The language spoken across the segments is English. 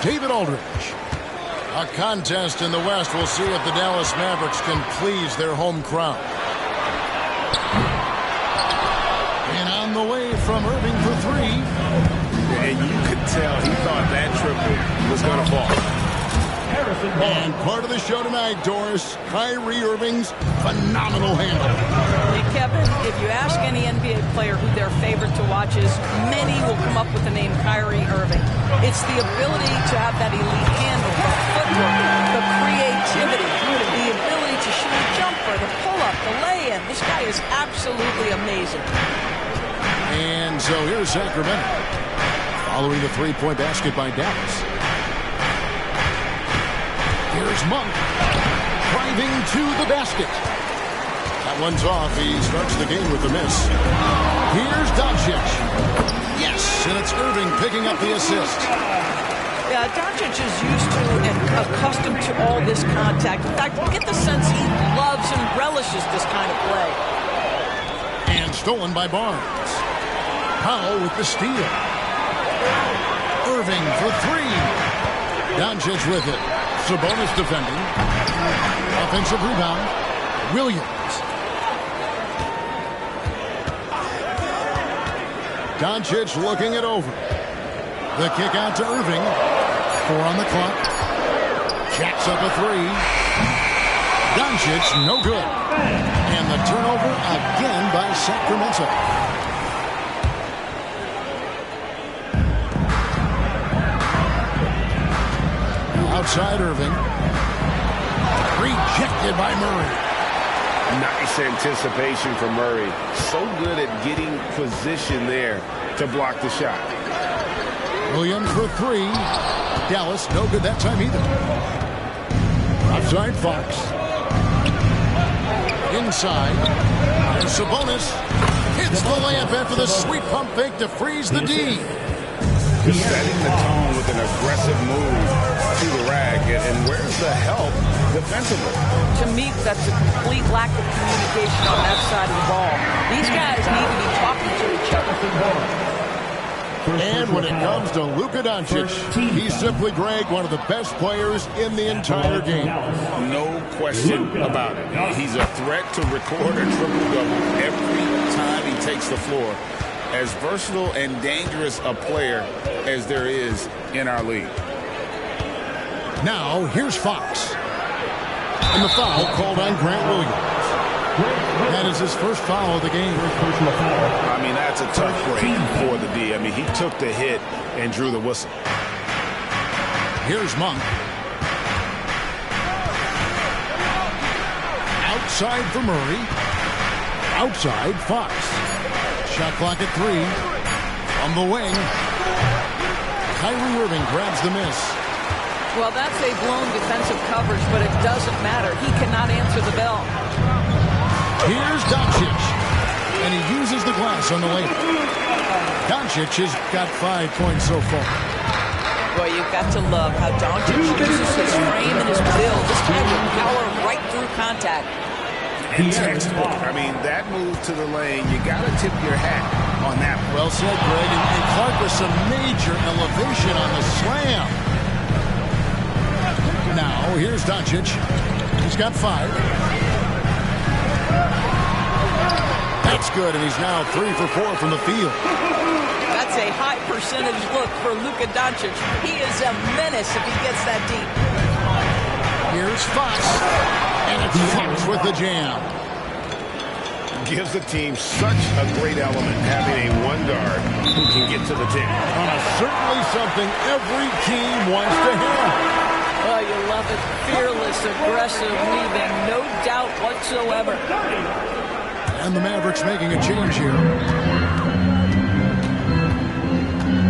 David Aldridge. A contest in the West. We'll see if the Dallas Mavericks can please their home crowd. And on the way from Irving for three. And you could tell he thought that triple was going to fall. And part of the show tonight, Doris, Kyrie Irving's phenomenal handle. Hey, Kevin, if you ask any NBA player who their favorite to watch is, many will come up with the name Kyrie Irving. It's the ability to have that elite handle, the footwork, the creativity, the ability to shoot a jumper, the pull-up, the lay-in. This guy is absolutely amazing. And so here's Sacramento, following the three-point basket by Dallas. Here's Monk, driving to the basket. That one's off. He starts the game with a miss. Here's Doncic. Yes, and it's Irving picking up the assist. Yeah, Doncic is used to and accustomed to all this contact. In fact, you get the sense he loves and relishes this kind of play. And stolen by Barnes. Powell with the steal. Irving for three. Doncic with it. Sabonis defending. Offensive rebound. Williams. Doncic looking it over. The kick out to Irving. 4 on the clock. Jacks up a three. Doncic, no good. And the turnover again by Sacramento. Outside Irving. Rejected by Murray. Nice anticipation for Murray. So good at getting position there to block the shot. Williams for three. Dallas, no good that time either. Outside Fox. Inside. There's Sabonis. Hits the layup after the sweet pump fake to freeze the D. Setting the tone with an aggressive move to the rack. And where's the help defensively? To me, that's a complete lack of communication on that side of the ball. These guys need to be talking to each other. And when it comes to Luka Doncic, he's simply, Greg, one of the best players in the entire game. No question about it. He's a threat to record a triple-double every time he takes the floor. As versatile and dangerous a player as there is in our league. Now, here's Fox. And the foul called on Grant Williams. That is his first foul of the game. I mean, that's a tough break for the D. I mean, he took the hit and drew the whistle. Here's Monk. Outside for Murray. Outside, Fox. Shot clock at 3. On the wing. Kyrie Irving grabs the miss. Well, that's a blown defensive coverage, but it doesn't matter. He cannot answer the bell. Here's Doncic. And he uses the glass on the layup. Doncic has got 5 points so far. Well, you've got to love how Doncic uses his frame and his build. This guy will power right through contact. And textbook. I mean, that move to the lane, you got to tip your hat on that. Well said, Greg. And Clark with some major elevation on the slam. Now, here's Doncic. He's got 5. That's good, and he's now 3 for 4 from the field. That's a high percentage look for Luka Doncic. He is a menace if he gets that deep. Here's Fox, and it's Fox with the jam. Gives the team such a great element having a one guard who can get to the tip. Certainly something every team wants to have. Oh, you love it. Fearless, aggressive, leaving no doubt whatsoever. And the Mavericks making a change here.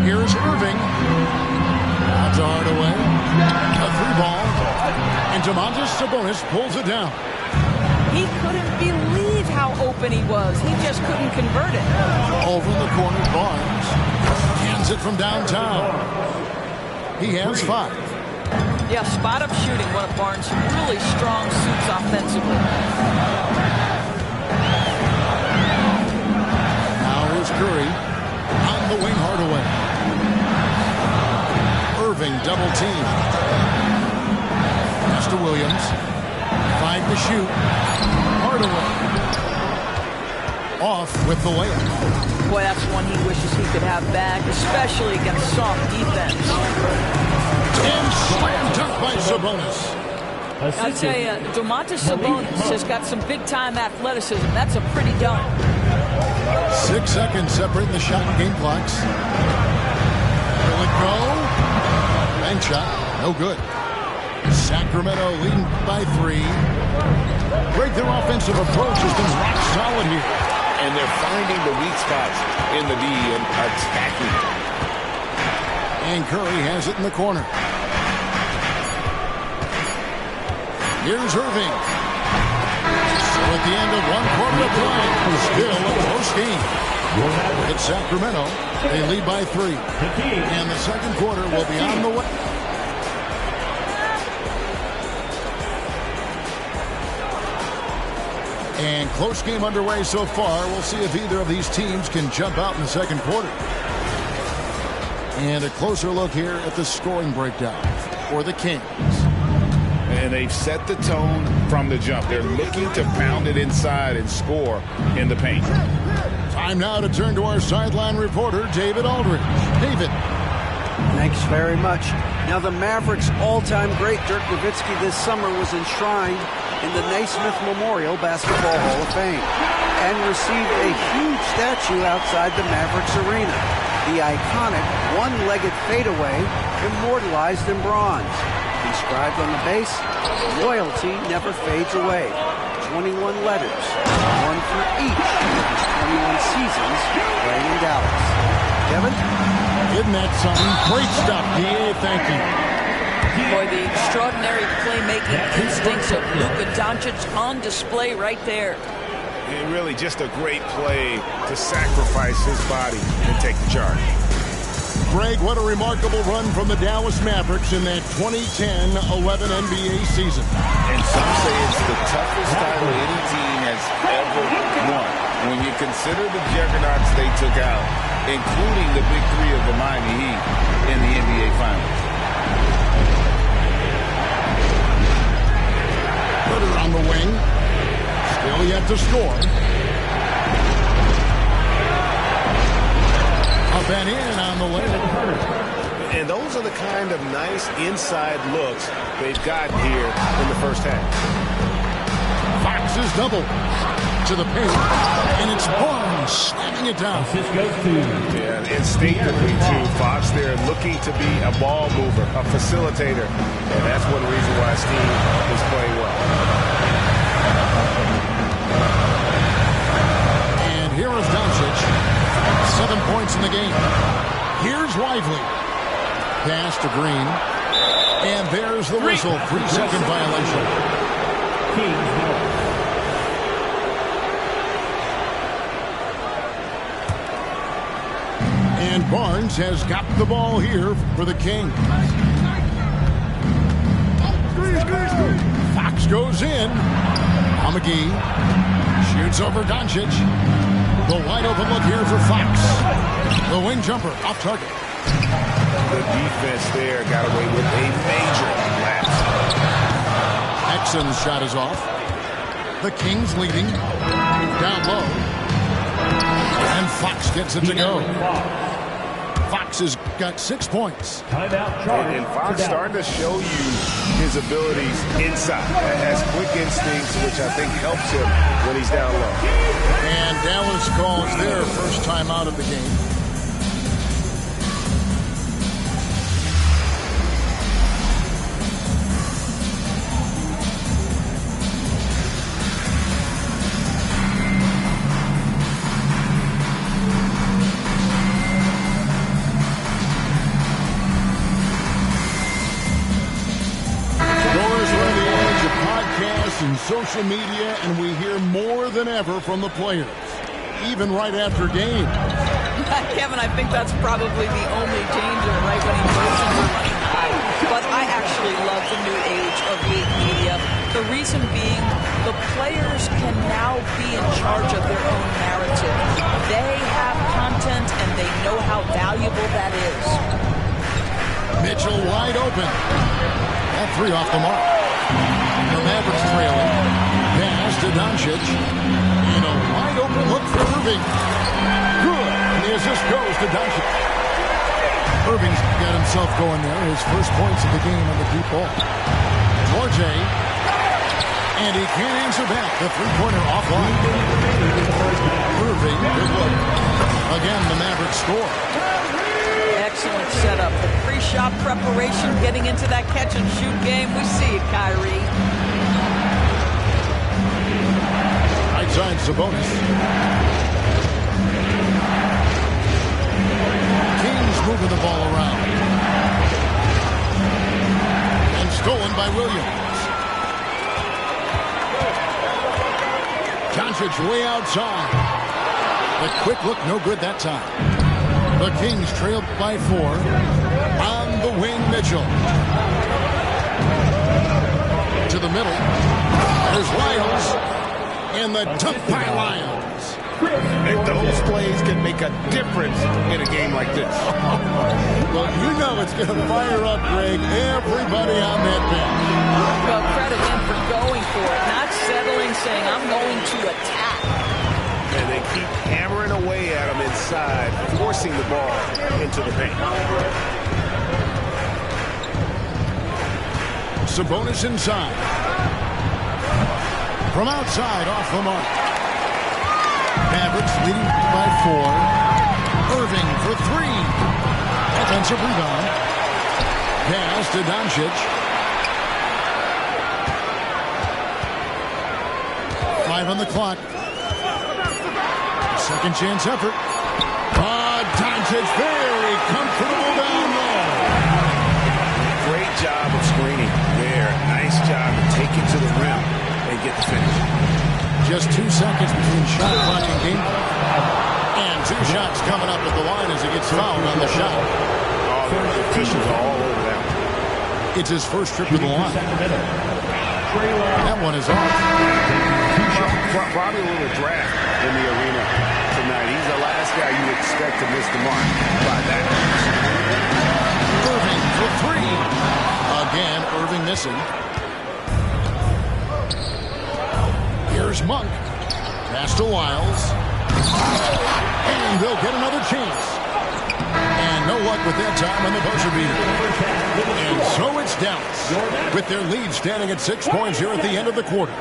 Here's Irving. Out to Hardaway. A 3-ball. And Domantas Sabonis pulls it down. He couldn't believe how open he was. He just couldn't convert it. Over in the corner, Barnes. Hands it from downtown. He has 5. Yeah, spot-up shooting, one of Barnes' really strong suits offensively. Now here's Curry. On the wing, Hardaway. Irving double team. Pass to Williams. 5 to shoot. Hardaway. Off with the layup. Boy, that's one he wishes he could have back, especially against soft defense. And slam dunk by Sabonis. I'll tell you, Domantas Sabonis has got some big-time athleticism. That's a pretty dunk. 6 seconds separating the shot and game clocks. Will it go? Bank shot. No good. Sacramento leading by 3. Greg, their offensive approach has been rock solid here. And they're finding the weak spots in the D and attacking it. And Curry has it in the corner. Here's Irving. So at the end of 1 quarter of play, still a close game. It's Sacramento. They lead by 3. And the second quarter will be on the way. And close game underway so far. We'll see if either of these teams can jump out in the second quarter. And a closer look here at the scoring breakdown for the Kings. And they've set the tone from the jump. They're looking to pound it inside and score in the paint. Time now to turn to our sideline reporter, David Aldridge. David. Thanks very much. Now the Mavericks' all-time great Dirk Nowitzki this summer was enshrined in the Naismith Memorial Basketball Hall of Fame and received a huge statue outside the Mavericks arena. The iconic one-legged fadeaway immortalized in bronze. Inscribed on the base, loyalty never fades away. 21 letters, one for each of his 21 seasons playing in Dallas. Kevin? Isn't that something? Great stuff, D.A. Thank you. Boy, the extraordinary playmaking instincts of Luka Doncic on display right there. And really just a great play to sacrifice his body and take the charge. Greg, what a remarkable run from the Dallas Mavericks in that 2010-11 NBA season. And some say it's the toughest title any team has ever won. When you consider the juggernauts they took out, including the big 3 of the Miami Heat in the NBA Finals. Putter on the wing. Still yet to score. Up and in on the layup. And those are the kind of nice inside looks they've got here in the first half. Fox is double to the paint, and it's Barnes slamming it down. Yeah, instinctively, too. Fox there looking to be a ball mover, a facilitator. And that's one reason why his team is playing well. And here is Doncic. 7 points in the game. Here's Lively. Pass to Green. And there's the whistle. 3-second violation. And Barnes has got the ball here for the Kings. Fox goes in. McGee shoots over Doncic. The wide open look here for Fox. The wing jumper off target. The defense there got away with a major lapse. Exon's shot is off. The Kings leading. Down low. And Fox gets it to go. Fox has got 6 points. And Fox starting to show you his abilities inside. Has quick instincts, which I think helps him when he's down low. And Dallas calls their first time out of the game. And social media, and we hear more than ever from the players, even right after games. Kevin, I think that's probably the only danger right when he goes into running high. But I actually love the new age of league media. The reason being, the players can now be in charge of their own narrative. They have content, and they know how valuable that is. Mitchell wide open. That three off the mark. The Mavericks trailing. Pass to Doncic. And a wide open look for Irving. Good. And the assist goes to Doncic. Irving's got himself going there. His first points of the game on the deep ball. George. And he can't answer back. The three-pointer offline. Irving, good look. Again, the Mavericks score. Excellent setup. The pre-shot preparation, getting into that catch-and-shoot game. We see it, Kyrie. Right side, Sabonis. Kings moving the ball around. And stolen by Williams. Doncic way outside. The quick look, no good that time. The Kings trailed by 4. On the wing, Mitchell. To the middle. There's Lyles. And the dunk by Lyles. And those plays can make a difference in a game like this. Well, you know it's going to fire up, Greg, everybody on that bench. Well, credit him for going for it, not settling, saying, I'm going to attack. And they keep hammering away at him inside, forcing the ball into the paint. Sabonis inside. From outside, off the mark. Mavericks leading by 4. Irving for 3. Offensive rebound. Pass to Doncic. 5 on the clock. Second chance effort. Doncic very comfortable down low. Great job of screening there. Nice job to take it to the rim and get the finish. Just 2 seconds between shot clock and game clock. And 2 shots coming up at the line as he gets fouled on the shot. Oh, the officials are all over that. It's his first trip to the line. That one is off. Probably a little draft in the arena tonight. He's the last guy you'd expect to miss the mark by that much. Irving for 3. Again, Irving missing. Here's Monk. Pass to Lyles. And they'll get another chance. And no luck with that time on the buzzer beater. And so it's Dallas, with their lead standing at 6 points here at the end of the quarter.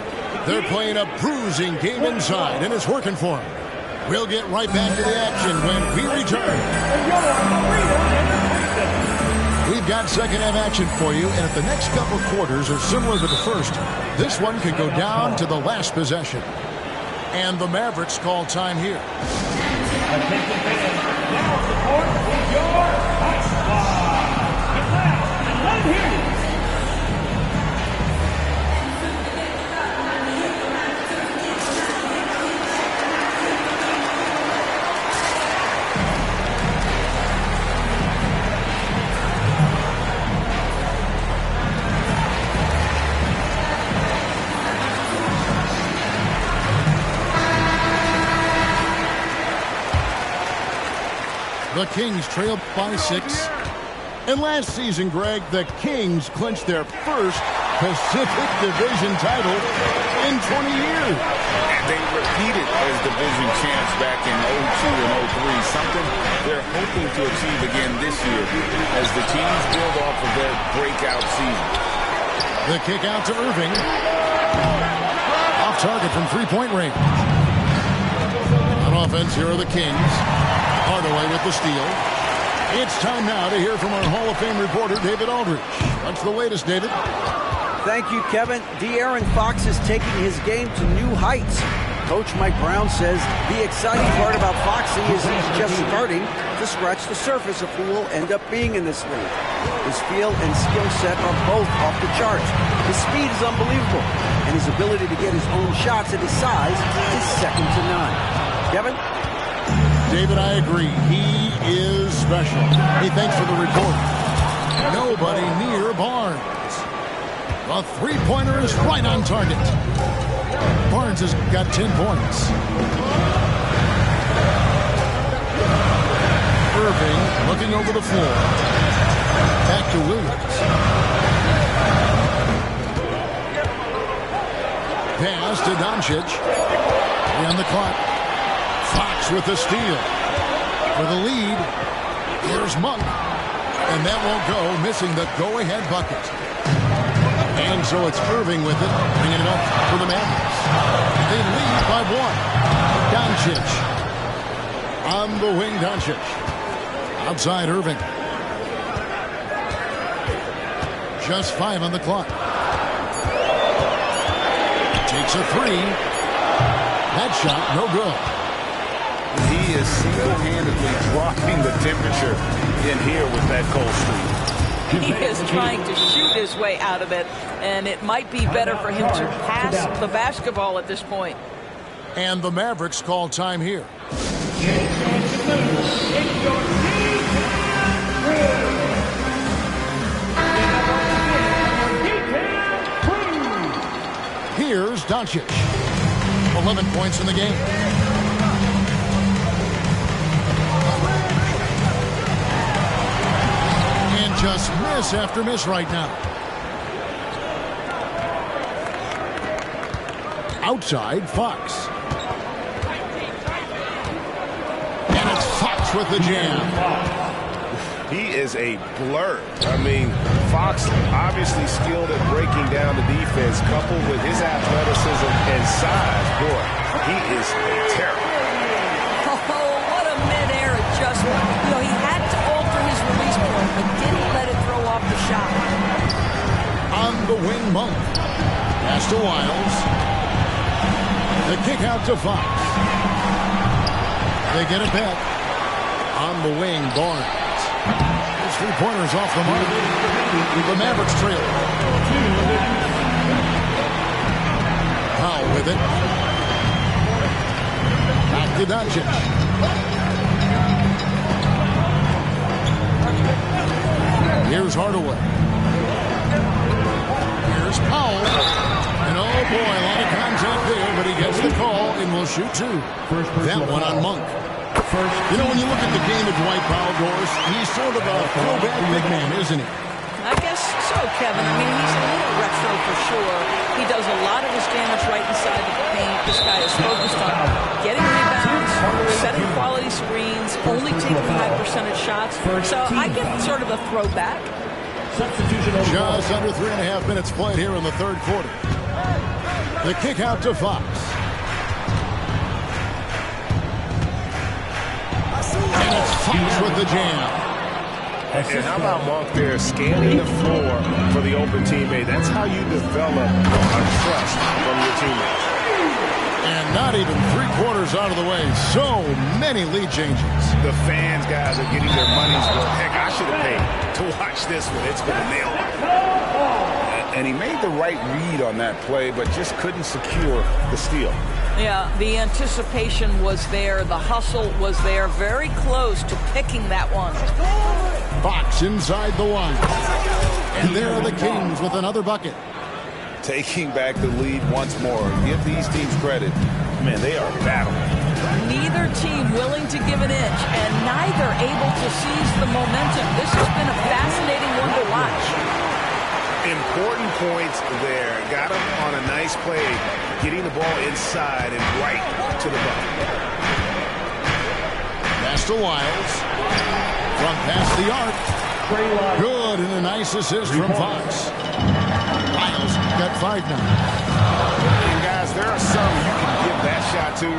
They're playing a bruising game inside, and it's working for them. We'll get right back to the action when we return. We've got second half action for you, and if the next couple quarters are similar to the first, this one could go down to the last possession. And the Mavericks call time here. The Kings trailed by 6. And last season, Greg, the Kings clinched their first Pacific Division title in 20 years. And they repeated as division champs back in 02 and 03, something they're hoping to achieve again this year as the teams build off of their breakout season. The kick out to Irving. Off target from three-point range. On offense, here are the Kings. Hardaway with the steal. It's time now to hear from our Hall of Fame reporter, David Aldridge. What's the latest, David? Thank you, Kevin. De'Aaron Fox is taking his game to new heights. Coach Mike Brown says the exciting part about Foxy is he's just starting to scratch the surface of who will end up being in this league. His feel and skill set are both off the charts. His speed is unbelievable, and his ability to get his own shots at his size is second to none. Kevin? David, I agree. He is special. Hey, thanks for the report. Nobody near Barnes. The three-pointer is right on target. Barnes has got 10 points. Irving looking over the floor. Back to Williams. Pass to Doncic. On the clock. Fox with the steal. For the lead. Here's Monk. And that won't go, missing the go-ahead bucket. And so it's Irving with it, bringing it up for the Mavericks. They lead by 1. Doncic. On the wing, Doncic. Outside Irving. Just 5 on the clock. Takes a 3. That shot, no good. He is single-handedly dropping the temperature in here with that cold streak. He is trying to shoot his way out of it, and it might be better for him to pass the basketball at this point. And the Mavericks call time here. Here's Doncic. 11 points in the game. And just miss after miss right now. Outside, Fox. And it's Fox with the jam. He is a blur. I mean, Fox obviously skilled at breaking down the defense, coupled with his athleticism and size. Boy, he is a terror. Oh, what a mid-air adjustment. You know, he had to alter his release point, but didn't let it throw off the shot. On the wing, Monk. Pass to Wiles. The kick out to Fox. They get it back. On the wing, Barnes. His three-pointers off the mark. The Mavericks trail. Powell with it. Back to Doncic. Here's Hardaway. Here's Powell. And oh boy, a lot of contact there, but he gets the call and will shoot 2. That one on Monk. You know, when you look at the game of Dwight Powell, Doris, he's sort of a throwback big man, isn't he? I guess so, Kevin. I mean, he's a little retro for sure. He does a lot of his damage right inside the paint. This guy is focused on getting rebounds, setting quality screens, only taking high percentage shots. So I get sort of a throwback. Just under 3.5 minutes played here in the third quarter. The kick out to Fox. And it's Fox with the jam. And how about Monk there scanning the floor for the open teammate? That's how you develop a trust from your teammates. And not even 3/4 out of the way. So many lead changes. The fans, guys, are getting their money's worth. Heck, I should have paid to watch this one. It's been a nail. And he made the right read on that play, but just couldn't secure the steal. Yeah, the anticipation was there. The hustle was there. Very close to picking that one. Fox inside the line. And there are the Kings with another bucket. Taking back the lead once more. Give these teams credit. Man, they are battling. Neither team willing to give an inch, and neither able to seize the momentum. This has been a fascinating one to watch. Important points there. Got him on a nice play, getting the ball inside and right to the bucket. Pass to Wiles. Front past the arc. Good, and a nice assist from Fox. Wiles got 5 now. And guys, there are some you can give that shot to,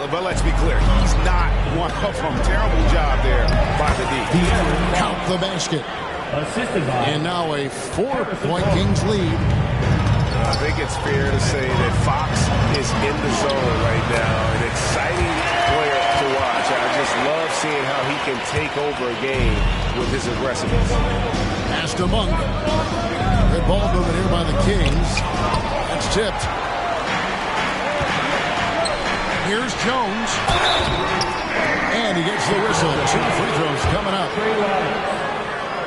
but let's be clear, he's not one of them. Terrible job there by the D. Count the basket. And now a 4-point Kings lead. I think it's fair to say that Fox is in the zone right now. An exciting player to watch. I just love seeing how he can take over a game with his aggressiveness. Pass to Monk. Good ball movement here by the Kings. That's tipped. Here's Jones. And he gets the whistle. 2 free throws coming up.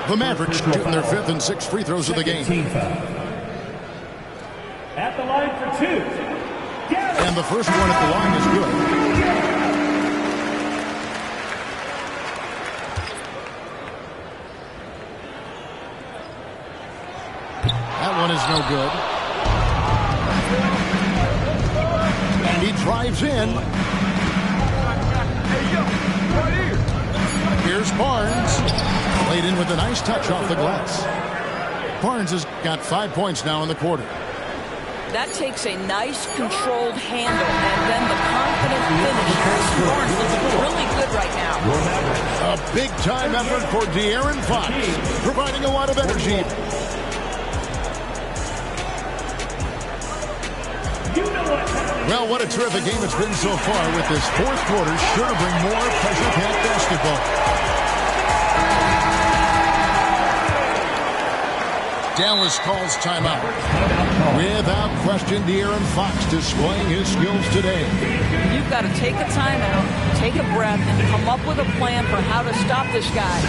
The Mavericks shooting their 5th and 6th free throws of the game. At the line for 2. And the first one at the line is good. That one is no good. And he drives in. Here's Barnes. Laid in with a nice touch off the glass. Barnes has got 5 points now in the quarter. That takes a nice controlled handle and then the confident finish. Harrison Barnes looks really good right now. A big-time effort for De'Aaron Fox, providing a lot of energy. Well, what a terrific game it's been so far with this fourth quarter. Sure to bring more pressure-packed basketball. Dallas calls timeout. Without question, De'Aaron Fox displaying his skills today. You've got to take a timeout, take a breath, and come up with a plan for how to stop this guy.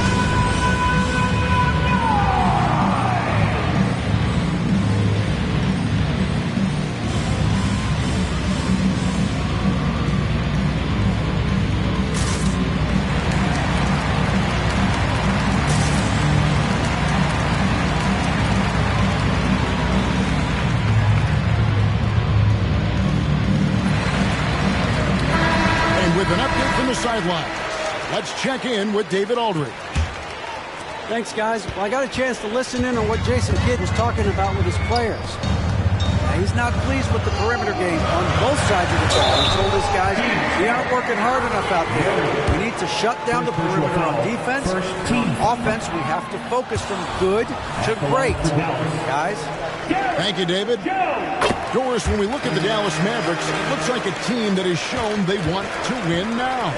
Sidelines. Let's check in with David Aldridge. Thanks, guys. Well, I got a chance to listen in on what Jason Kidd was talking about with his players. Now, he's not pleased with the perimeter game on both sides of the ball. He told his guys, we aren't working hard enough out there. We need to shut down the perimeter on defense. On offense, we have to focus from good to great. Guys? Thank you, David. Doris, when we look at the Dallas Mavericks, it looks like a team that has shown they want to win now.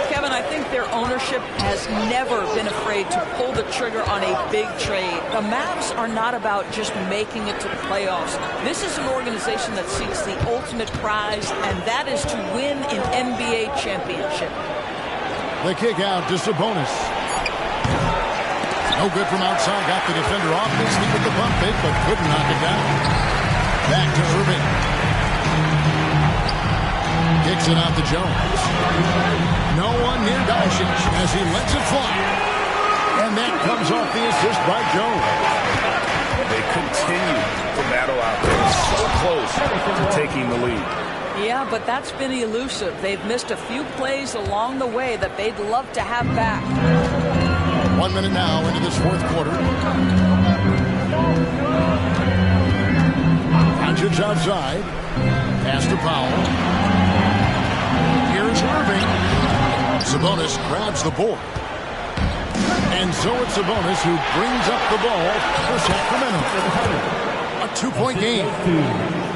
Kevin, I think their ownership has never been afraid to pull the trigger on a big trade. The Mavs are not about just making it to the playoffs. This is an organization that seeks the ultimate prize, and that is to win an NBA championship. The kick out to Sabonis. No good from outside. Got the defender off his feet with the bump fake, but couldn't knock it down. Back to Irving. Kicks it out to Jones. No one near Doncic as he lets it fly. And that comes off the assist by Jones. They continue to battle out there. So close to taking the lead. Yeah, but that's been elusive. They've missed a few plays along the way that they'd love to have back. 1 minute now into this fourth quarter. Doncic outside. Pass to Powell. Here's Irving. Sabonis grabs the board. And so it's Sabonis who brings up the ball for Sacramento. A 2-point game.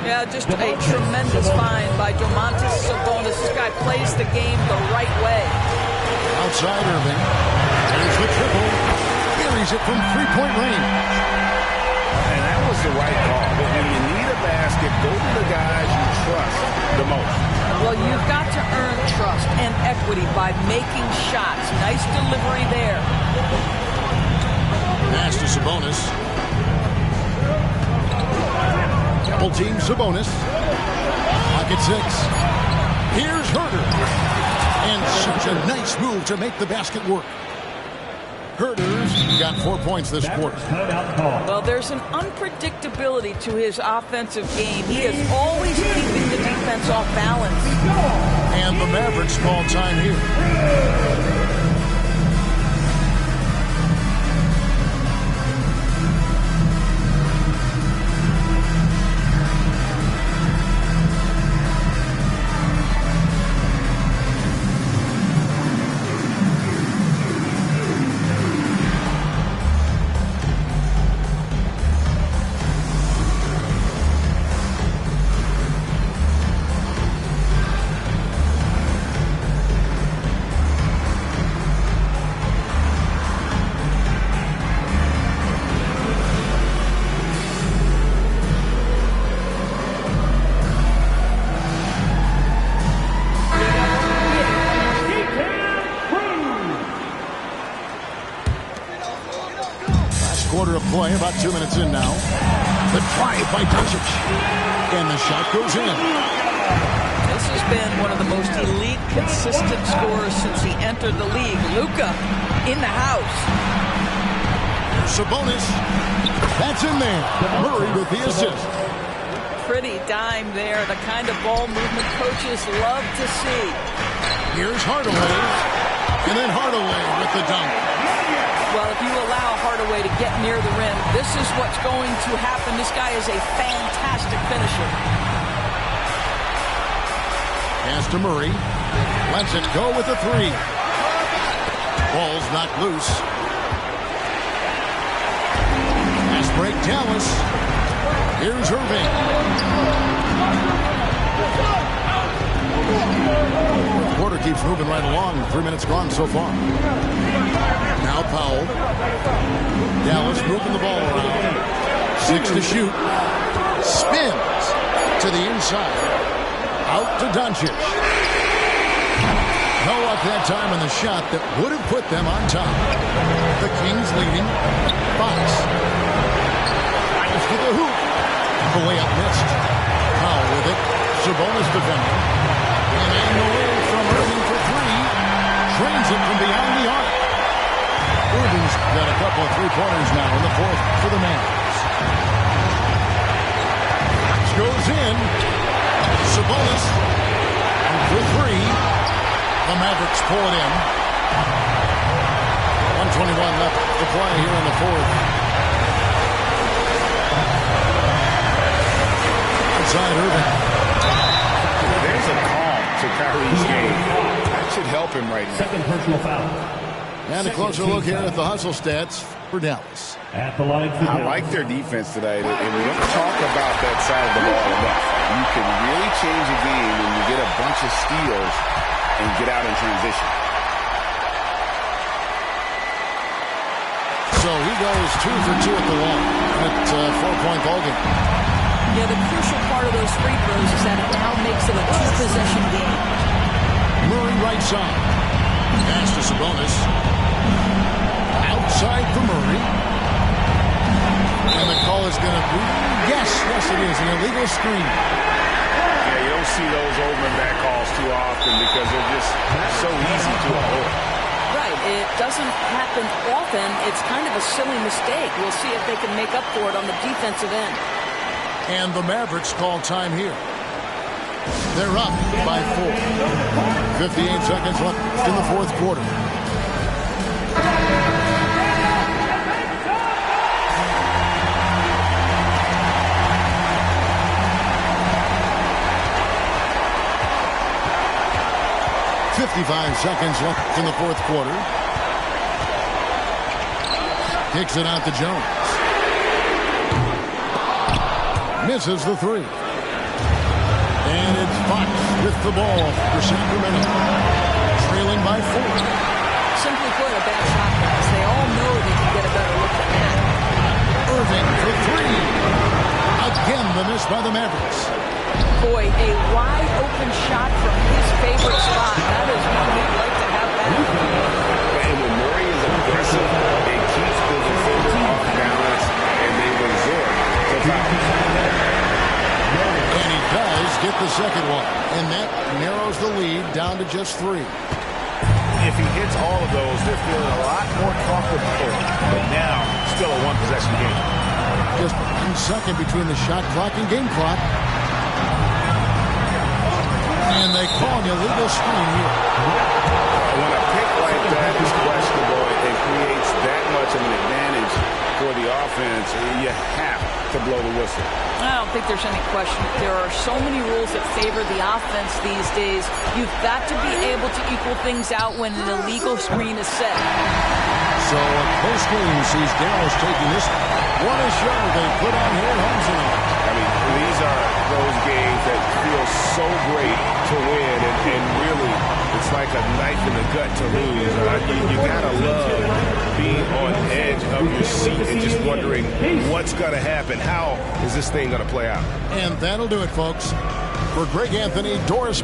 Yeah, just a tremendous find by Domantas Sabonis. This guy plays the game the right way. Outside Irving. There's the triple. Buries it from three-point range. And that was the right call. But when you need a basket, go to the guys you trust the most. Well, you've got to earn trust and equity by making shots. Nice delivery there. Pass to Sabonis. Double team Sabonis. Pocket 6. Here's Herter. And such a nice move to make the basket work. Herter's got 4 points this quarter. Well, there's an unpredictability to his offensive game. He is always keeping the defense off balance. And the Mavericks call time here. Quarter of play, about 2 minutes in now. The drive by Doncic. And the shot goes in. This has been one of the most elite, consistent scorers since he entered the league. Luka in the house. Sabonis That's in there. Murray with the assist. Pretty dime there. The kind of ball movement coaches love to see. Here's Hardaway. And then Hardaway with the dunk. Well, if you allow Hardaway to get near the rim, this is what's going to happen. This guy is a fantastic finisher. Pass to Murray. Lets it go with the three. Ball's knocked loose. Fast break Dallas. Here's Irving. Quarter keeps moving right along. 3 minutes gone so far. Now Powell. Dallas moving the ball around. 6 to shoot. Spins to the inside. Out to Doncic. No luck that time on the shot that would have put them on top. The Kings leading. Fox. Fires to the hoop. The way up missed. Powell with it. Sabonis defending. And away from Irving for three. Trains it from beyond the arc. Irving's got a couple of three-pointers now in the fourth for the Mavs. Fox goes in. Sabonis for three. The Mavericks pull it in. 121 left to play here in the fourth. Outside Irving. There's a calm to Kyrie's game. That should help him right now. Second personal foul. And a closer look here at the hustle stats for Dallas. At the line for I like their defense tonight, and we don't talk about that side of the ball enough. You can really change a game when you get a bunch of steals and get out in transition. So he goes 2 for 2 at the line at 4-point ball game. Yeah, the crucial part of those free throws is that it now makes it a two-possession game. Murray right side. Pass to Sabonis. Outside for Murray. And the call is going to be, yes, it is, an illegal screen. Yeah, you don't see those over-and-back calls too often because they're just so easy to avoid. Right, it doesn't happen often. It's kind of a silly mistake. We'll see if they can make up for it on the defensive end. And the Mavericks call time here. They're up by 4. 58 seconds left in the fourth quarter. .55 seconds left in the fourth quarter. Kicks it out to Jones. Misses the three. And it's Fox with the ball for Sacramento. Trailing by 4. Simply put, a bad shot pass. They all know they can get a better look than that. Irving for 3. Again, the miss by the Mavericks. Boy, a wide open shot from his favorite spot. That is one we'd like to have back. And when Murray is aggressive, it keeps the defender off balance, and they resort to fouls. And he does get the second one. And that narrows the lead down to just 3. If he hits all of those, they're feeling a lot more comfortable. But now, still a one-possession game. Just 1 second between the shot clock and game clock. And they call an illegal screen here. When a pick like that is questionable and creates that much of an advantage for the offense, you have to blow the whistle. I don't think there's any question. There are so many rules that favor the offense these days. You've got to be able to equal things out when an illegal screen is set. So a close game sees Dallas taking this one a show they put on here at home tonight. I mean, these are those games that feel so great to win, and really, it's like a knife in the gut to lose. You gotta love being on edge of your seat and just wondering what's gonna happen. How is this thing gonna play out? And that'll do it, folks. For Greg Anthony, Doris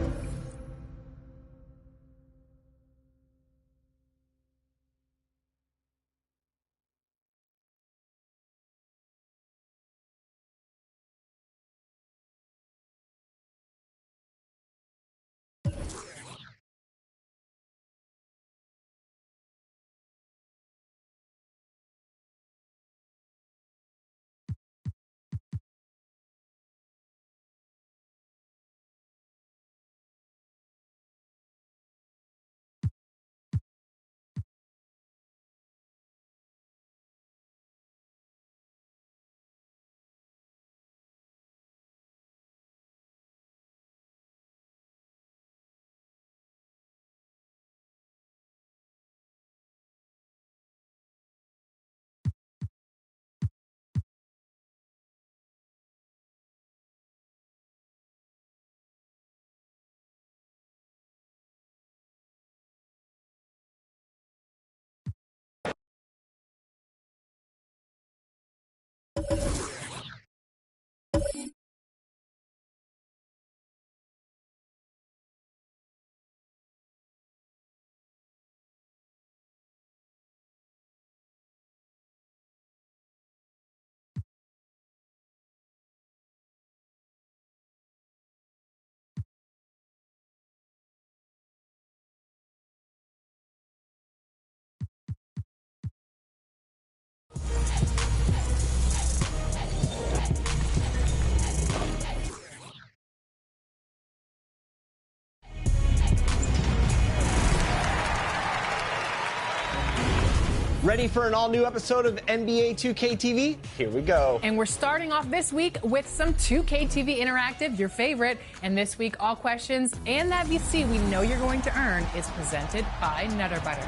Ready for an all-new episode of NBA 2K TV? Here we go. And we're starting off this week with some 2K TV Interactive, your favorite. And this week, all questions and that VC we know you're going to earn is presented by Nutter Butter.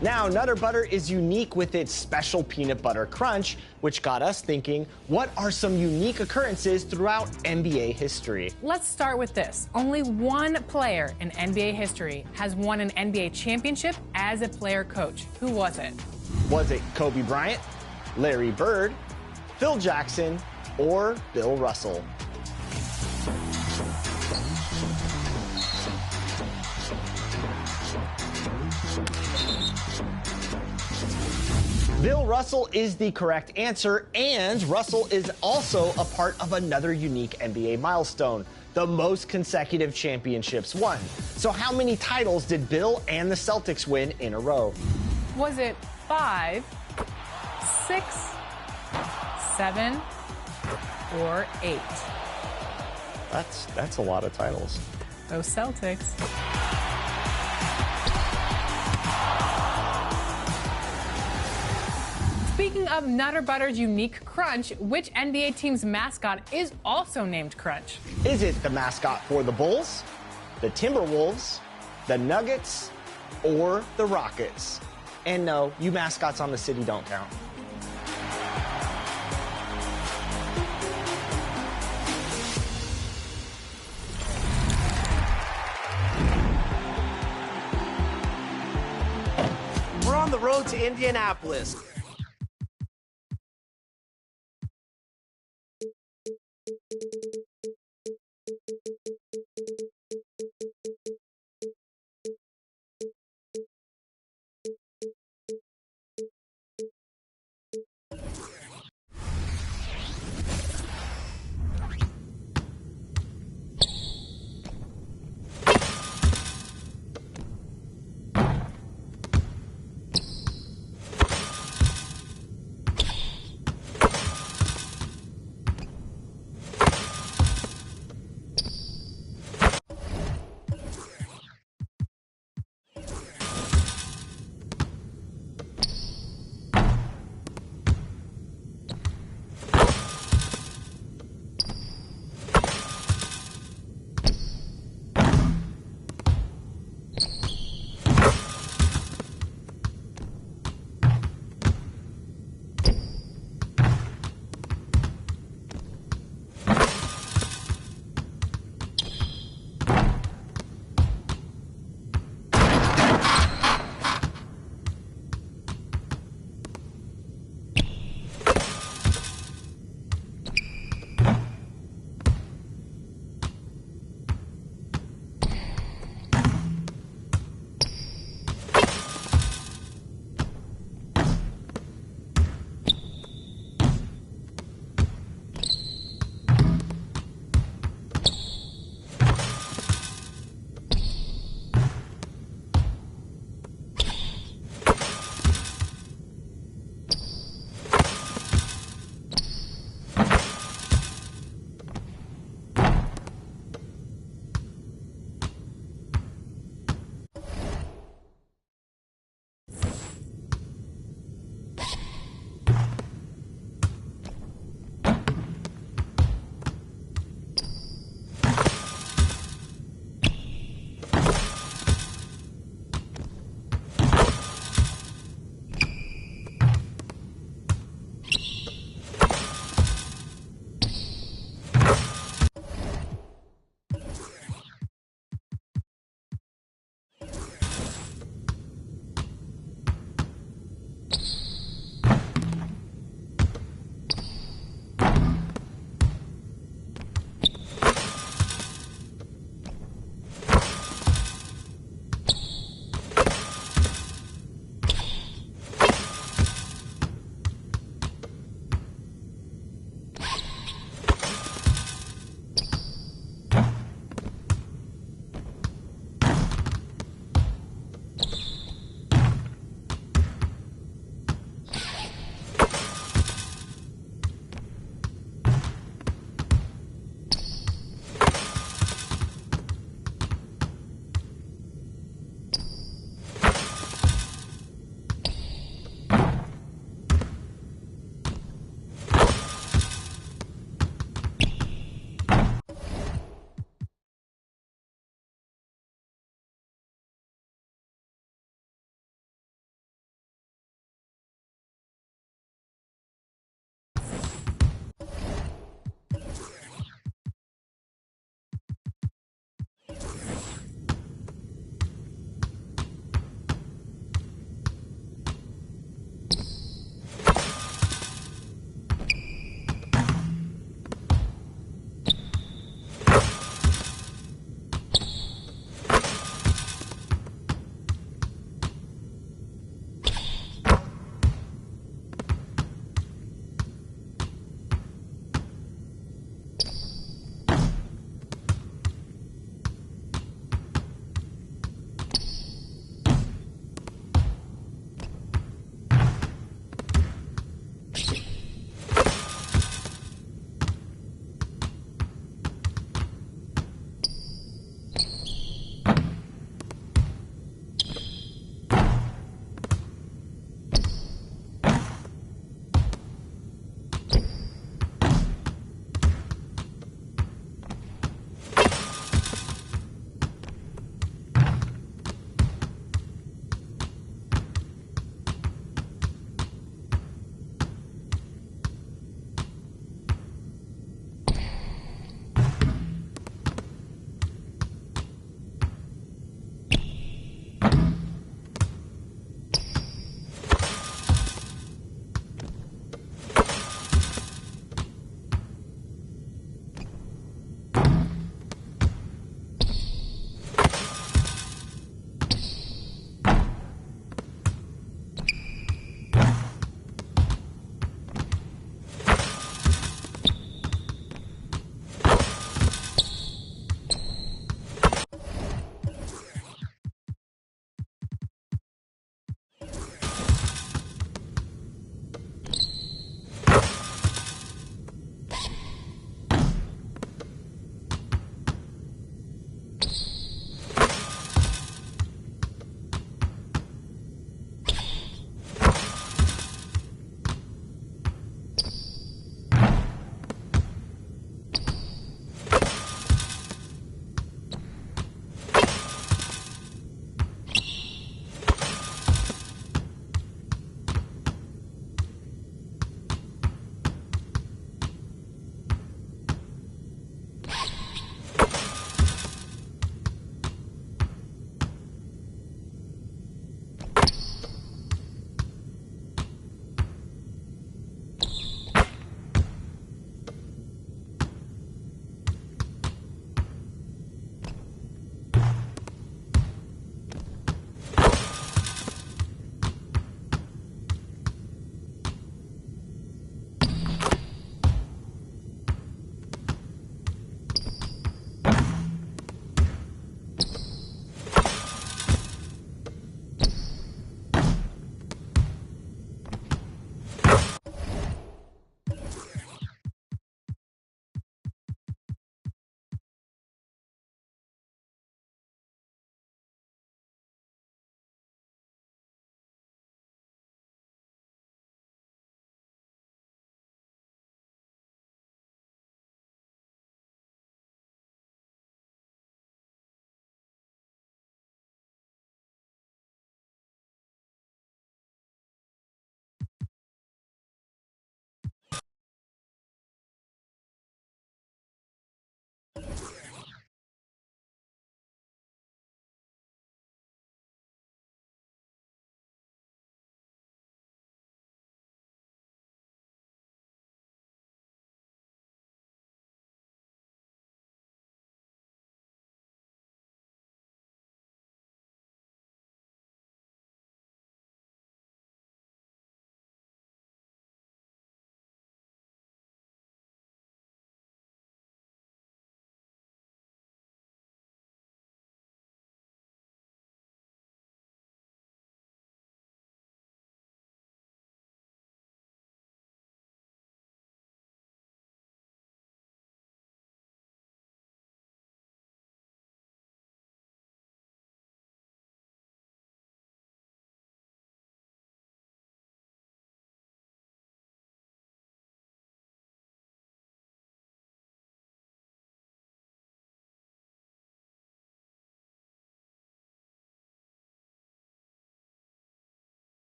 Now, Nutter Butter is unique with its special peanut butter crunch, which got us thinking, what are some unique occurrences throughout NBA history? Let's start with this. Only one player in NBA history has won an NBA championship as a player coach. Who was it? Was it Kobe Bryant, Larry Bird, Phil Jackson, or Bill Russell? Bill Russell is the correct answer, and Russell is also a part of another unique NBA milestone, the most consecutive championships won. So how many titles did Bill and the Celtics win in a row? Was it 5, 6, 7, or 8? That's a lot of titles. Those Celtics. Speaking of Nutter Butter's unique crunch, which NBA team's mascot is also named Crunch? Is it the mascot for the Bulls, the Timberwolves, the Nuggets, or the Rockets? And no, you mascots on the city don't count. We're on the road to Indianapolis.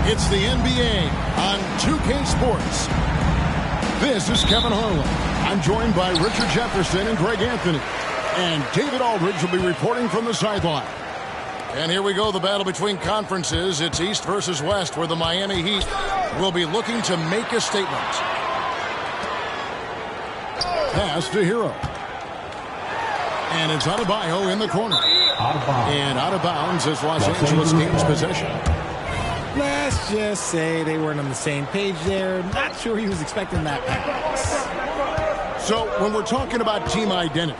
It's the NBA on 2K Sports. This is Kevin Harlan. I'm joined by Richard Jefferson and Greg Anthony. And David Aldridge will be reporting from the sideline. And here we go, the battle between conferences. It's East versus West, where the Miami Heat will be looking to make a statement. Pass to Hero. And it's Adebayo in the corner. And out of bounds as Los Angeles gains possession. Let's just say they weren't on the same page there. Not sure he was expecting that pass. So when we're talking about team identities,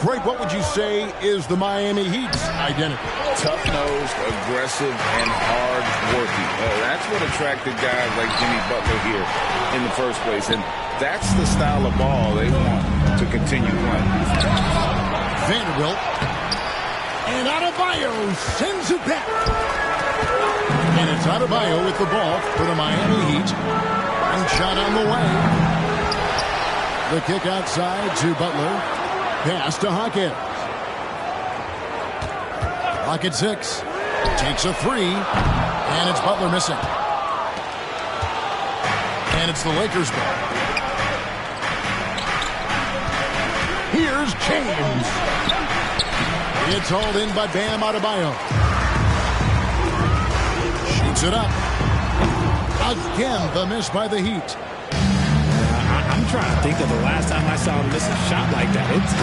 Greg, what would you say is the Miami Heat's identity? Tough-nosed, aggressive, and hard-working. That's what attracted guys like Jimmy Butler here in the first place. And that's the style of ball they want to continue playing. Vanderbilt. And Adebayo sends it back. And it's Adebayo with the ball for the Miami Heat. One shot on the way. The kick outside to Butler. Pass to Hawkins. Rocket 6. Takes a 3. And it's Butler missing. And it's the Lakers ball. Here's James. It's hauled in by Bam Adebayo. Shoots it up. Again, the miss by the Heat. I'm trying to think of the last time I saw him miss a shot like that. It's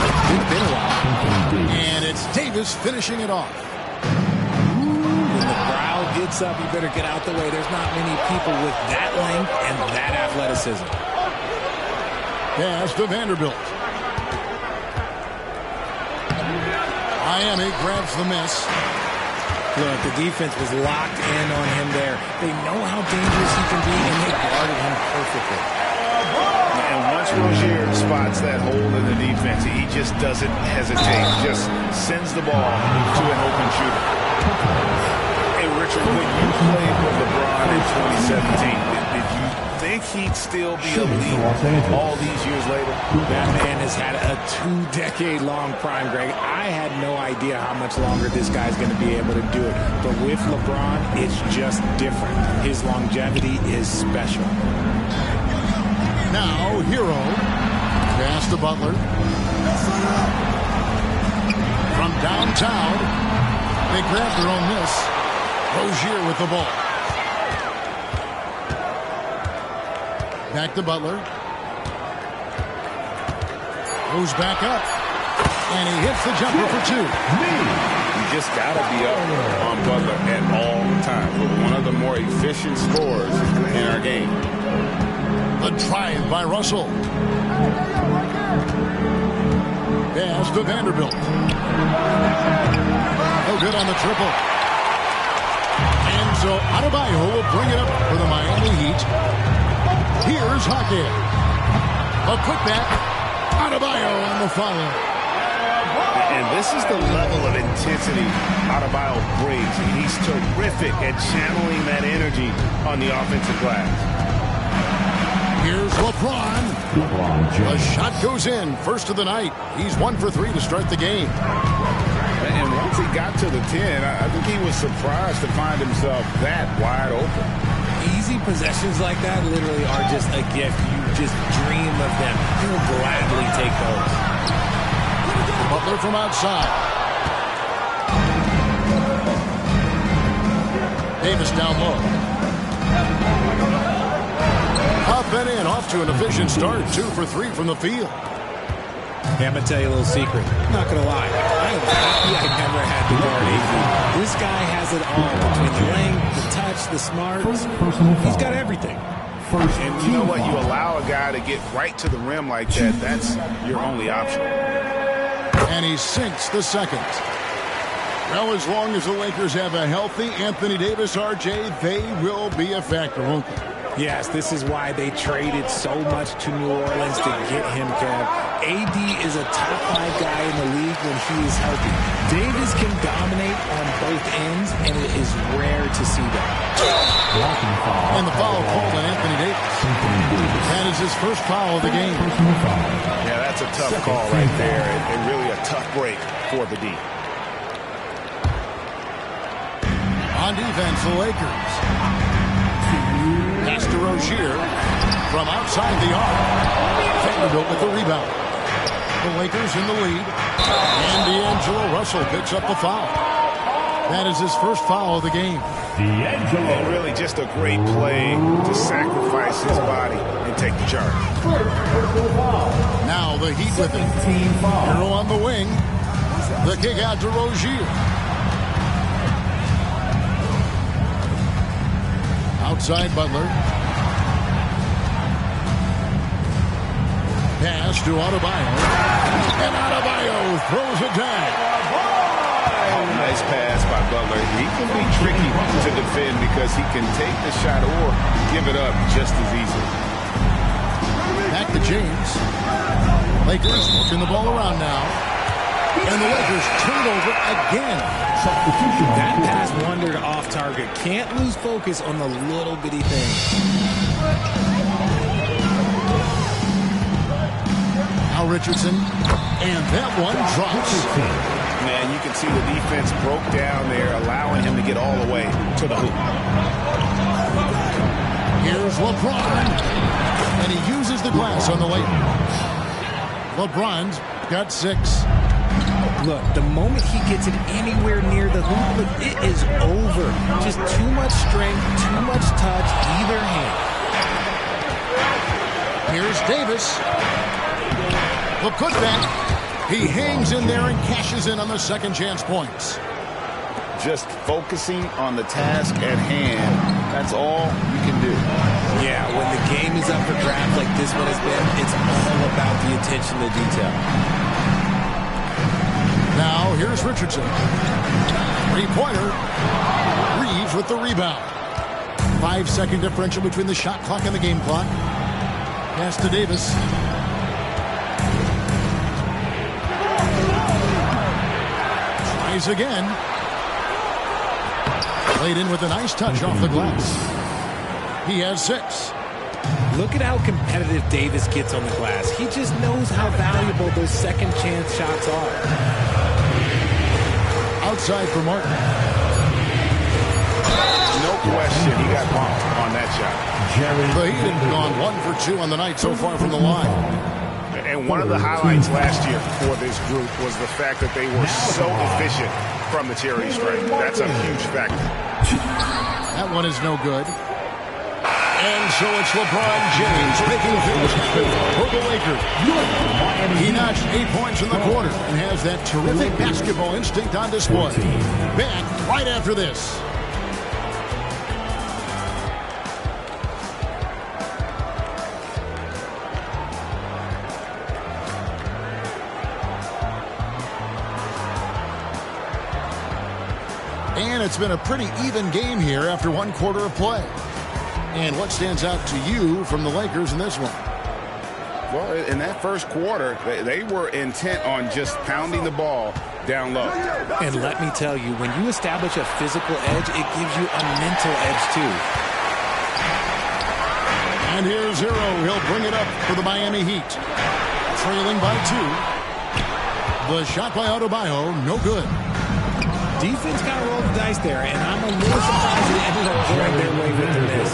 been a while. And it's Davis finishing it off. gets up, you better get out the way. There's not many people with that length and that athleticism. Pass to Vanderbilt. Miami grabs the miss. Look, the defense was locked in on him there. They know how dangerous he can be, and they guarded him perfectly. And once Rozier spots that hole in the defense, he just doesn't hesitate. Just sends the ball to an open shooter. Hey, Richard, when you played with LeBron in 2017, did you think he'd still be elite all these years later? That man has had a 2-decade-long prime, Greg. I had no idea how much longer this guy's going to be able to do it. But with LeBron, it's just different. His longevity is special. Now, Hero. Pass to Butler. From downtown, they grab their own miss. Rozier with the ball. Back to Butler. Goes back up. And he hits the jumper for two. You just got to be up on Butler at all times. We're one of the more efficient scorers in our game. The drive by Russell. Pass to Vanderbilt. No good on the triple. And so Adebayo will bring it up for the Miami Heat. Here's Hackett. A quick back. Adebayo on the follow. And this is the level of intensity Adebayo brings. He's terrific at channeling that energy on the offensive glass. Here's LeBron. The shot goes in. First of the night. He's 1 for 3 to start the game. And once he got to the 10, I think he was surprised to find himself that wide open. Easy possessions like that literally are just a gift. You just dream of them. You will gladly take those. Butler from outside. Davis down low. Up and in, off to an efficient start. 2 for 3 from the field. Yeah, I'm going to tell you a little secret. I'm not going to lie. I am happy I never had to guard AD. This guy has it all. Between the length, the touch, the smarts. He's got everything. And you know what? You allow a guy to get right to the rim like that. That's your only option. And he sinks the second. Well, as long as the Lakers have a healthy Anthony Davis, RJ, they will be a factor, won't they? Yes, this is why they traded so much to New Orleans to get him, Kev. AD is a top 5 guy in the league when he is healthy. Davis can dominate on both ends, and it is rare to see that. And the foul called on Anthony Davis. That is his first foul of the game. Yeah, that's a tough call right there, and really a tough break for the D. On defense, the Lakers. Pass to Rozier from outside the arc. Vanderbilt with the rebound. The Lakers in the lead. And D'Angelo Russell picks up the foul. That is his first foul of the game. And really just a great play to sacrifice his body and take the charge. Now the Heat with it. Hero on the wing. The kick out to Rozier. Outside Butler. Pass to Adebayo. And Adebayo throws it down. Oh, nice pass by Butler. He can be tricky to defend because he can take the shot or give it up just as easily. Back to James. Lakers working the ball around now. And the Lakers turn it over again. That pass wandered off target. Can't lose focus on the little bitty thing. Now Richardson. And that one drops. Man, you can see the defense broke down there, allowing him to get all the way to the hoop. Here's LeBron. And he uses the glass on the layup. LeBron's got 6. Look, the moment he gets it anywhere near the hoop, look, it is over. Just too much strength, too much touch, either hand. Here's Davis. The putback. He hangs in there and cashes in on the second chance points. just focusing on the task at hand. That's all you can do. Yeah, when the game is up for grabs like this one has been, it's all about the attention to detail. Now, here's Richardson. Three-pointer. Reeves with the rebound. 5-second differential between the shot clock and the game clock. Pass to Davis. Tries again. Played in with a nice touch off the glass. He has 6. Look at how competitive Davis gets on the glass. He just knows how valuable those second chance shots are. Outside for Martin. No question, he got bumped on that shot. The Heat have gone 1 for 2 on the night so far from the line. And one of the highlights last year for this group was the fact that they were so efficient from the charity stripe. That's a huge factor. That one is no good. And so it's LeBron James making things happen for the Lakers. He notched 8 points in the quarter and has that terrific basketball instinct on display. Back right after this. And it's been a pretty even game here after 1 quarter of play. And what stands out to you from the Lakers in this one? Well, in that first quarter, they were intent on just pounding the ball down low. And let me tell you, when you establish a physical edge, it gives you a mental edge too. And here's Hero. He'll bring it up for the Miami Heat. Trailing by 2. The shot by Adebayo, no good. Defense got to roll the dice there, and I'm a little surprised they ended up going their way with the miss.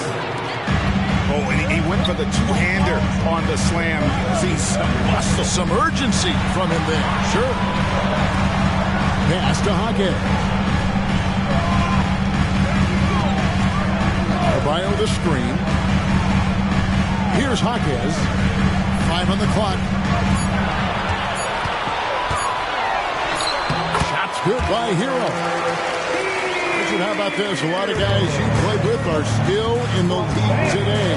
Oh, and he went for the two-hander on the slam. See some muscle, some urgency from him there. Sure. Pass to Hake. Adebayo the screen. Here's Jaquez. 5 on the clock. Shots good by Hero. Richard, how about this? A lot of guys you played with are still in the league today.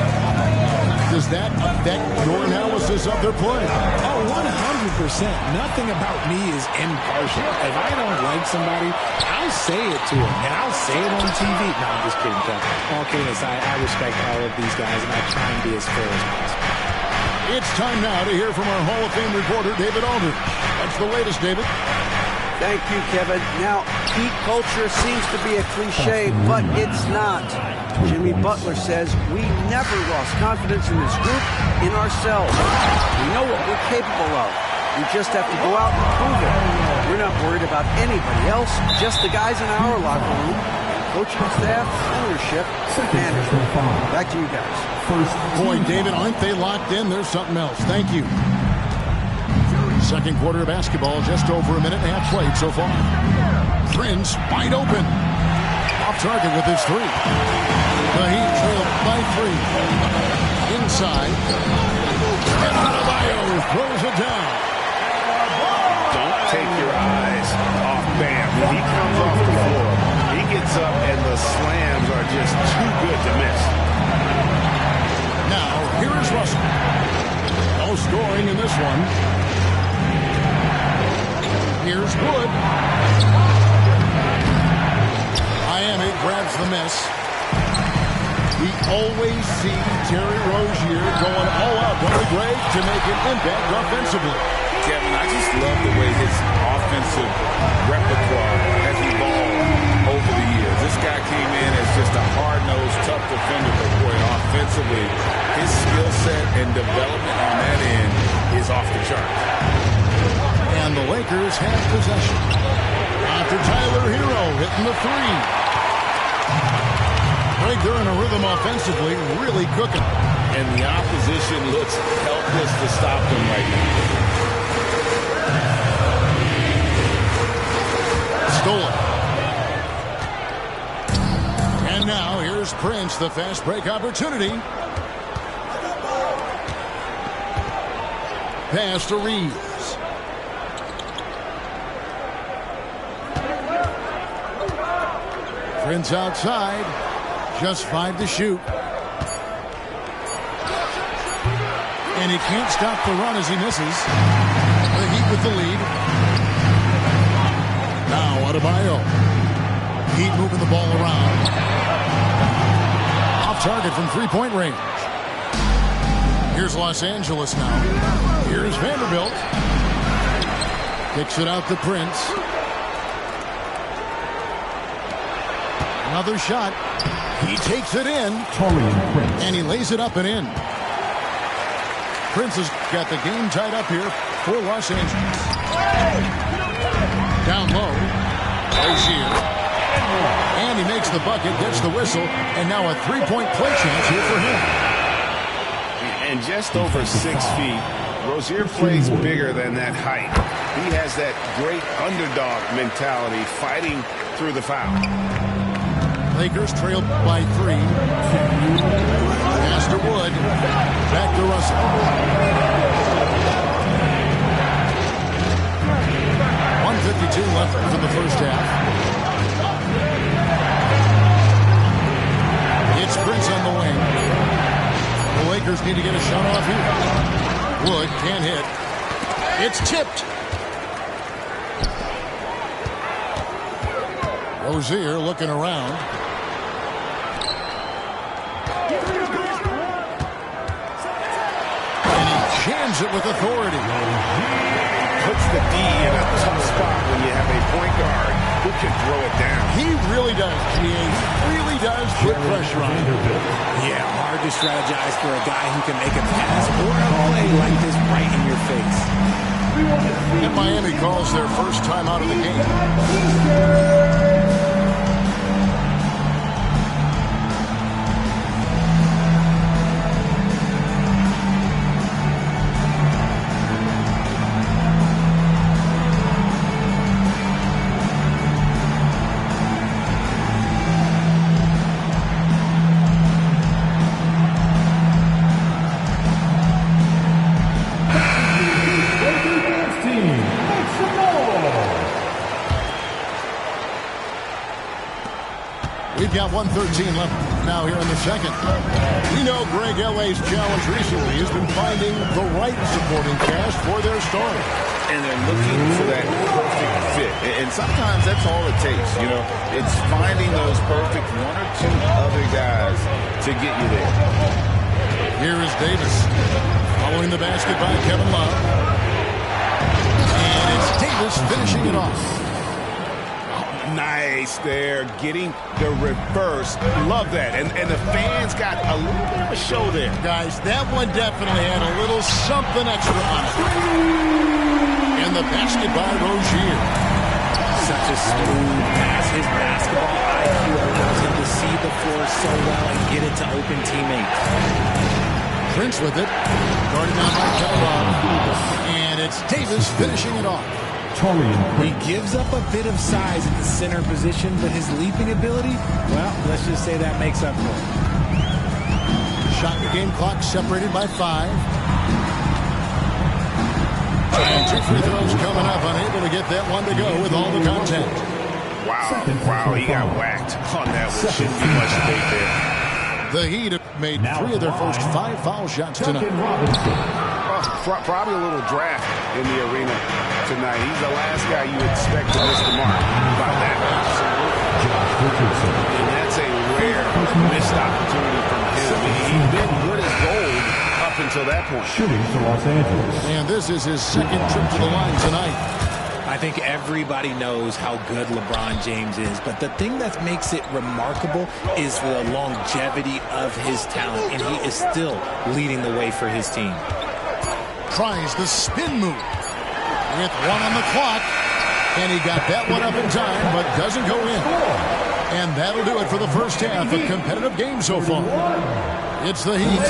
Does that affect your analysis of their play? Oh, 100%. Nothing about me is impartial. If I don't like somebody, I'll say it to them, and I'll say it on TV. No, I'm just kidding, Kevin. All kidding aside, I respect all of these guys, and I try and be as fair as possible. It's time now to hear from our Hall of Fame reporter, David Aldridge. What's the latest, David? Thank you, Kevin. Now, Heat culture seems to be a cliche, but it's not. Jimmy Butler says, we never lost confidence in this group, in ourselves. We know what we're capable of. We just have to go out and prove it. We're not worried about anybody else, just the guys in our locker room, coaching staff, ownership, management. Back to you guys. Boy, David, aren't they locked in? There's something else. Thank you. Second quarter of basketball, just over a minute and a half played so far. Prince wide open. Off target with his 3. The Heat trail by 3. Inside. And Adebayo throws it down. Don't take your eyes off Bam. When he comes off the floor, he gets up and the slams are just too good to miss. Now, here is Russell. No scoring in this one. Here's Wood. Miami grabs the miss. We always see Terry Rozier going all out on the break to make an impact offensively. Kevin, I just love the way his offensive repertoire has evolved over the years. This guy came in as just a hard-nosed, tough defender, but boy, offensively, his skill set and development on that end is off the chart. And the Lakers have possession. After Tyler Hero hitting the 3. Right, they're in a rhythm offensively, really cooking. And the opposition looks helpless to stop them right now. Stolen. And now here's Prince, the fast break opportunity. Pass to Reeves. Prince outside. Just 5 to shoot. And he can't stop the run as he misses. The Heat with the lead. Now Adebayo. Heat moving the ball around. Off target from three-point range. Here's Los Angeles now. Here's Vanderbilt. Kicks it out to Prince. Another shot. He takes it in. And he lays it up and in. Prince has got the game tied up here for Los Angeles. Down low. Rozier. And he makes the bucket, gets the whistle, and now a three-point play chance here for him. And just over 6 feet, Rozier plays bigger than that height. He has that great underdog mentality, fighting through the foul. Lakers trail by 3. Pass to Wood. Back to Russell. 1:52 left for the first half. It's Prince on the wing. The Lakers need to get a shot off here. Wood can't hit. It's tipped. Rozier looking around. Jams it with authority. Puts the D in a tough spot when you have a point guard who can throw it down. He really does, GA. Really does put pressure on him. Yeah, hard to strategize for a guy who can make a pass or a play like this right in your face. And Miami calls their first time out of the game. We've got 1:13 left now here in the second. We know Greg L.A.'s challenge recently has been finding the right supporting cast for their stars. And they're looking for that perfect fit. And sometimes that's all it takes. You know, it's finding those perfect 1 or 2 other guys to get you there. Here is Davis. Following the basket by Kevin Love. And it's Davis finishing it off. Nice there, getting the reverse. Love that. And the fans got a little bit of a show there. Guys, that one definitely had a little something extra on it. And the basket by Rozier. Such a smooth pass. His basketball IQ allows him to see the floor so well and get it to open teammates. Prince with it. Guarded down by Kevin Love. And it's Davis finishing it off. He gives up a bit of size at the center position, but his leaping ability, well, let's just say that makes up for it. Shot the game clock separated by 5. And 2 free throws coming up, unable to get that one to go with all the contact. Wow, he got whacked on that one. Shouldn't be much debate there. The Heat have made 3 of their first 5 foul shots tonight. Probably a little draft in the arena tonight. He's the last guy you expect to miss the mark by that. And that's a rare missed opportunity from him. He's been good as gold up until that point. Shooting for Los Angeles. And this is his second trip to the line tonight. I think everybody knows how good LeBron James is, but the thing that makes it remarkable is the longevity of his talent, and he is still leading the way for his team. Tries the spin move with 1 on the clock, and he got that one up in time, but doesn't go in. And that'll do it for the first half. A competitive game so far. It's the Heat.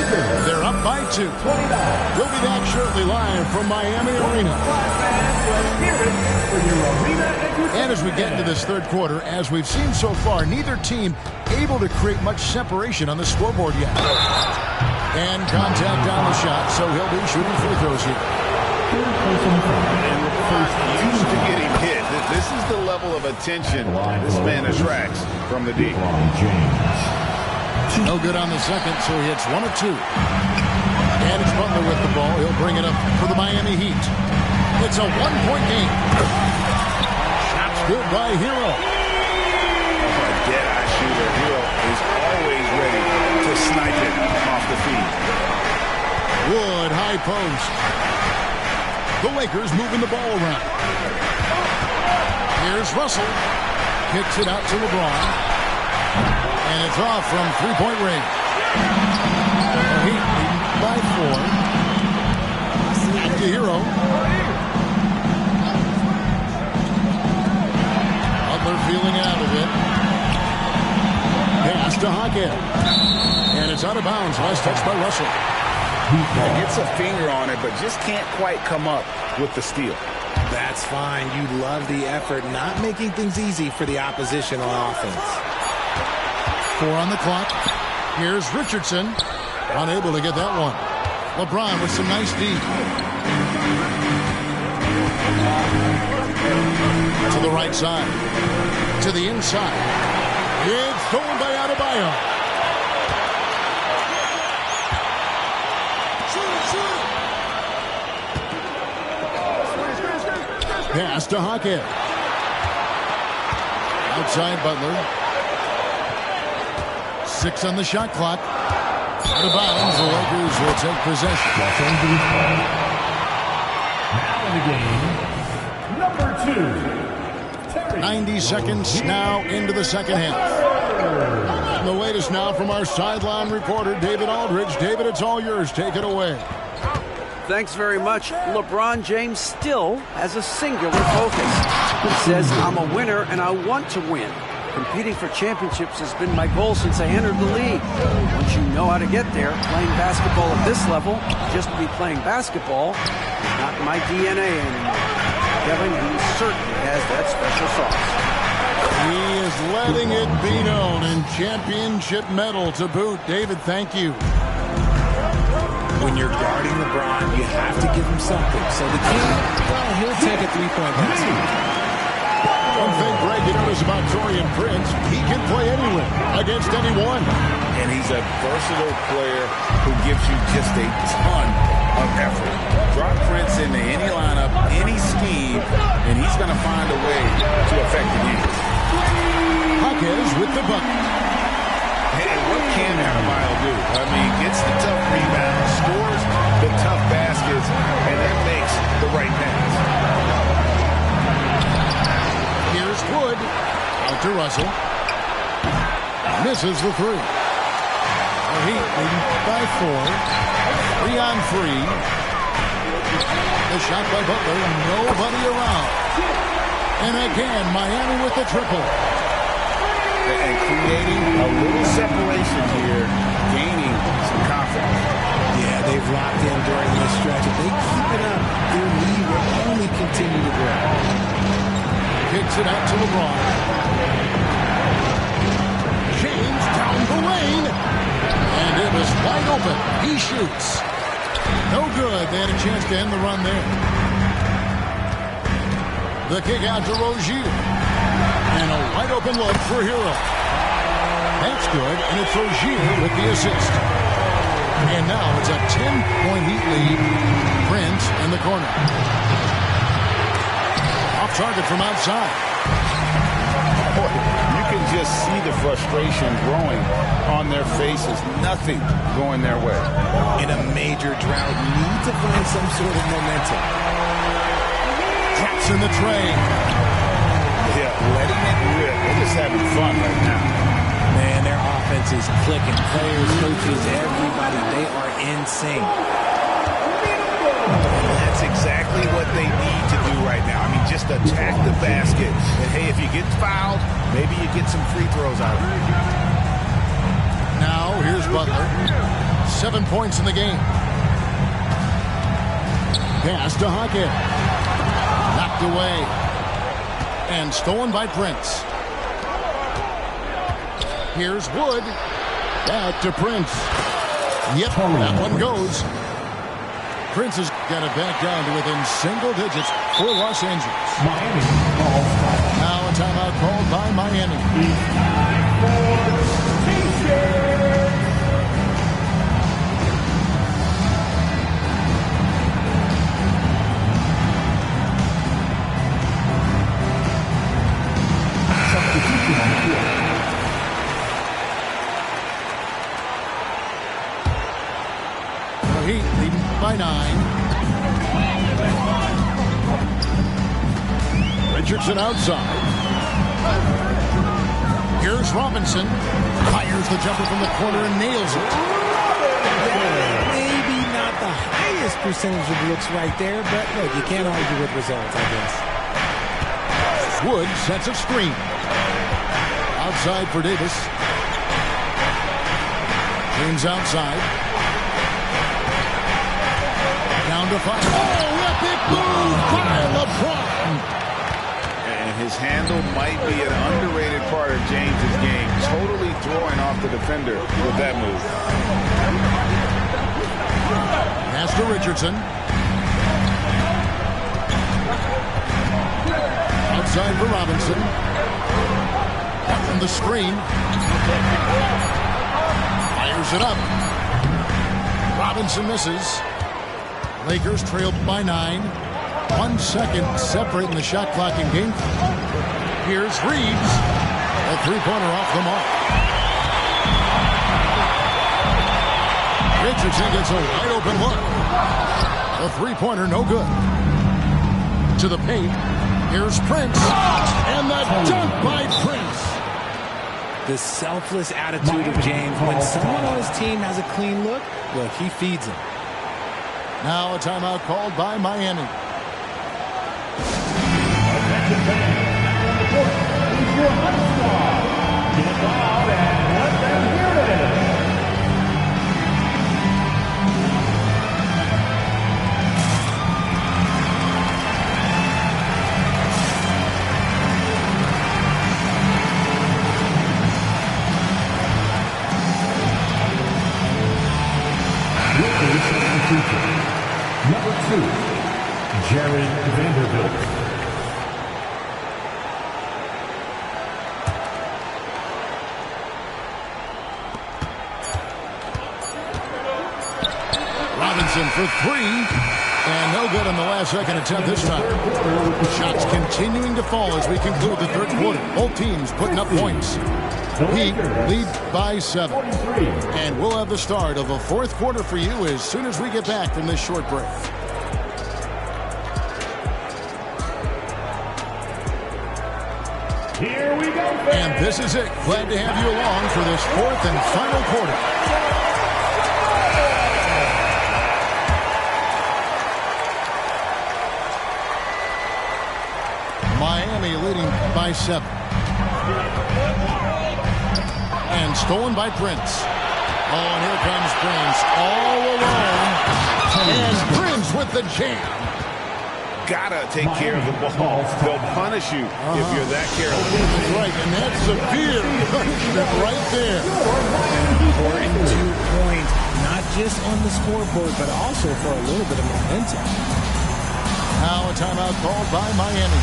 They're up by 2. We'll be back shortly live from Miami Arena. And as we get into this third quarter, as we've seen so far, neither team able to create much separation on the scoreboard yet. And contact on the shot, so he'll be shooting free throws here. And LeBron used to getting hit. This is the level level of attention this man attracts from the D. No good on the second, so he hits 1 of 2. And it's Butler with the ball. He'll bring it up for the Miami Heat. It's a 1-point game. Shots good by Hero. A dead-eye shooter. Hero is always ready to snipe it off the feed. Wood, high post. The Lakers moving the ball around. Here's Russell. Kicks it out to LeBron. And it's off from three-point range. The Heat leading by 4. Back to Hero. Butler feeling out of it. Pass to Hockett. And it's out of bounds. Last touch by Russell. Gets a finger on it, but just can't quite come up with the steal. That's fine. You love the effort, not making things easy for the opposition on offense. 4 on the clock. Here's Richardson. Unable to get that one. LeBron with some nice D. To the right side. To the inside. It's stolen by Adebayo. Pass to Hockett. Outside Butler. 6 on the shot clock. Out of bounds. The Lakers will take possession. Now in the game, number 2. 90 seconds now into the second half. The latest now from our sideline reporter, David Aldridge. David, it's all yours. Take it away. Thanks very much. LeBron James still has a singular focus. He says, I'm a winner and I want to win. Competing for championships has been my goal since I entered the league. Once you know how to get there, playing basketball at this level, just to be playing basketball, is not my DNA anymore. Kevin, he certainly has that special sauce. He is letting it be known, and championship medal to boot. David, thank you. When you're guarding LeBron, you have to give him something. So the King, well, he'll take a three-point basket. One thing, Greg, you notice about Taurean Prince, he can play anywhere, against anyone. And he's a versatile player who gives you just a ton of effort. Drop Prince into any lineup, any scheme, and he's going to find a way to affect the game. Hawkins with the bucket. And what can Adebayo do? I mean, gets the tough rebound, scores the tough baskets, and then makes the right pass. Here's Wood. Out to Russell. Misses the 3. The Heat leading by 4. 3 on 3. The shot by Butler. Nobody around. And again, Miami with the triple. And creating a little separation here, gaining some confidence. Yeah, they've locked in during this stretch. If they keep it up, their lead will only continue to grow. Kicks it out to LeBron. James down the lane. And it was wide open. He shoots. No good. They had a chance to end the run there. The kick out to Rozier. And a wide open look for Hero. That's good. And it's Rozier with the assist. And now it's a 10-point Heat lead. Prince in the corner. Off target from outside. You can just see the frustration growing on their faces. Nothing going their way. In a major drought, need to find some sort of momentum. Drops in the tray. Yeah, letting it rip. They're just having fun right now. Man, their offense is clicking. Players, coaches, everybody, they are in sync. That's exactly what they need to do right now. I mean, just attack the basket. And, hey, if you get fouled, maybe you get some free throws out of it. Now, here's Butler. 7 points in the game. Pass to Hockett. Knocked away. And stolen by Prince. Here's Wood. Back to Prince. Yep, that one goes. Prince has got it back down to within single digits for Los Angeles. Now it's Miami. The Heat leading by 9. Richardson outside. Here's Robinson. Fires the jumper from the corner and nails it. Maybe not the highest percentage of looks right there, but look, you can't argue with results, I guess. Wood sets a screen. Outside for Davis. James outside. Down to 5. Oh, epic move by LeBron. And his handle might be an underrated part of James's game. Totally throwing off the defender with that move. Pass to Richardson. Outside for Robinson. Out from the screen. Fires it up. Robinson misses. Lakers trailed by 9. 1 second separating the shot clock in game. Here's Reeves. A three-pointer off the mark. Richardson gets a wide open look. A three-pointer, no good. To the paint. Here's Prince. And the dunk by Prince. The selfless attitude of James. When someone on his team has a clean look, he feeds him. Now a timeout called by Miami. Number 2, Jared Vanderbilt. Robinson for 3. And no good on the last second attempt this time. Shots continuing to fall as we conclude the third quarter. Both teams putting up points. Heat lead by 7. And we'll have the start of a fourth quarter for you as soon as we get back from this short break. Here we go. And this is it. Glad to have you along for this fourth and final quarter. Miami leading by 7. And stolen by Prince. Oh, and here comes Prince all alone. And Prince with the jam. Gotta take care of the ball. They'll punish you if you're that careless. Right, and that's severe punishment right there. Important 2 points, not just on the scoreboard, but also for a little bit of momentum. Now a timeout called by Miami.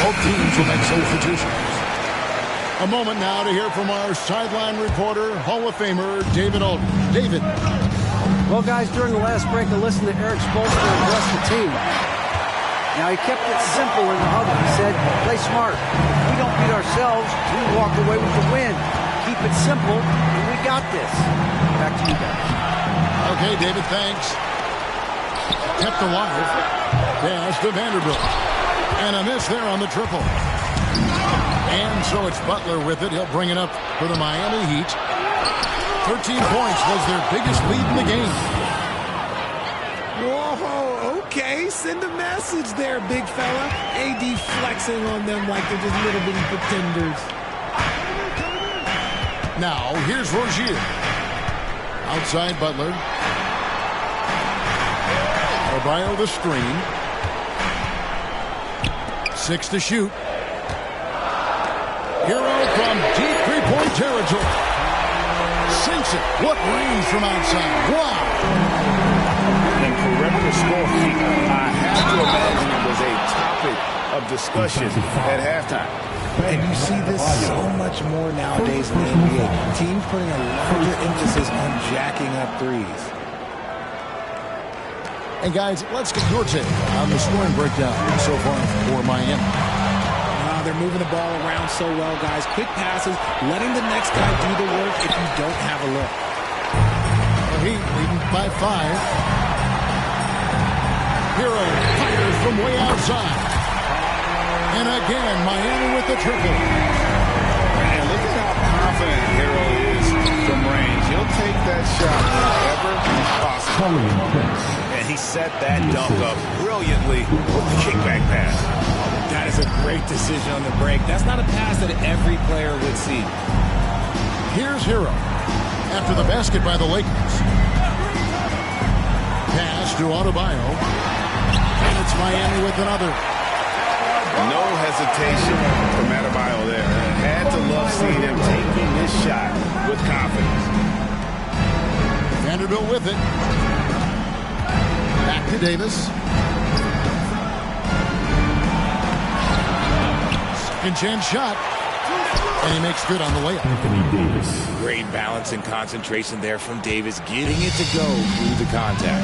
Both teams will make substitutions. A moment now to hear from our sideline reporter, Hall of Famer David Alden. David. Well, guys, during the last break, I listened to Eric Spoelstra address the team. Now, he kept it simple in the huddle. He said, play smart. If we don't beat ourselves, we walk away with the win. Keep it simple, and we got this. Back to you guys. Okay, David, thanks. Kept alive. Pass to Vanderbilt. And a miss there on the triple. And so it's Butler with it. He'll bring it up for the Miami Heat. 13 points was their biggest lead in the game. Whoa, okay. Send a message there, big fella. AD flexing on them like they're just little bitty pretenders. Now, here's Rozier. Outside Butler. Adebayo the screen. 6 to shoot. Hero from deep three-point territory. Sinks it. What range from outside. Wow. And perimeter scoring, I have to imagine it was a topic of discussion at halftime. And you see this so much more nowadays in the NBA. Teams putting a larger emphasis on jacking up threes. And guys, let's get your take on the scoring breakdown so far for Miami. They're moving the ball around so well, guys. Quick passes, letting the next guy do the work if you don't have a look. The Heat leading by 5. Hero fires from way outside. And again, Miami with the triple. And look at how confident Hero is from range. He'll take that shot wherever possible. And he set that dunk up brilliantly with the kickback pass. That is a great decision on the break. That's not a pass that every player would see. Here's Hero after the basket by the Lakers. Pass to Adebayo. And it's Miami with another. No hesitation from Adebayo there. Had to love seeing him taking this shot with confidence. Vanderbilt with it. Back to Davis. Second chance shot. And he makes good on the layup. Anthony Davis. Great balance and concentration there from Davis, getting it to go through the contact.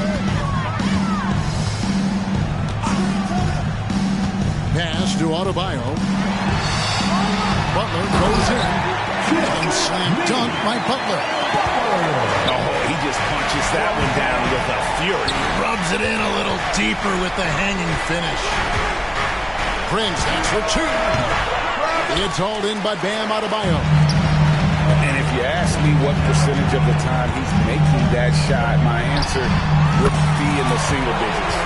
Pass to Adebayo. Butler goes in. And slam dunk by Butler. Oh, he just punches that one down with a fury. Rubs it in a little deeper with the hanging finish. Prince, that's for 2. It's hauled in by Bam Adebayo. And if you ask me what percentage of the time he's making that shot, my answer would be in the single digits.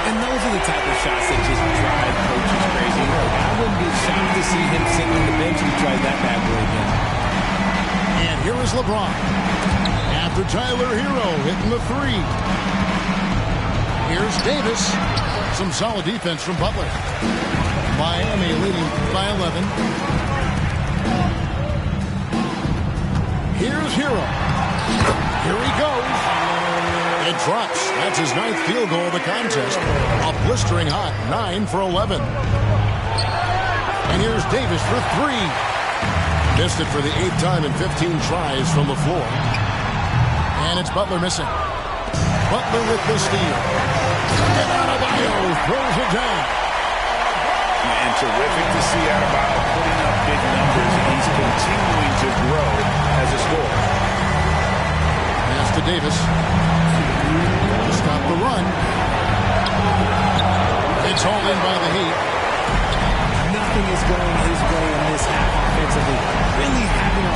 And those are the type of shots that just drive coaches crazy. I wouldn't be shocked to see him sitting on the bench and try that bad boy again. And here is LeBron. After Tyler Hero hitting the 3. Here's Davis. Some solid defense from Butler. Miami leading by 11. Here's Hero. Here he goes. It drops. That's his 9th field goal of the contest. A blistering hot 9 for 11. And here's Davis for 3. Missed it for the 8th time in 15 tries from the floor. And it's Butler missing. Butler with the steal. And Adebayo throws it down. And terrific to see Adebayo putting up big numbers, and he's continuing to grow as a scorer. Pass to Davis. To stop the run. It's hauled in by the Heat. Nothing is going his way in this half offensively. Really having a...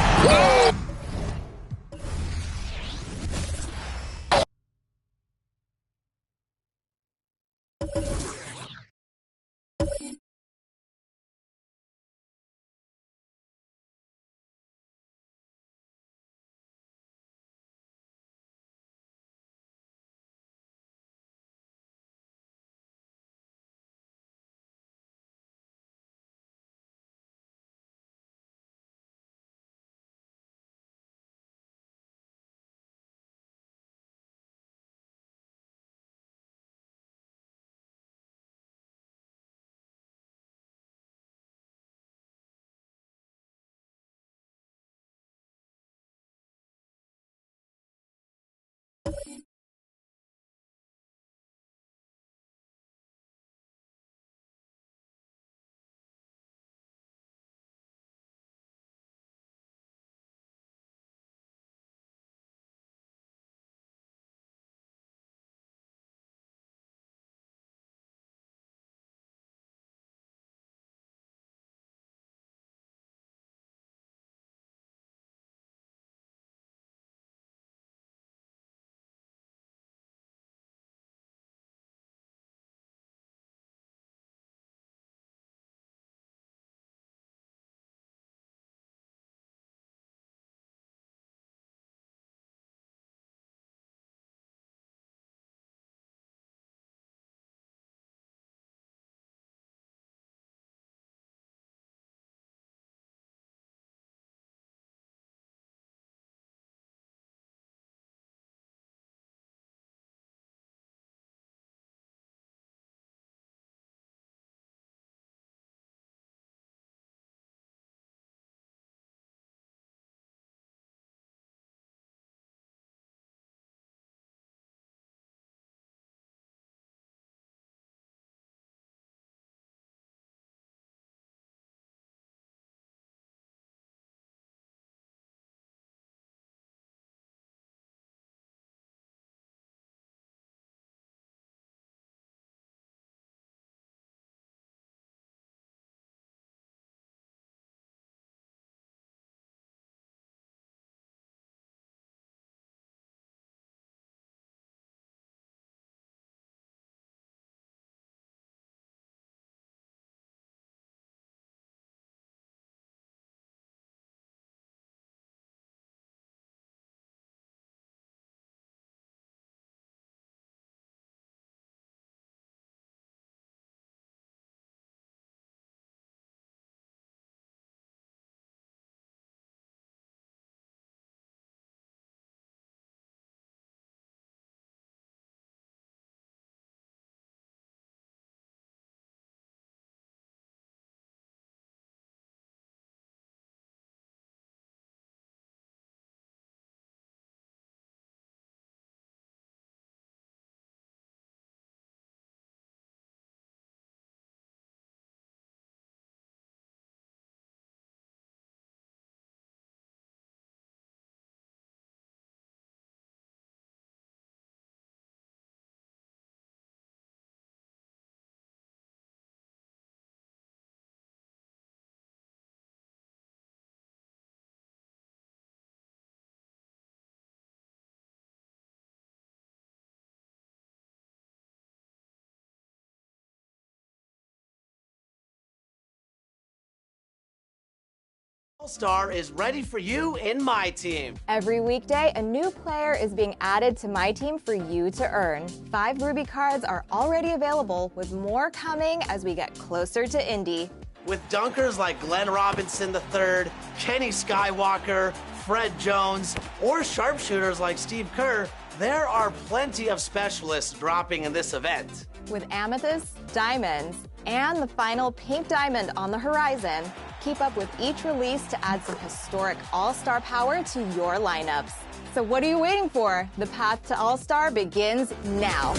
All-Star is ready for you in my team. Every weekday, a new player is being added to my team for you to earn. 5 Ruby cards are already available, with more coming as we get closer to Indy. With dunkers like Glenn Robinson III, Kenny Skywalker, Fred Jones, or sharpshooters like Steve Kerr, there are plenty of specialists dropping in this event. With amethysts, diamonds, and the final pink diamond on the horizon, keep up with each release to add some historic All-Star power to your lineups. So what are you waiting for? The path to All-Star begins now.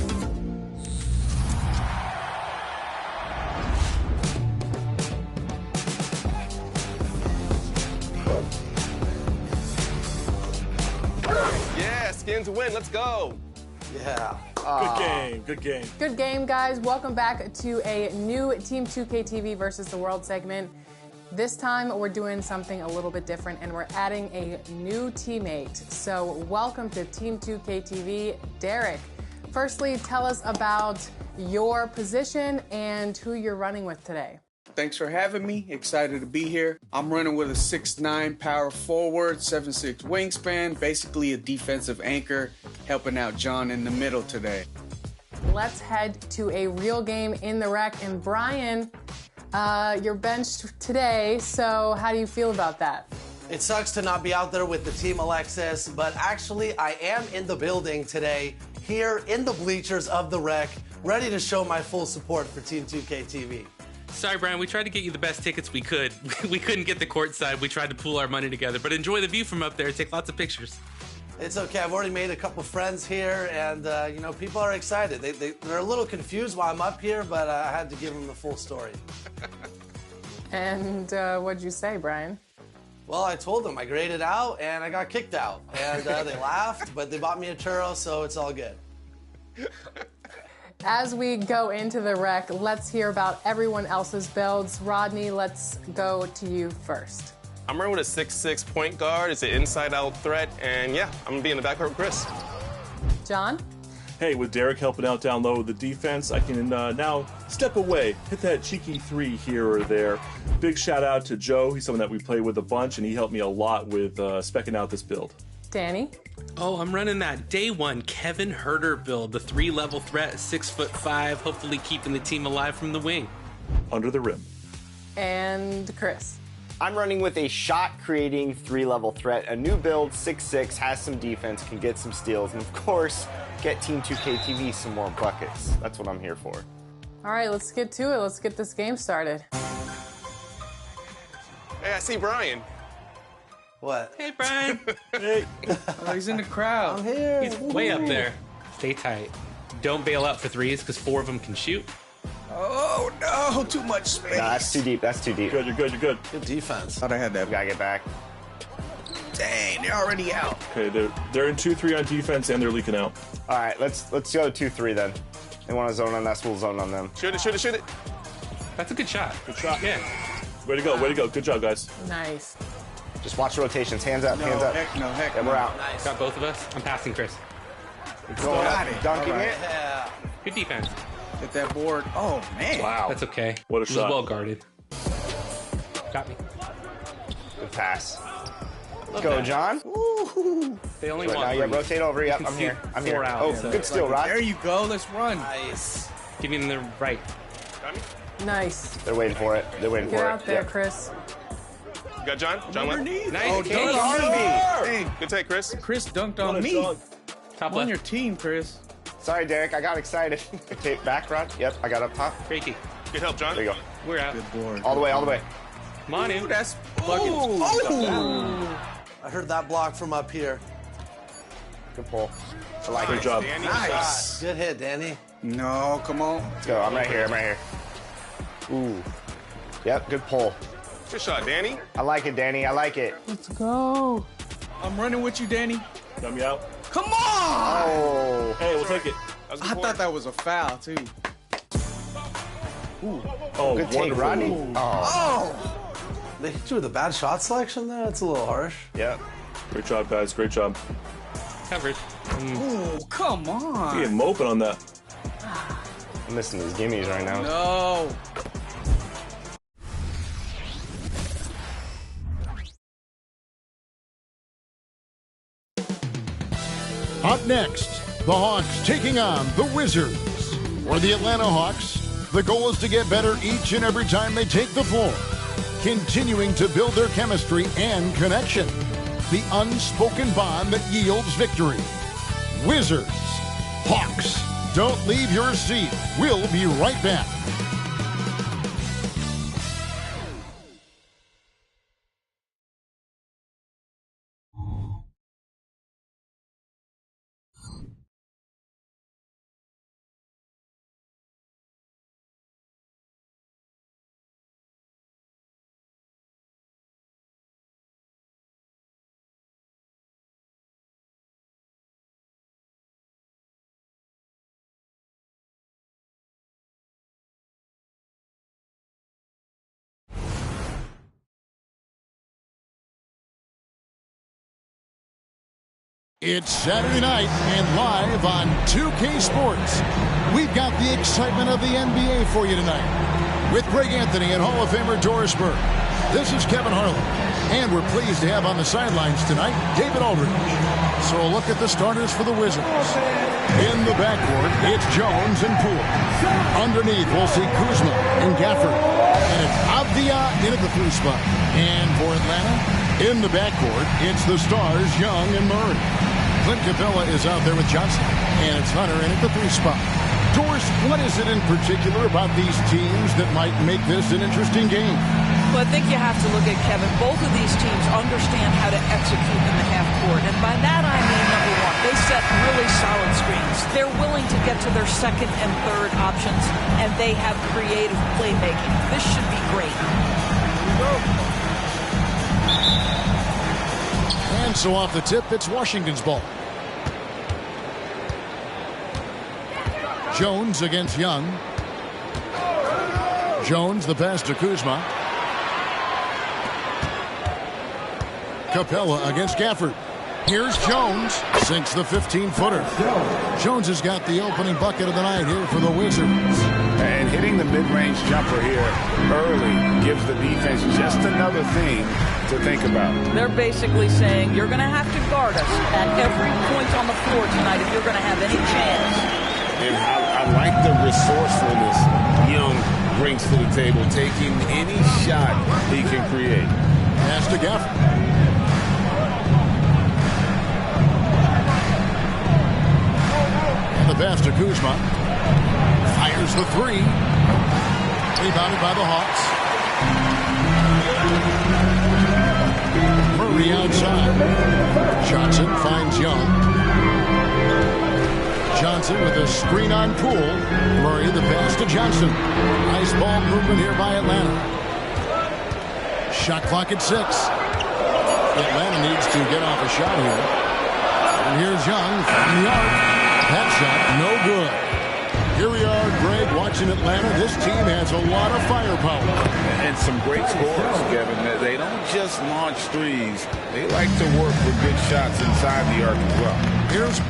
Yeah, Skins win. Let's go. Yeah. Good game. Good game. Good game, guys. Welcome back to a new Team 2K TV versus the World segment. This time, we're doing something a little bit different, and we're adding a new teammate. So welcome to Team 2K TV, Derek. Firstly, tell us about your position and who you're running with today. Thanks for having me. Excited to be here. I'm running with a 6'9" power forward, 7'6" wingspan, basically a defensive anchor, helping out John in the middle today. Let's head to a real game in the rec. And Brian, you're benched today, so how do you feel about that? It sucks to not be out there with the team, Alexis, but actually I am in the building today, here in the bleachers of the rec, ready to show my full support for Team 2K TV. Sorry, Brian, we tried to get you the best tickets we could. We couldn't get the courtside. We tried to pool our money together, but enjoy the view from up there. Take lots of pictures. It's okay. I've already made a couple friends here, and, you know, people are excited. They're a little confused while I'm up here, but I had to give them the full story. And what'd you say, Brian? Well, I told them I graded out, and I got kicked out. And they laughed, but they bought me a churro, so it's all good. As we go into the rec, let's hear about everyone else's builds. Rodney, let's go to you first. I'm running with a 6'6" point guard. It's an inside-out threat, and yeah, I'm gonna be in the backcourt with Chris. John? Hey, with Derek helping out down low with the defense, I can now step away, hit that cheeky 3 here or there. Big shout out to Joe. He's someone that we play with a bunch, and he helped me a lot with specking out this build. Danny? Oh, I'm running that day one Kevin Herter build, the 3-level threat, 6'5", hopefully keeping the team alive from the wing. Under the rim. And Chris? I'm running with a shot-creating 3-level threat, a new build, 6'6", has some defense, can get some steals, and of course, get Team 2K TV some more buckets. That's what I'm here for. All right, let's get to it. Let's get this game started. Hey, I see Brian. What? Hey, Brian. Hey. Oh, he's in the crowd. I'm here. He's way up there. Stay tight. Don't bail out for threes, because 4 of them can shoot. Oh, no, too much space. Nah, that's too deep. That's too deep. Good, you're good, you're good. Good defense. Thought I had that. We gotta get back. Dang, they're already out. Okay, they're in 2-3 on defense, and they're leaking out. All right, let's go 2-3 then. They want to zone on us, we'll zone on them. Shoot it, shoot it, shoot it. That's a good shot. Good shot. Yeah. Way to go, way to go. Good job, guys. Nice. Just watch the rotations. Hands up, hands up. Heck no, heck Yeah, no. we're out. Nice. Got both of us. I'm passing Chris. Going up, dunking All right. it. Yeah. Good defense. Hit that board. Oh, man. Wow. That's okay. What a It was shot. well guarded. Got me. Good pass. Love Go, that. John. They only Right want now, yeah, three. rotate over. Yep, can I'm see here. I'm here. 4 out, Oh, so- good steal, Rod. There you go. Let's run. Nice. Give me the right. Got me? Nice. They're waiting for it. They're waiting Get for out it. there, Yep. Chris. You got John? John left? Underneath. Nice. Oh, Hey, dunked on me. Good take, Chris. Chris dunked What on a me. dunk. Top I'm on left. your team, Chris. Sorry, Derek. I got excited. Okay, back, Rod. Yep, I got up top. Great key. Good help, John. There you go. We're out. Good board. All the way, all the way. Come on in. Ooh, that's Bucket. Oh. I heard that block from up here. Good pull. I like Great it. job. Danny. Nice. Good hit, Danny. No, come on. Let's go. I'm right here. I'm right here. Ooh. Yep, good pull. Good shot, Danny. I like it, Danny. I like it. Let's go. I'm running with you, Danny. Got me out. Come on! Oh. Hey, we'll take it. That was a I good thought board. that was a foul, too. Oh, Good take, wonderful. Rodney. Oh. Oh! They hit you with a bad shot selection there? That's a little harsh. Yep. Great job, guys. Great job. Covered. Oh, come on. Getting moping on that. I'm missing these gimmies right now. No. Up next, the Hawks taking on the Wizards. For the Atlanta Hawks, the goal is to get better each and every time they take the floor, continuing to build their chemistry and connection, the unspoken bond that yields victory. Wizards, Hawks, don't leave your seat. We'll be right back. It's Saturday night and live on 2K Sports. We've got the excitement of the NBA for you tonight. With Greg Anthony and Hall of Famer Doris Burke. This is Kevin Harlan. And we're pleased to have on the sidelines tonight David Aldridge. So a look at the starters for the Wizards. In the backcourt, it's Jones and Poole. Underneath, we'll see Kuzma and Gafford. And it's Avdia in at the 3 spot. And for Atlanta, in the backcourt, it's the stars Young and Murray. Clint Capella is out there with Johnson, and it's Hunter in at the 3 spot. Doris, what is it in particular about these teams that might make this an interesting game? Well, I think you have to look at, Kevin, both of these teams understand how to execute in the half court. And by that I mean, number one, they set really solid screens. They're willing to get to their second and third options, and they have creative playmaking. This should be great. And so off the tip, it's Washington's ball. Jones against Young. Jones, the pass to Kuzma. Capella against Gafford. Here's Jones. Sinks the 15-footer. Jones has got the opening bucket of the night here for the Wizards. And hitting the mid-range jumper here early gives the defense just another thing to think about. They're basically saying you're going to have to guard us at every point on the floor tonight if you're going to have any chance. And I like the resourcefulness Young brings to the table, taking any shot he can create. Pass to Gafford. The pass to Kuzma. Fires the 3. Rebounded by the Hawks. Murray outside. Johnson finds Young. Johnson with a screen on Poole. Murray the pass to Johnson. Nice ball movement here by Atlanta. Shot clock at 6. Atlanta needs to get off a shot here. And here's Young from the arc. That shot, no good. Here we are, Greg, watching Atlanta. This team has a lot of firepower. And some great scores, Kevin. They don't just launch threes. They like to work with good shots inside the arc as well. Here's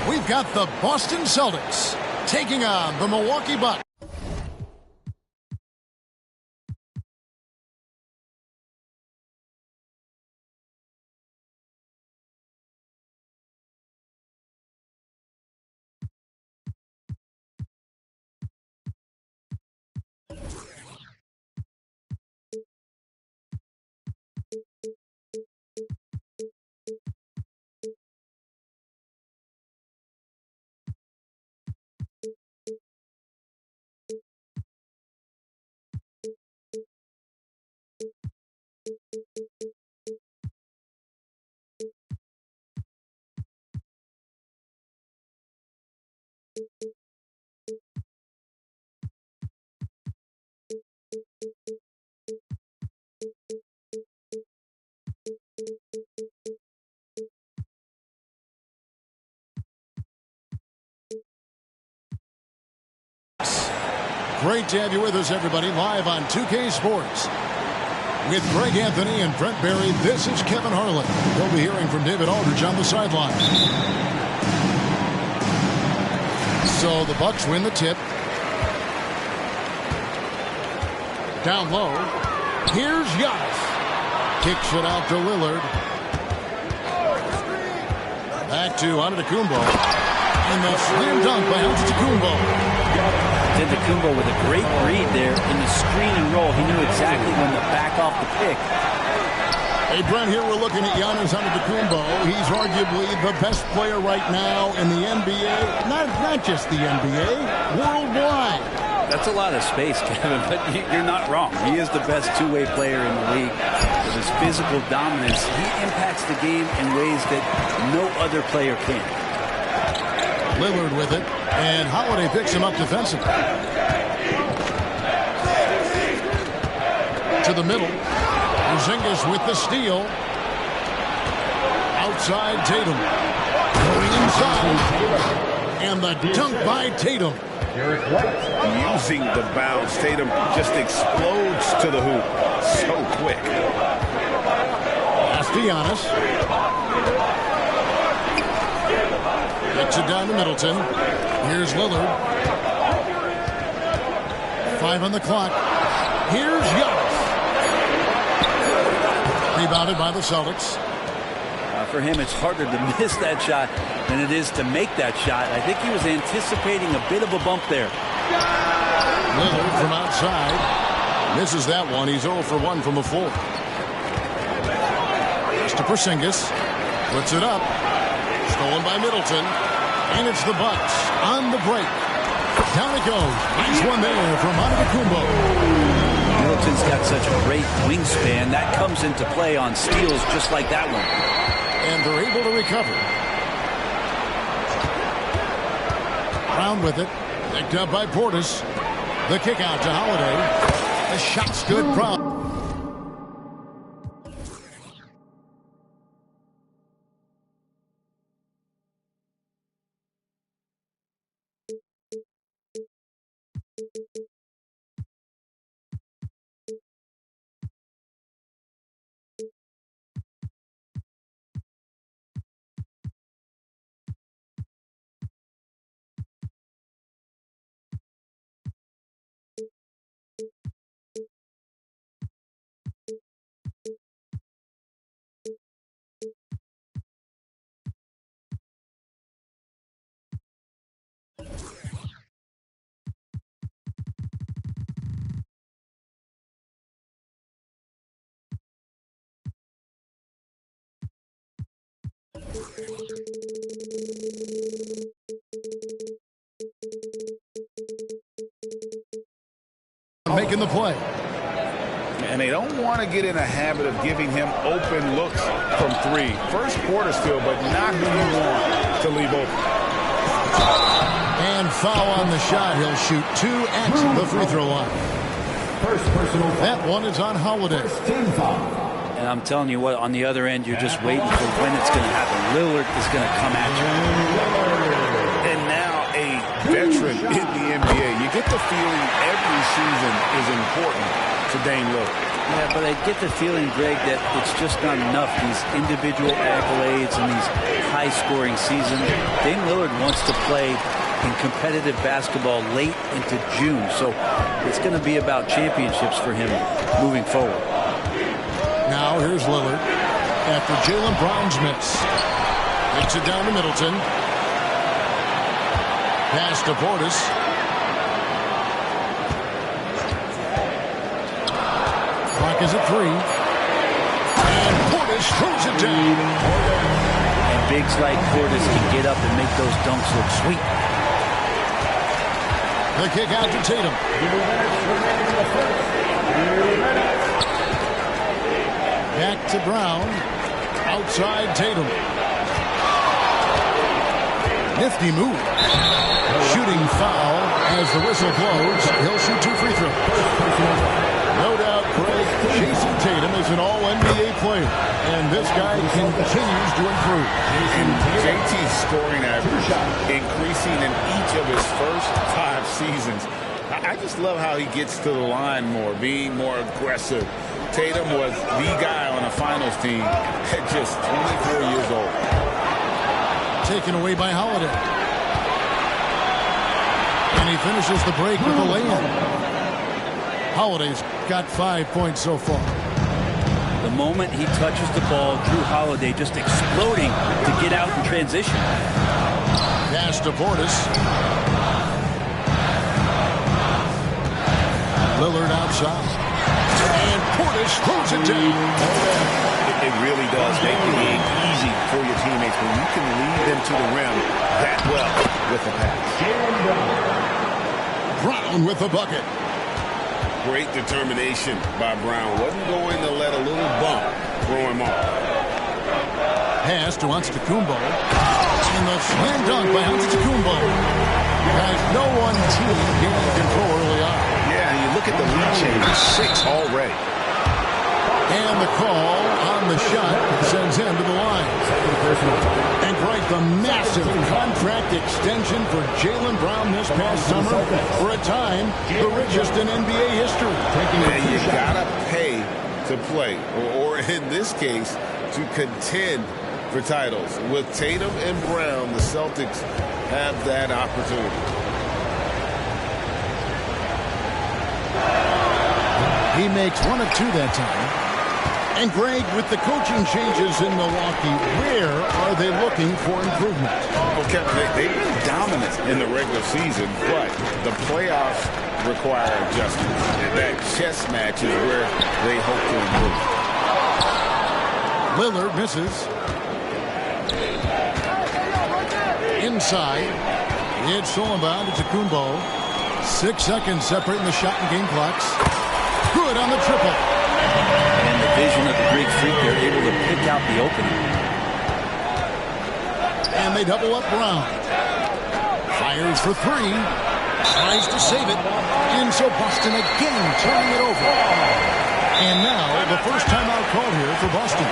We've got the Boston Celtics taking on the Milwaukee Bucks. Great to have you with us, everybody, live on 2K Sports. With Greg Anthony and Brent Barry, this is Kevin Harlan. We'll be hearing from David Aldridge on the sideline. So the Bucks win the tip. Down low. Here's Giannis. Kicks it out to Lillard. Back to Antetokounmpo. And the slam dunk by Antetokounmpo. Antetokounmpo with a great read there in the screen and roll. He knew exactly when to back off the pick. Hey, Brent, here we're looking at Giannis Antetokounmpo. He's arguably the best player right now in the NBA. Not just the NBA, worldwide. That's a lot of space, Kevin, but you're not wrong. He is the best two-way player in the league. With his physical dominance, he impacts the game in ways that no other player can. Lillard with it, and Holiday picks him up defensively. To the middle. Porzingis with the steal. Outside Tatum. Going inside. And the dunk by Tatum. Using the bounce. Tatum just explodes to the hoop. So quick. Pass to Giannis. Gets it down to Middleton. Here's Lillard. 5 on the clock. Here's Giannis. Rebounded by the Celtics. For him, it's harder to miss that shot than it is to make that shot. I think he was anticipating a bit of a bump there. Lillard from outside. Misses that one. He's 0 for 1 from the floor. Pass to Porzingis. Puts it up. Stolen by Middleton. And it's the Bucks on the break. Down it goes. Nice one there from Antetokounmpo. Middleton's got such a great wingspan. That comes into play on steals just like that one. And they're able to recover. Brown with it. Picked up by Portis. The kick out to Holiday. The shot's good. Brown. Making the play. And they don't want to get in a habit of giving him open looks from three. First quarter still, but not who you want to leave open. And foul on the shot. He'll shoot 2 at the free throw line. First personal foul. That one is on Holiday. And I'm telling you what, on the other end, you're just waiting for when it's going to happen. Lillard is going to come at you. And now a veteran in the NBA. You get the feeling every season is important to Dame Lillard. Yeah, but I get the feeling, Greg, that it's just not enough. These individual accolades and these high-scoring seasons. Dame Lillard wants to play in competitive basketball late into June. So it's going to be about championships for him moving forward. Now here's Lillard after Jaylen Brown's miss. Takes it down to Middleton. Pass to Portis. Clock is at 3. And Portis throws it down. And bigs like Portis can get up and make those dunks look sweet. The kick out to Tatum. Back to Brown. Outside Tatum. Nifty move. Shooting foul as the whistle blows. He'll shoot 2 free throws. No doubt, Craig, Jason Tatum is an all-NBA player. And this guy continues to improve. And JT's scoring average increasing in each of his first 5 seasons. I just love how he gets to the line more, being more aggressive. Tatum was the guy on a finals team at just 24 years old. Taken away by Holiday. And he finishes the break with the lay-in. Holiday's got 5 points so far. The moment he touches the ball, Drew Holiday just exploding to get out in transition. Pass to Portis. Lillard outside. And Portis throws it down. It really does make the game easy for your teammates when you can lead them to the rim that well with the pass. Brown with the bucket. Great determination by Brown. Wasn't going to let a little bump throw him off. Pass to Antetokounmpo. And the slam dunk by Antetokounmpo. Guys, no one team gaining control early on. Yeah, and you look at the lead change, 6 already. And the call on the shot sends him to the line. And Greg, the massive contract extension for Jaylen Brown this past summer. For a time, the richest in NBA history. And you gotta pay to play, or in this case, to contend for titles. With Tatum and Brown, the Celtics have that opportunity. He makes 1 of 2 that time. And Greg, with the coaching changes in Milwaukee, where are they looking for improvement? Okay, they've been dominant in the regular season, but the playoffs require adjustments. That chess match is where they hope to improve. Lillard misses. Inside. It's Solomon to Kumbo. 6 seconds separating the shot and game clocks. Good on the triple. And the vision of the Greek Freak, they're able to pick out the opening. And they double up Brown. Fires for three. Tries to save it. And so Boston again turning it over. And now the first timeout called here for Boston.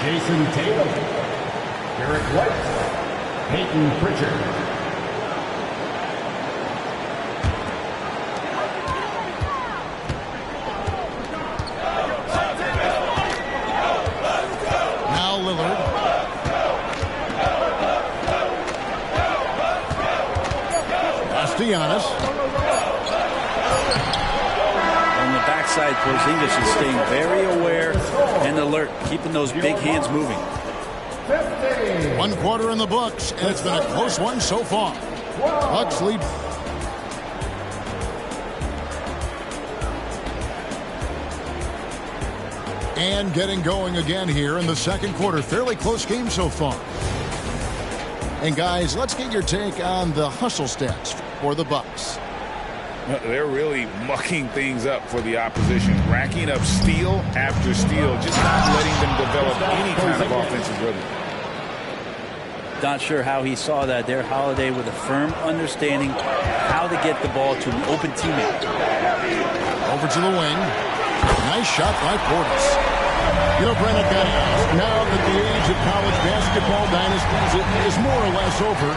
Jason Tatum, Derek White, Peyton Pritchard. Now Lillard. Castellanos. On the backside, Porzingis is staying very aware and alert, keeping those big hands moving. 1 quarter in the books, and it's been a close one so far. Bucks lead. And getting going again here in the second quarter. Fairly close game so far. And guys, let's get your take on the hustle stats for the Bucks. They're really mucking things up for the opposition, racking up steal after steal, just not letting them develop any kind of offensive rhythm. Not sure how he saw that there. Holiday with a firm understanding how to get the ball to an open teammate. Over to the wing. Nice shot by Portis. You know, Brennan, now that the age of college basketball dynasties is more or less over,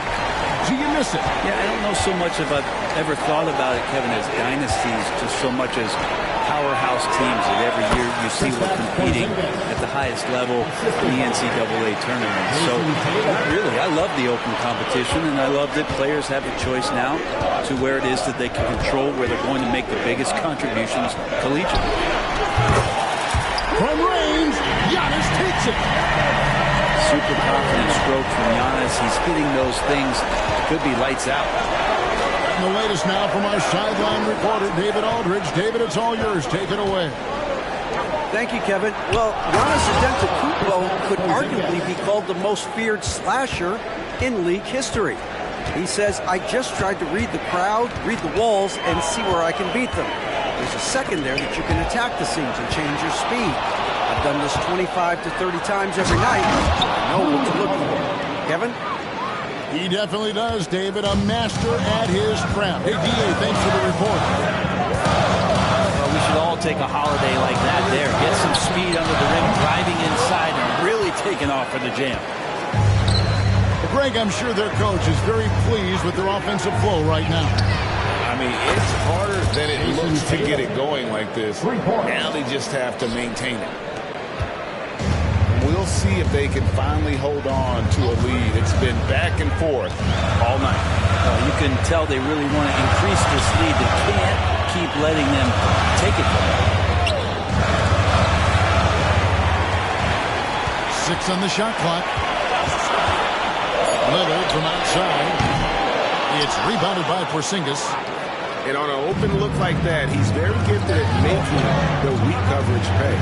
do you miss it? Yeah, I don't know so much if I've ever thought about it, Kevin, as dynasties, just so much as powerhouse teams that every year you see we're competing at the highest level in the NCAA tournament. So, really, I love the open competition, and I love that players have a choice now to where it is that they can control where they're going to make the biggest contributions collegiately. From range, Giannis takes it. Super confident stroke from Giannis. He's hitting those things. Could be lights out. And the latest now from our sideline reporter, David Aldridge. David, it's all yours. Take it away. Thank you, Kevin. Well, Giannis Antetokounmpo could arguably be called the most feared slasher in league history. He says, I just tried to read the crowd, read the walls, and see where I can beat them. There's a second there that you can attack the seams and change your speed. I've done this 25 to 30 times every night. I know what to look for. Kevin? He definitely does, David. A master at his craft. Hey, D.A., thanks for the report. Well, we should all take a holiday like that there. Get some speed under the rim, driving inside, and really taking off for the jam. Greg, I'm sure their coach is very pleased with their offensive flow right now. I mean, it's harder than it looks to get it going like this. Now they just have to maintain it. We'll see if they can finally hold on to a lead. It's been back and forth all night. You can tell they really want to increase this lead. They can't keep letting them take it from them. 6 on the shot clock. Lillard from outside. It's rebounded by Porzingis. And on an open look like that, he's very gifted at making the weak coverage pay.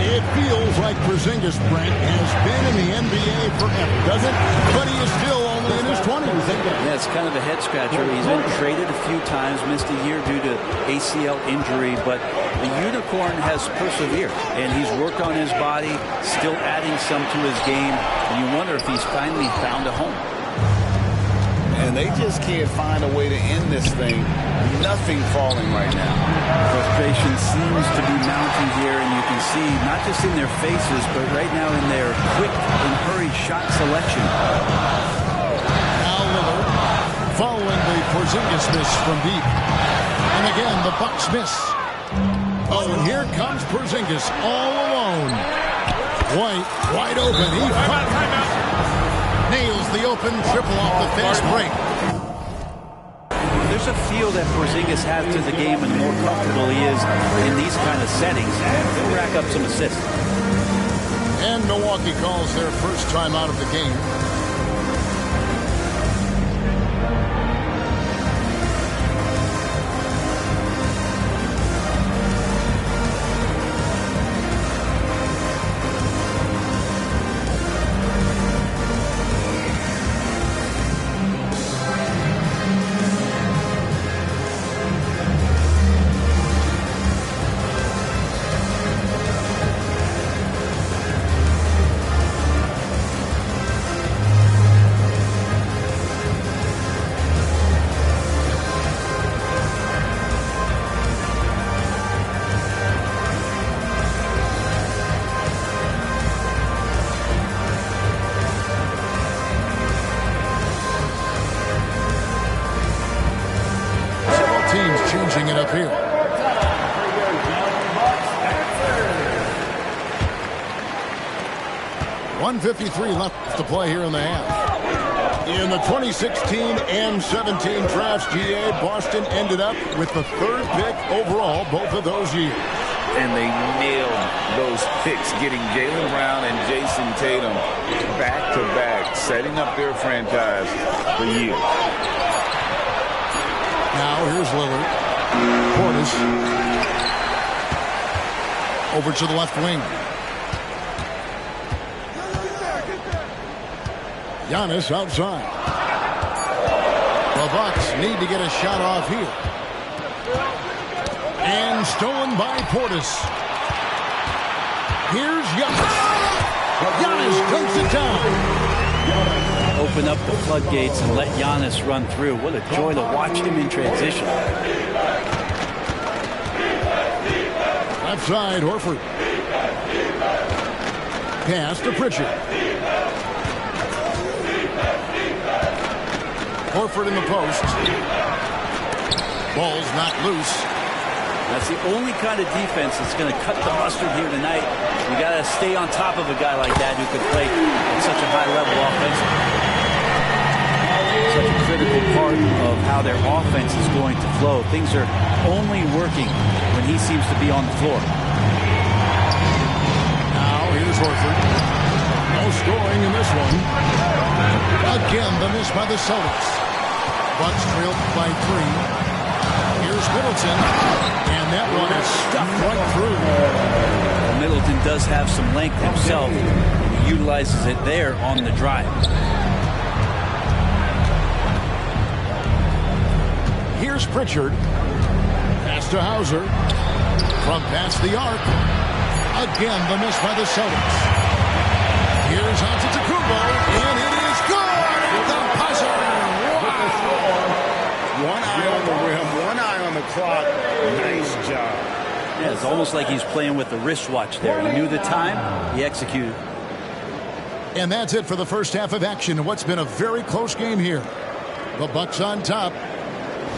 It feels like Porzingis, Brent, has been in the NBA forever, doesn't it? But he is still only in his 20s. Yeah, it's kind of a head scratcher. He's been traded a few times, missed a year due to ACL injury, but the Unicorn has persevered, and he's worked on his body, still adding some to his game, and you wonder if he's finally found a home. and they just can't find a way to end this thing. Nothing falling right now. Frustration seems to be mounting here, and you can see not just in their faces, but right now in their quick and hurried shot selection. Now Lillard following the Porzingis miss from deep. And again, the Bucks miss. Oh, and here comes Porzingis all alone. White, wide open. He nails the open triple off the fast break. There's a feel that Porzingis has to the game, and the more comfortable he is in these kind of settings, he'll rack up some assists. And Milwaukee calls their first time out of the game. Changing it up here. 1:53 left to play here in the half. In the 2016 and 17 drafts, GA, Boston ended up with the 3rd pick overall both of those years. And they nailed those picks, getting Jaylen Brown and Jason Tatum back-to-back, setting up their franchise for years. Now here's Lillard. Portis over to the left wing. Giannis outside. The Bucks need to get a shot off here. And stolen by Portis. Here's Giannis. Giannis dunks it down. Open up the floodgates and let Giannis run through. What a joy to watch him in transition. Left side, Horford. Pass to Pritchard. Horford in the post. Ball's not loose. That's the only kind of defense that's going to cut the mustard here tonight. You got to stay on top of a guy like that who can play at such a high level offensively. Such a critical part of how their offense is going to flow. Things are only working when he seems to be on the floor. Now here's Horford. No scoring in this one. Again, the miss by the Celtics. Bucks trailed by 3. Here's Middleton, and that one is stuffed right through. Well, Middleton does have some length himself, and he utilizes it there on the drive. Here's Pritchard. Pass to Hauser. From past the arc. Again, the miss by the Celtics. Here's Antetokounmpo, and it is good at the buzzer. Wow. One eye on the rim, one eye on the clock. Nice job. Yeah, it's almost like he's playing with the wristwatch there. He knew the time, he executed. And that's it for the first half of action in what's been a very close game here. The Bucks on top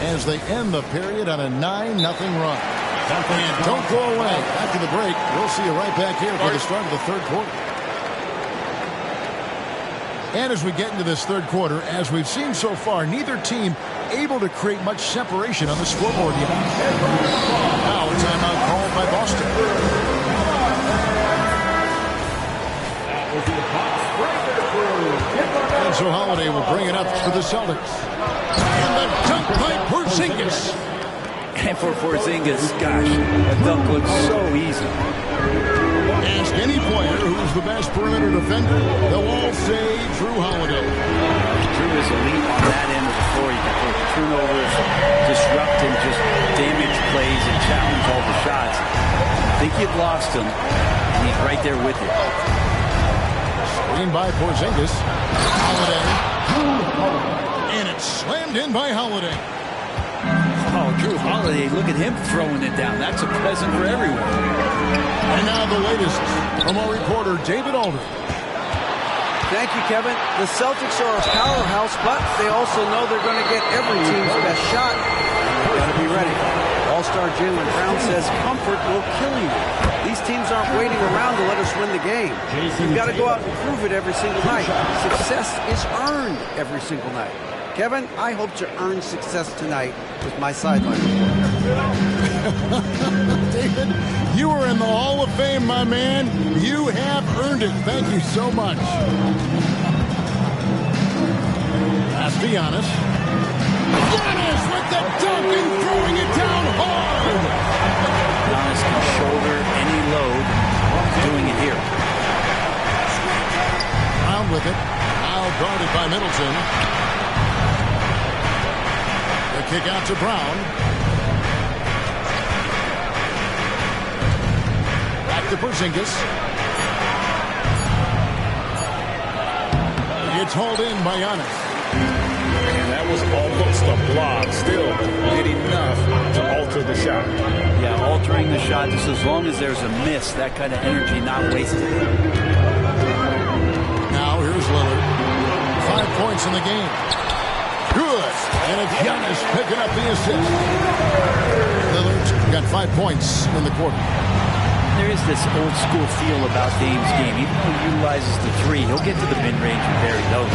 as they end the period on a 9-0 run. And don't go away. After the break, we'll see you right back here for the start of the 3rd quarter. And as we get into this 3rd quarter, as we've seen so far, neither team able to create much separation on the scoreboard yet. Now a timeout called by Boston. And so Holiday will bring it up for the Celtics. And the dunk by Porzingis. And for Porzingis, gosh, that dunk looks so easy. Ask any player who's the best perimeter defender, they'll all say Drew Holiday. Drew is elite on that end of the floor. You can put turnovers, disrupt and just damage plays and challenge all the shots. I think you've lost him, and he's right there with you. Screen by Porzingis. Holiday. And it's slammed in by Holiday. Oh, Drew Holiday, look at him throwing it down. That's a present for everyone. And now the latest from our reporter, David Aldridge. Thank you, Kevin. The Celtics are a powerhouse, but they also know they're going to get every team's best shot. They've got to be ready. All-star Jaylen Brown says comfort will kill you. These teams aren't waiting around to let us win the game. You've got to go out and prove it every single night. Success is earned every single night. Kevin, I hope to earn success tonight with my sideline report. David, you are in the Hall of Fame, my man. You have earned it. Thank you so much. Pass to Giannis. Giannis with the dunk and throwing it down hard. Giannis can shoulder any load. Doing it here. Brown with it. Now guarded by Middleton. The kick out to Brown. Back to Porzingis. It's hauled in by Giannis. And that was almost a block. Still did enough to alter the shot. Yeah, altering the shot just as long as there's a miss. That kind of energy not wasted. Now here's Lillard. 5 points in the game. Good. And it's Giannis picking up the assist. Lillard's got 5 points in the quarter. There is this old school feel about Dame's game. Even though he utilizes the three, he'll get to the mid-range and bury those.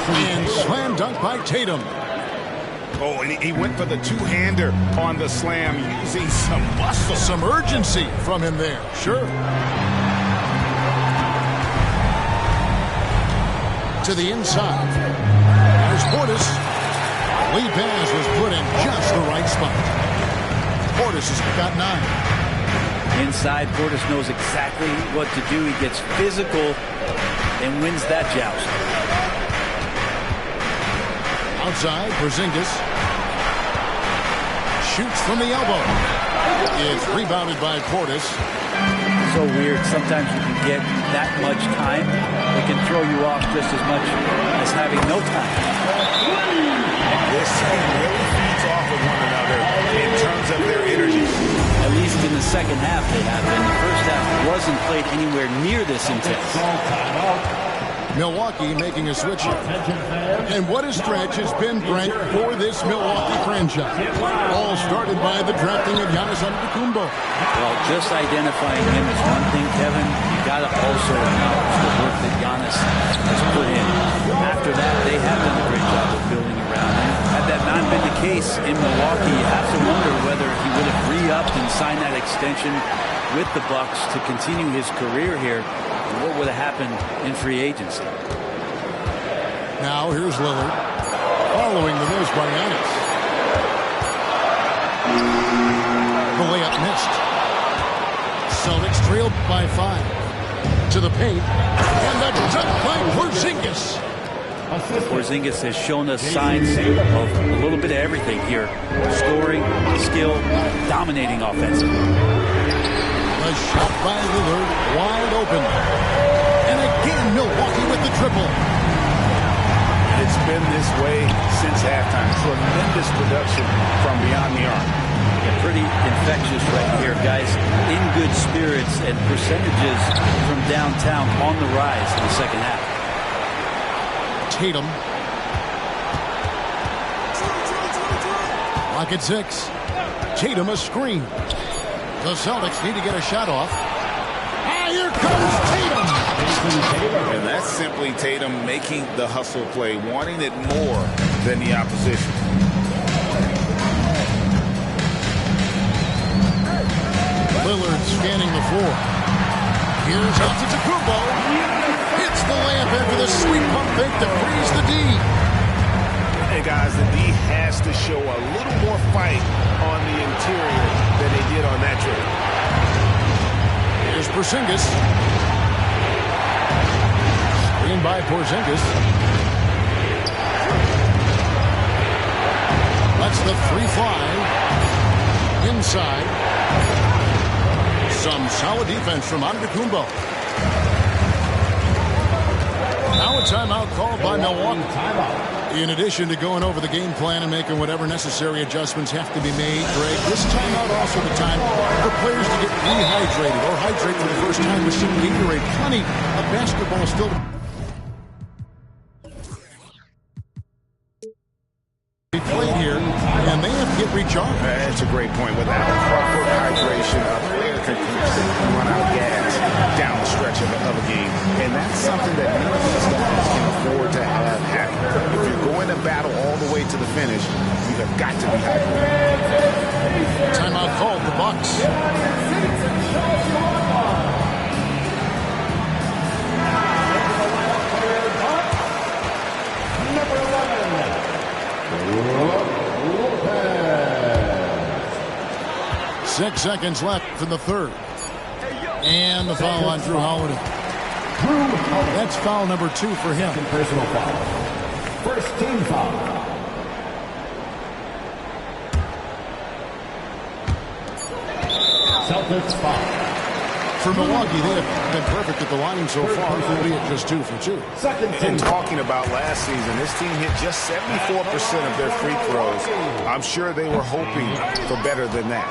And slam dunk by Tatum. Oh, and he went for the two-hander on the slam using some muscle. Some urgency from him there. Sure. To the inside. There's Portis. Lead pass was put in just the right spot. Portis has got 9. Inside, Portis knows exactly what to do. He gets physical and wins that joust. Outside, Porzingis. Shoots from the elbow. It's rebounded by Portis. So weird. Sometimes you can get that much time. It can throw you off just as much as having no time. This team really feeds off of one another in terms of their energy. At least in the second half they have been. The first half wasn't played anywhere near this intense. Milwaukee making a switch here. And what a stretch has been, Brent, for this Milwaukee franchise. All started by the drafting of Giannis Antetokounmpo. Well, just identifying him is one thing, Kevin. You got to also acknowledge the work that Giannis has put in. After that, they have done a great job of building around him. Had that not been the case in Milwaukee, you have to wonder whether he would have re-upped and signed that extension with the Bucks to continue his career here. What would have happened in free agency? Now here's Lillard following the miss by Giannis. The layup missed. Celtics trailed by 5. To the paint. And the dunk by Porzingis. Porzingis has shown us signs of a little bit of everything here. Scoring, skill, dominating offensively. A shot by Lillard, wide open. And again, Milwaukee with the triple. It's been this way since halftime. Tremendous production from beyond the arc. Yeah, pretty infectious right here, guys. In good spirits and percentages from downtown on the rise in the second half. Tatum. Rocket 6. Tatum a screen. The Celtics need to get a shot off. Ah, here comes Tatum! And that's simply Tatum making the hustle play, wanting it more than the opposition. Lillard scanning the floor. Here's Antetokounmpo. Hits the layup after the sweep pump fake to freeze the D. Hey guys, the D has to show a little more fight on the interior than they did on that trip. Here's Porzingis. Screen by Porzingis. Lets the three fly. Inside. Some solid defense from Antetokounmpo. Now a timeout called by Milwaukee. In addition to going over the game plan and making whatever necessary adjustments have to be made, Greg, this timeout also the time for players to get rehydrated or hydrate for the first time with some Gatorade. Plenty of basketball still to be played here, and they have to get recharged. That's a great point. Without proper hydration, a player can run out of gas down the stretch of a game, and that's something that none of these guys can afford to have happen. If you're going to battle all the way to the finish, you have got to be hydrated. Timeout called the Bucks. Number 11, 6 seconds left in the third. And the foul on Drew Holiday. That's foul number 2 for him. Personal foul. First team foul. Celtics foul. For Milwaukee, they have been perfect at the line so far, albeit just 2 for 2. And talking about last season, this team hit just 74% of their free throws. I'm sure they were hoping for better than that.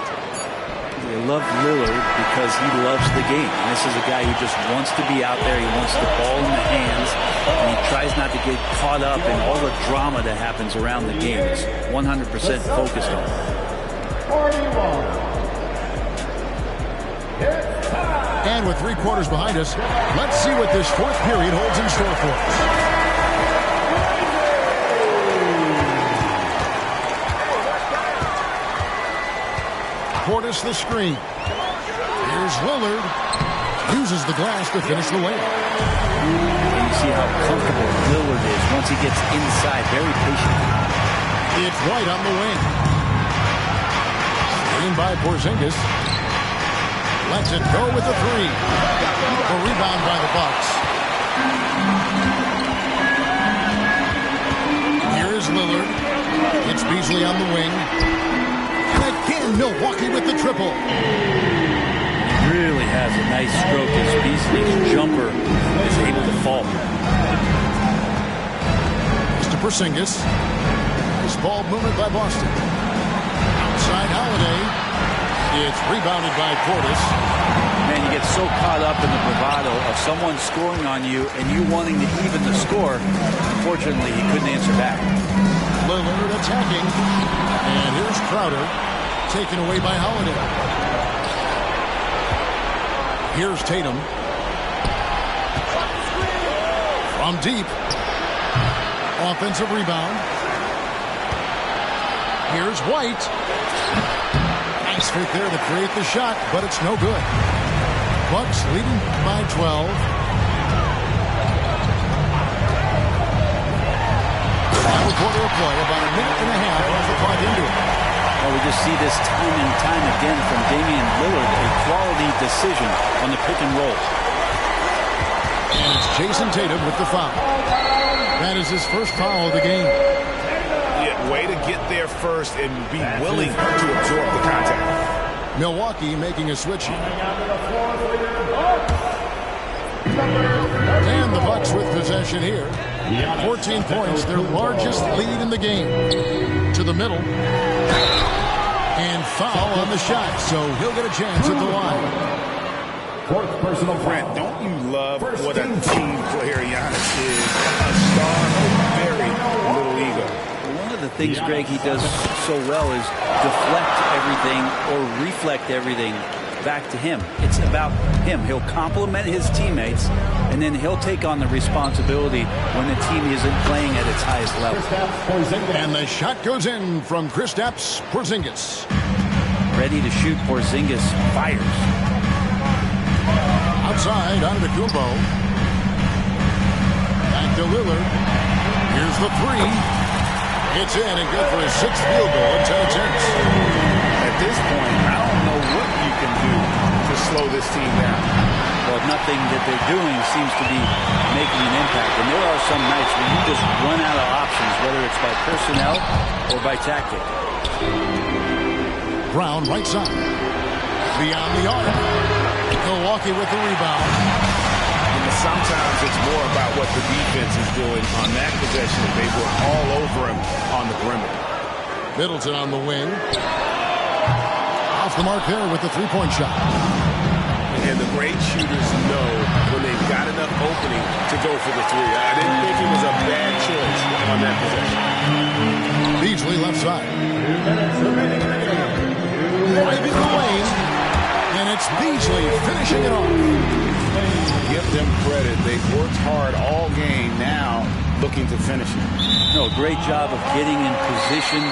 They love Lillard because he loves the game. And this is a guy who just wants to be out there. He wants the ball in the hands, and he tries not to get caught up in all the drama that happens around the game. He's 100% focused on it. 41. And with 3 quarters behind us, let's see what this fourth period holds in store for us. Portis the screen. Here's Lillard. Uses the glass to finish the layup. And you see how comfortable Lillard is once he gets inside. Very patient. It's White on the wing. Screen by Porzingis. Lets it go with the 3. A rebound by the Bucks. Here's Lillard. It's Beasley on the wing. And again, Milwaukee with the triple. He really has a nice stroke as Beasley's jumper is able to fall. Mr. Porzingis. Nice ball movement by Boston. Outside Holiday. It's rebounded by Portis. Man, you get so caught up in the bravado of someone scoring on you and you wanting to even the score. Unfortunately, he couldn't answer back. Lillard attacking. And here's Crowder. Taken away by Holiday. Here's Tatum. From deep. Offensive rebound. Here's White. Nice fake there to create the shot, but it's no good. Bucks leading by 12. Final quarter of play, about a minute and a half off the clock into it. Well, we just see this time and time again from Damian Lillard, a quality decision on the pick and roll. And it's Jason Tatum with the foul. That is his first foul of the game. Way to get there first and be willing to absorb the contact. Milwaukee making a switch. And the Bucks with possession here. 14 points, their largest lead in the game. To the middle. And foul on the shot, so he'll get a chance at the line. Fourth personal Brent, don't you love what a team player Giannis is? A star with very little ego. The things, Greg, he does so well is deflect everything or reflect everything back to him. It's about him. He'll compliment his teammates, and then he'll take on the responsibility when the team isn't playing at its highest level. And the shot goes in from Kristaps Porzingis. Ready to shoot, Porzingis fires. Outside, Antetokounmpo. Back to Lillard. Here's the 3. It's in and good for his 6th field goal in 10 attempts. At this point, I don't know what you can do to slow this team down. Well, nothing that they're doing seems to be making an impact. And there are some nights when you just run out of options, whether it's by personnel or by tactic. Brown right side. Beyond the arc. Milwaukee with the rebound. Sometimes it's more about what the defense is doing. On that possession, they were all over him on the perimeter. Middleton on the wing. Off the mark there with the three-point shot. And the great shooters know when they've got enough opening to go for the three. I didn't think it was a bad choice on that possession. Beasley left side. Driving the lane. And it's Beasley finishing it off. Give them credit. They've worked hard all game, now looking to finish it. No, great job of getting in position.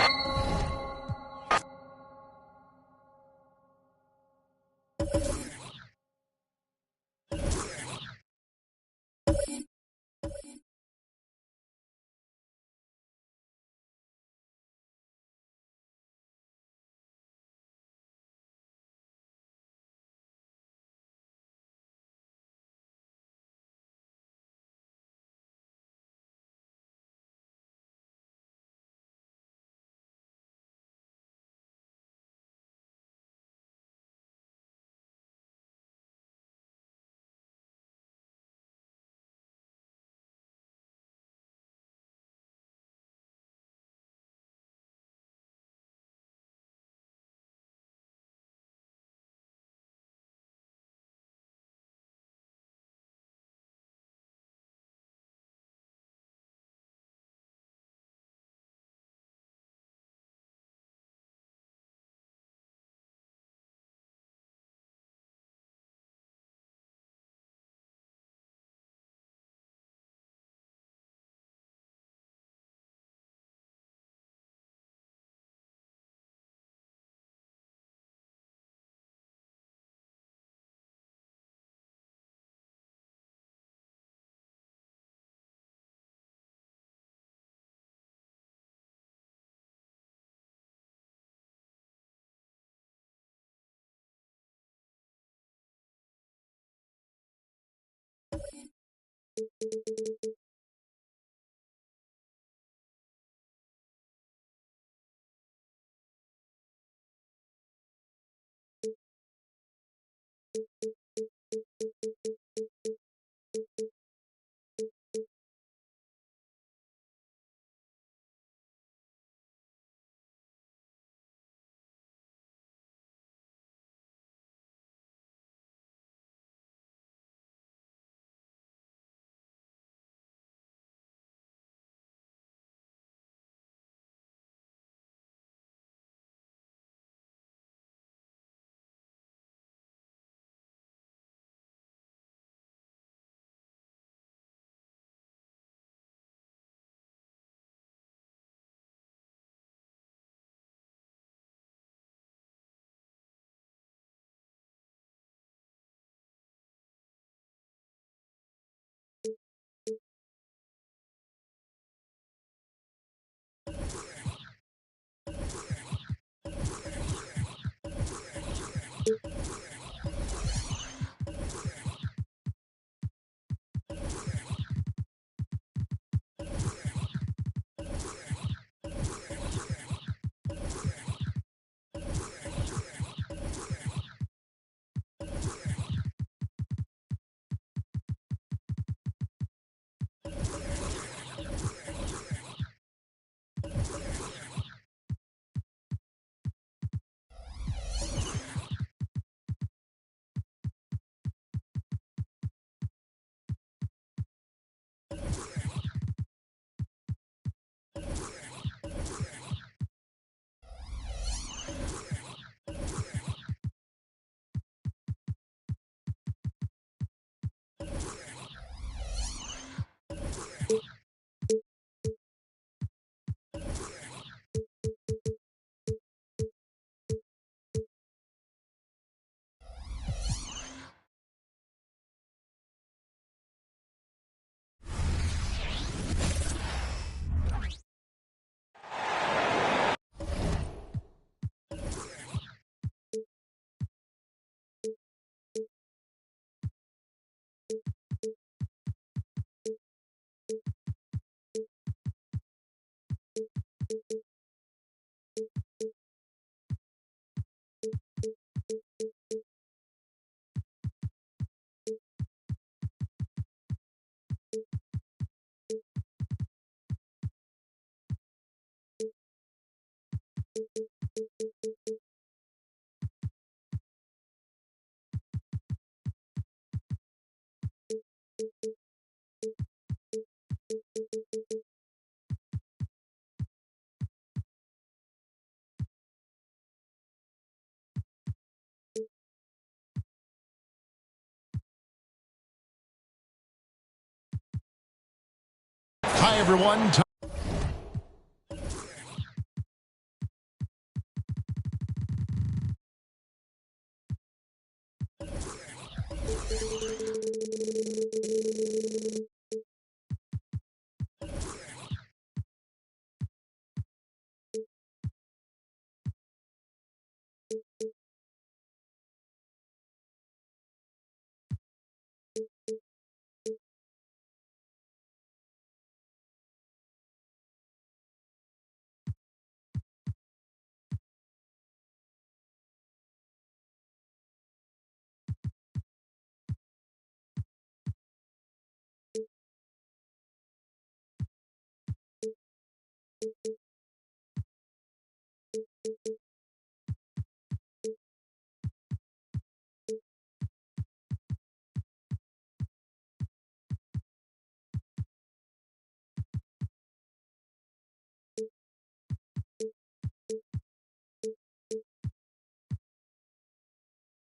everyone.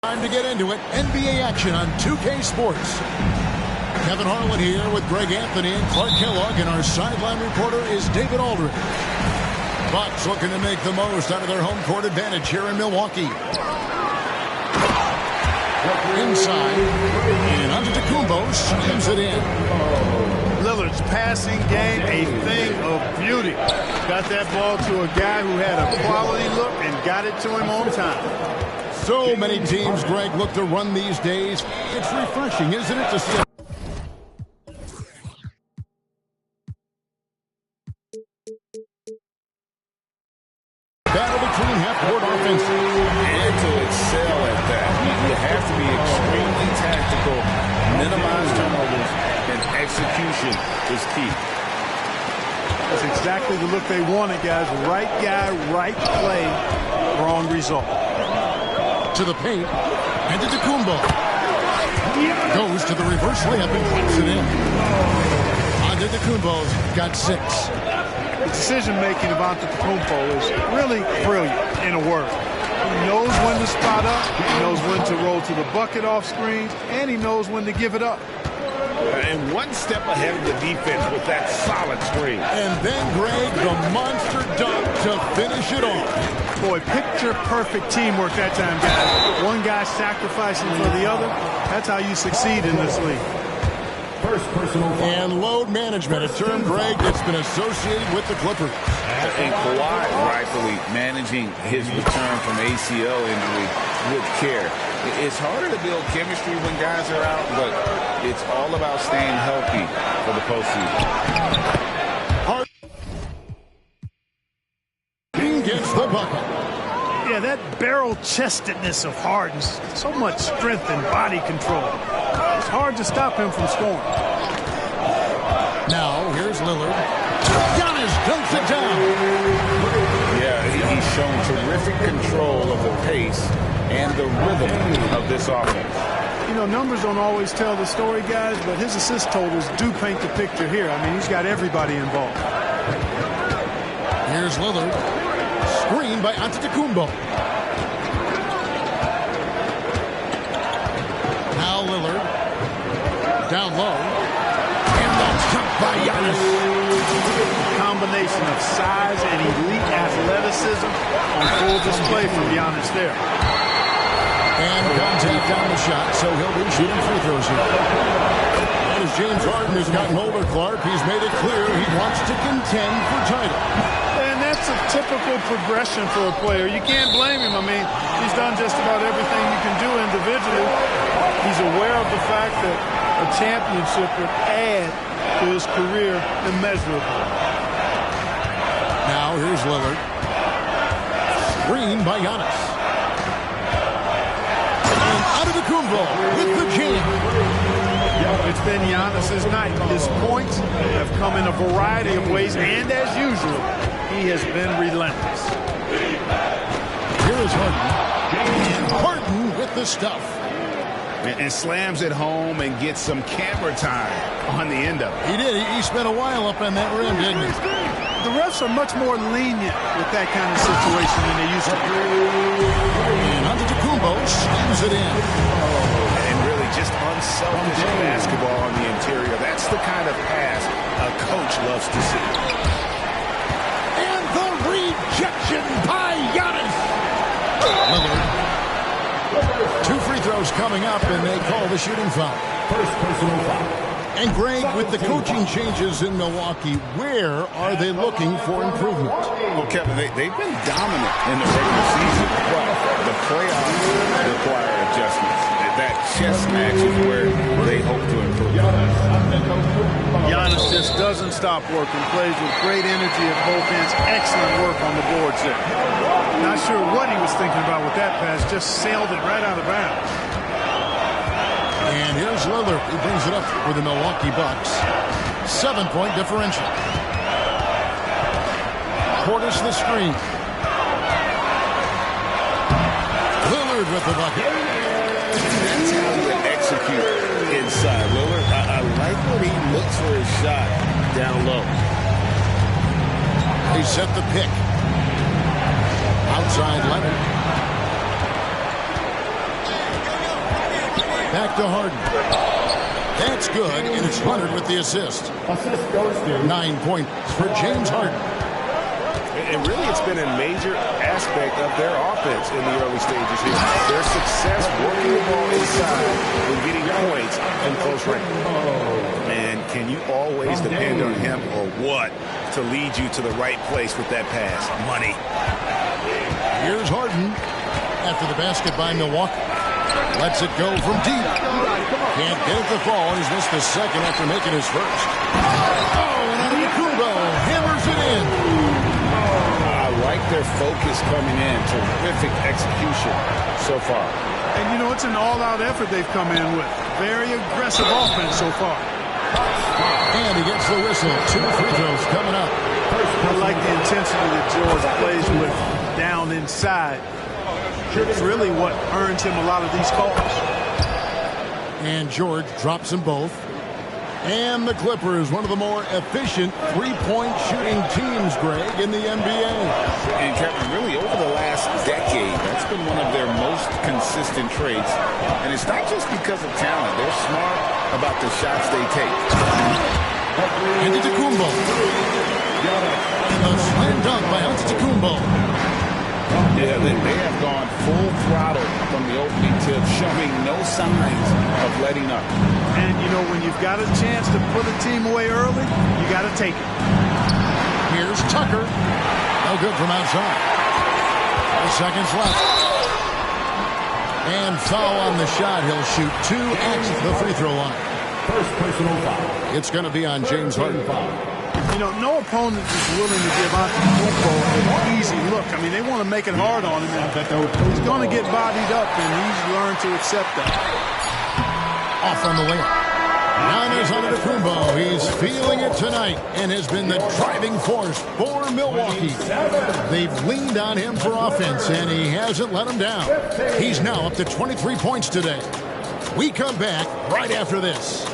Time to get into it. NBA action on 2K Sports. Kevin Harlan here with Greg Anthony and Clark Kellogg, and our sideline reporter is David Aldridge. Bucks looking to make the most out of their home court advantage here in Milwaukee. Inside, and Antetokounmpo slams it in. Lillard's passing game, a thing of beauty. Got that ball to a guy who had a quality look and got it to him on time. So many teams, Greg, look to run these days. It's refreshing, isn't it, to see? Battle between half-court offense. And to excel at that, you have to be extremely tactical, minimize turnovers, and execution is key. That's exactly the look they wanted, guys. Right guy, right play, wrong result. To the paint, and Antetokounmpo goes to the reverse layup and puts it in. Antetokounmpo's got 6. The decision-making of Antetokounmpo is really brilliant, in a word. He knows when to spot up, he knows when to roll to the bucket off screens, and he knows when to give it up. And one step ahead of the defense with that solid screen. And then, Greg, the monster dunk to finish it off. Boy, picture-perfect teamwork that time, guys. One guy sacrificing for the other. That's how you succeed in this league. First personal foul. And load management, a term, Greg, that's been associated with the Clippers. And Kawhi rightfully managing his return from ACL injury with care. It's harder to build chemistry when guys are out, but it's all about staying healthy for the postseason. Harden gets the bucket. Yeah, that barrel-chestedness of Harden, so much strength and body control. It's hard to stop him from scoring. Now, here's Lillard. Giannis dunks it down. Yeah, he's shown terrific control of the pace and the rhythm of this offense. You know, numbers don't always tell the story, guys, but his assist totals do paint the picture here. I mean, he's got everybody involved. Here's Lillard. Screen by Antetokounmpo. Now Lillard. Down low. And that's jumped by Giannis. A combination of size and elite athleticism on full display from Giannis there. And contact on the shot, so he'll be shooting free throws here. And as James Harden has gotten older, Clark, he's made it clear he wants to contend for title. And that's a typical progression for a player. You can't blame him. I mean, he's done just about everything you can do individually. He's aware of the fact that a championship would add to his career immeasurably. Now here's Lillard. Screen by Giannis. And Antetokounmpo with the jam. It's been Giannis's night. His points have come in a variety of ways, and as usual, he has been relentless. Here is Harden. And Harden with the stuff. And slams it home and gets some camera time on the end of it. He did. He spent a while up on that rim, didn't he? The refs are much more lenient with that kind of situation than they used to be. And Antetokounmpo slams it in. And really just unselfish basketball on the interior. That's the kind of pass a coach loves to see. And the rejection by Giannis. Lillard. 2 free throws coming up, and they call the shooting foul. First personal foul. And Greg, with the coaching changes in Milwaukee, where are they looking for improvement? Well, Kevin, they've been dominant in the regular season, but the playoffs require adjustments. That chess match is where they hope to improve. Giannis just doesn't stop working, plays with great energy at both ends. Excellent work on the boards there. Not sure what he was thinking about with that pass, just sailed it right out of bounds. And here's Lillard. He brings it up for the Milwaukee Bucks. 7-point differential. Portis the screen. Lillard with the bucket. That's how you execute inside. Lillard, I like when he looks for his shot down low. He set the pick. Outside Leonard. Back to Harden. That's good, and it's Leonard with the assist. Assist goes to 9 points for James Harden. And really, it's been a major aspect of their offense in the early stages here. Their success working the ball inside and getting points in close range. Man, can you always depend on him or what to lead you to the right place with that pass? Money. Here's Harden after the basket by Milwaukee. Lets it go from deep. Can't get it to fall. He's missed the second after making his first. Oh, and Antetokounmpo hammers it in. I like their focus coming in. Terrific execution so far. And, you know, it's an all-out effort they've come in with. Very aggressive offense so far. And he gets the whistle. 2 free throws coming up. I like the intensity that George plays with down inside. It's really what earns him a lot of these calls. And George drops them both. And the Clippers, one of the more efficient three-point shooting teams, Greg, in the NBA. And Kevin, really over the last decade, that's been one of their most consistent traits. And it's not just because of talent. They're smart about the shots they take. Antetokounmpo. A slam dunk by Antetokounmpo. Yeah, they have gone full throttle from the opening tip, showing no signs of letting up. And, you know, when you've got a chance to put a team away early, you got to take it. Here's Tucker. No good from outside. 4 seconds left. And foul on the shot. He'll shoot 2 at the free throw line. First personal foul. It's going to be on James Harden. You know, no opponent is willing to give Antetokounmpo an easy look. I mean, they want to make it hard on him. He's going to get bodied up, and he's learned to accept that. Off on the layup. Giannis Antetokounmpo. He's feeling it tonight and has been the driving force for Milwaukee. They've leaned on him for offense, and he hasn't let them down. He's now up to 23 points today. We come back right after this.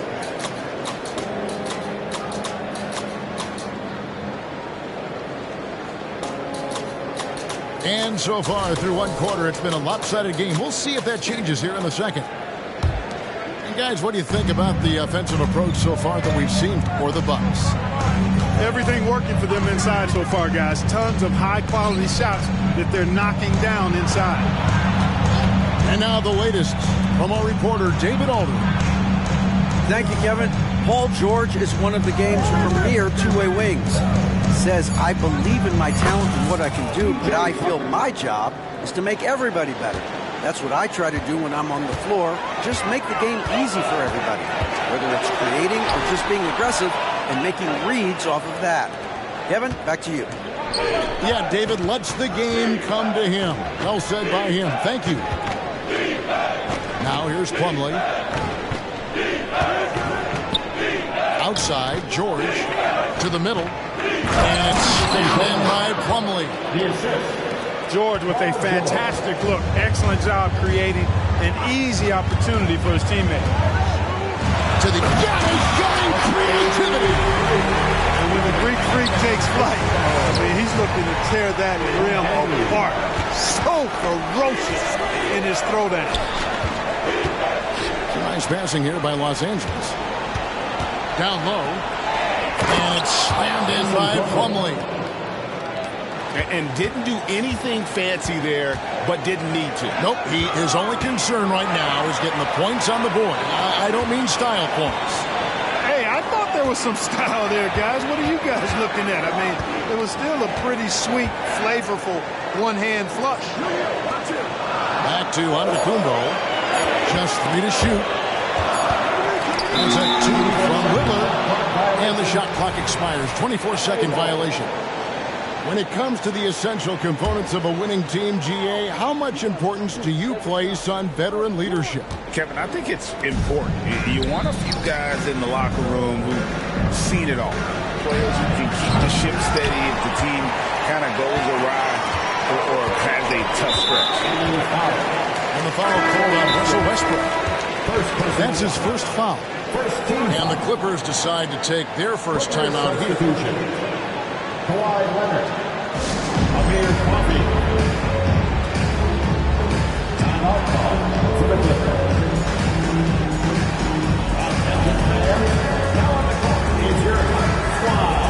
And so far through one quarter, it's been a lopsided game. We'll see if that changes here in the second. And guys, what do you think about the offensive approach so far that we've seen for the Bucks? Everything working for them inside so far, guys. Tons of high-quality shots that they're knocking down inside. And now the latest from our reporter, David Aldridge. Thank you, Kevin. Paul George is one of the game's premier two-way wings. Says, I believe in my talent and what I can do, but I feel my job is to make everybody better. That's what I try to do when I'm on the floor. Just make the game easy for everybody, whether it's creating or just being aggressive and making reads off of that. Kevin, back to you. Yeah, David lets the game come to him. Well said by him. Thank you. Now here's Plumlee. Outside, George to the middle. And stamped in by Plumlee. George with a fantastic look. Excellent job creating an easy opportunity for his teammate. To the showing creativity. And when the Greek Freak takes flight, I mean, he's looking to tear that rim apart. So ferocious in his throwdown. Nice passing here by Los Angeles. Down low. And it's slammed in by Plumlee. And didn't do anything fancy there, but didn't need to. Nope. His only concern right now is getting the points on the board. I don't mean style points. Hey, I thought there was some style there, guys. What are you guys looking at? I mean, it was still a pretty sweet, flavorful one-hand flush. Back to Antetokounmpo. Just 3 to shoot. He's at 2 from Lillard. And the shot clock expires. 24-second violation. When it comes to the essential components of a winning team, GA, how much importance do you place on veteran leadership? Kevin, I think it's important. You want a few guys in the locker room who've seen it all. Players who can keep the ship steady if the team kind of goes awry or has a tough stretch. And the foul called on Russell Westbrook. That's his first foul. And the Clippers decide to take their first timeout here. Kawhi Leonard. Amir Coffey. Timeout call for the Clippers. Now on the court is your squad.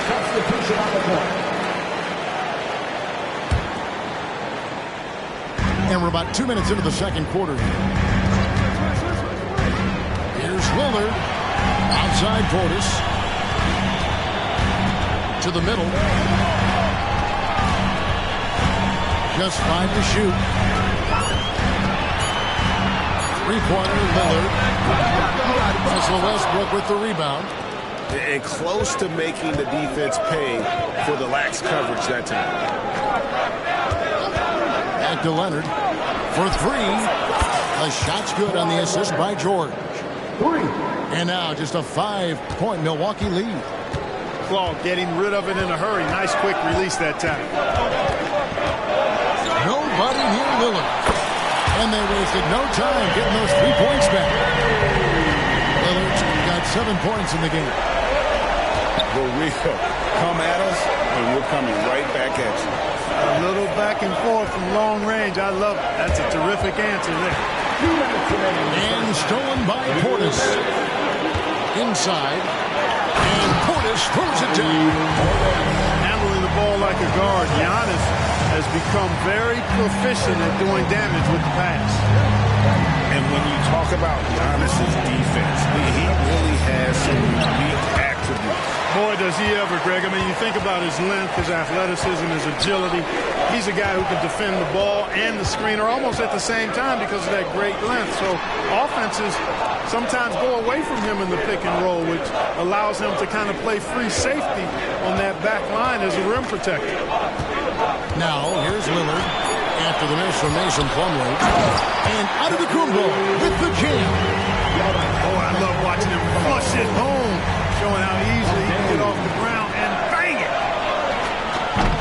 Substitution on the court. And we're about 2 minutes into the second quarter. Here's Lillard. Outside Portis. To the middle. Just 5 to shoot. Three-pointer, Lillard. Russell Westbrook with the rebound. And close to making the defense pay for the lax coverage that time. Back to Leonard for 3. The shot's good on the assist by George. 3. And now just a 5-point Milwaukee lead. Claw getting rid of it in a hurry. Nice quick release that time. Nobody near Lillard. And they wasted no time getting those 3 points back. Lillard's got 7 points in the game. Well, we come at us, and we're coming right back at you. A little back and forth from long range. I love it. That's a terrific answer there. And stolen by Portis. Inside. And Portis throws it down. Handling the ball like a guard. Giannis has become very proficient at doing damage with the pass. And when you talk about Giannis's defense, he really has some unique attributes. Boy, does he ever, Greg. I mean, you think about his length, his athleticism, his agility. He's a guy who can defend the ball and the screener almost at the same time because of that great length. So offenses sometimes go away from him in the pick and roll, which allows him to kind of play free safety on that back line as a rim protector. Now, here's Lillard after the miss from Mason Plumlee. And Antetokounmpo with the jam. Oh, I love watching him flush it home, showing how easily he can get off the ground and bang it.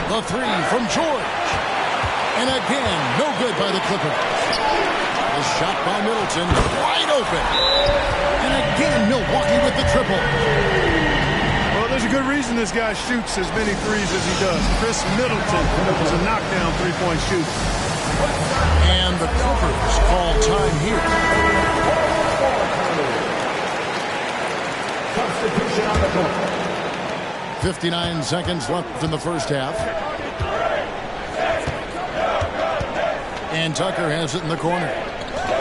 The 3 from George. And again, no good by the Clippers. The shot by Middleton, wide open. And again, Milwaukee with the triple. Well, there's a good reason this guy shoots as many threes as he does. Chris Middleton is a knockdown three-point shooter. And the Clippers call time here. Substitution on the court. 59 seconds left in the first half. And Tucker has it in the corner.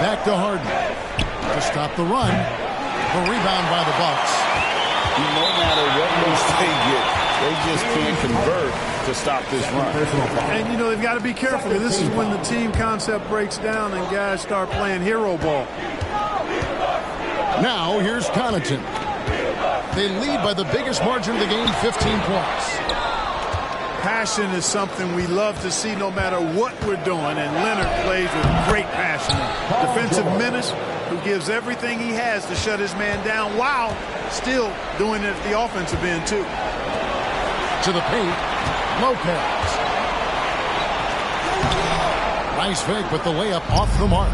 Back to Harden to stop the run. The rebound by the Bucks. No matter what moves they get, they just can't convert to stop this run. And, you know, they've got to be careful. This is when the team concept breaks down and guys start playing hero ball. Now, here's Connaughton. They lead by the biggest margin of the game, 15 points. Passion is something we love to see no matter what we're doing, and Leonard plays with great passion. Defensive menace who gives everything he has to shut his man down while still doing it at the offensive end, too. To the paint, Lopez. Nice fake, but the layup off the mark.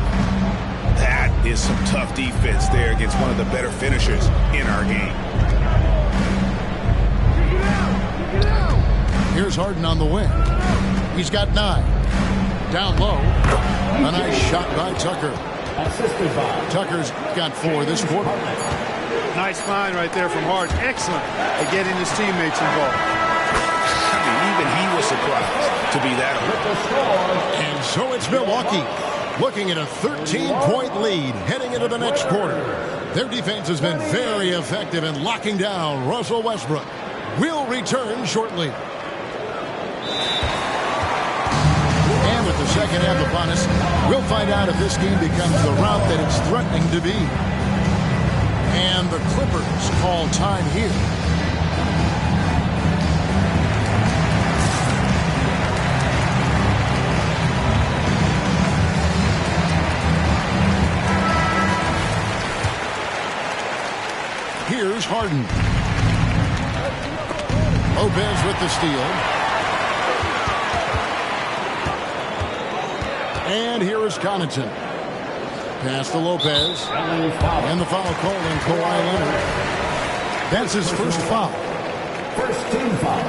That is some tough defense there against one of the better finishers in our game. Here's Harden on the wing. He's got 9. down low. A nice shot by Tucker. Tucker's got 4 this quarter. Nice find right there from Harden. Excellent at getting his teammates involved. I mean, even he was surprised to be that open. And so it's Milwaukee looking at a 13-point lead heading into the next quarter. Their defense has been very effective in locking down Russell Westbrook. We'll return shortly. And with the second half upon us, we'll find out if this game becomes the route that it's threatening to be. And the Clippers call time here. Here's Harden. Lopez with the steal. And here is Connaughton. Pass to Lopez. And the foul called on Kawhi Leonard. That's his first foul. First team foul.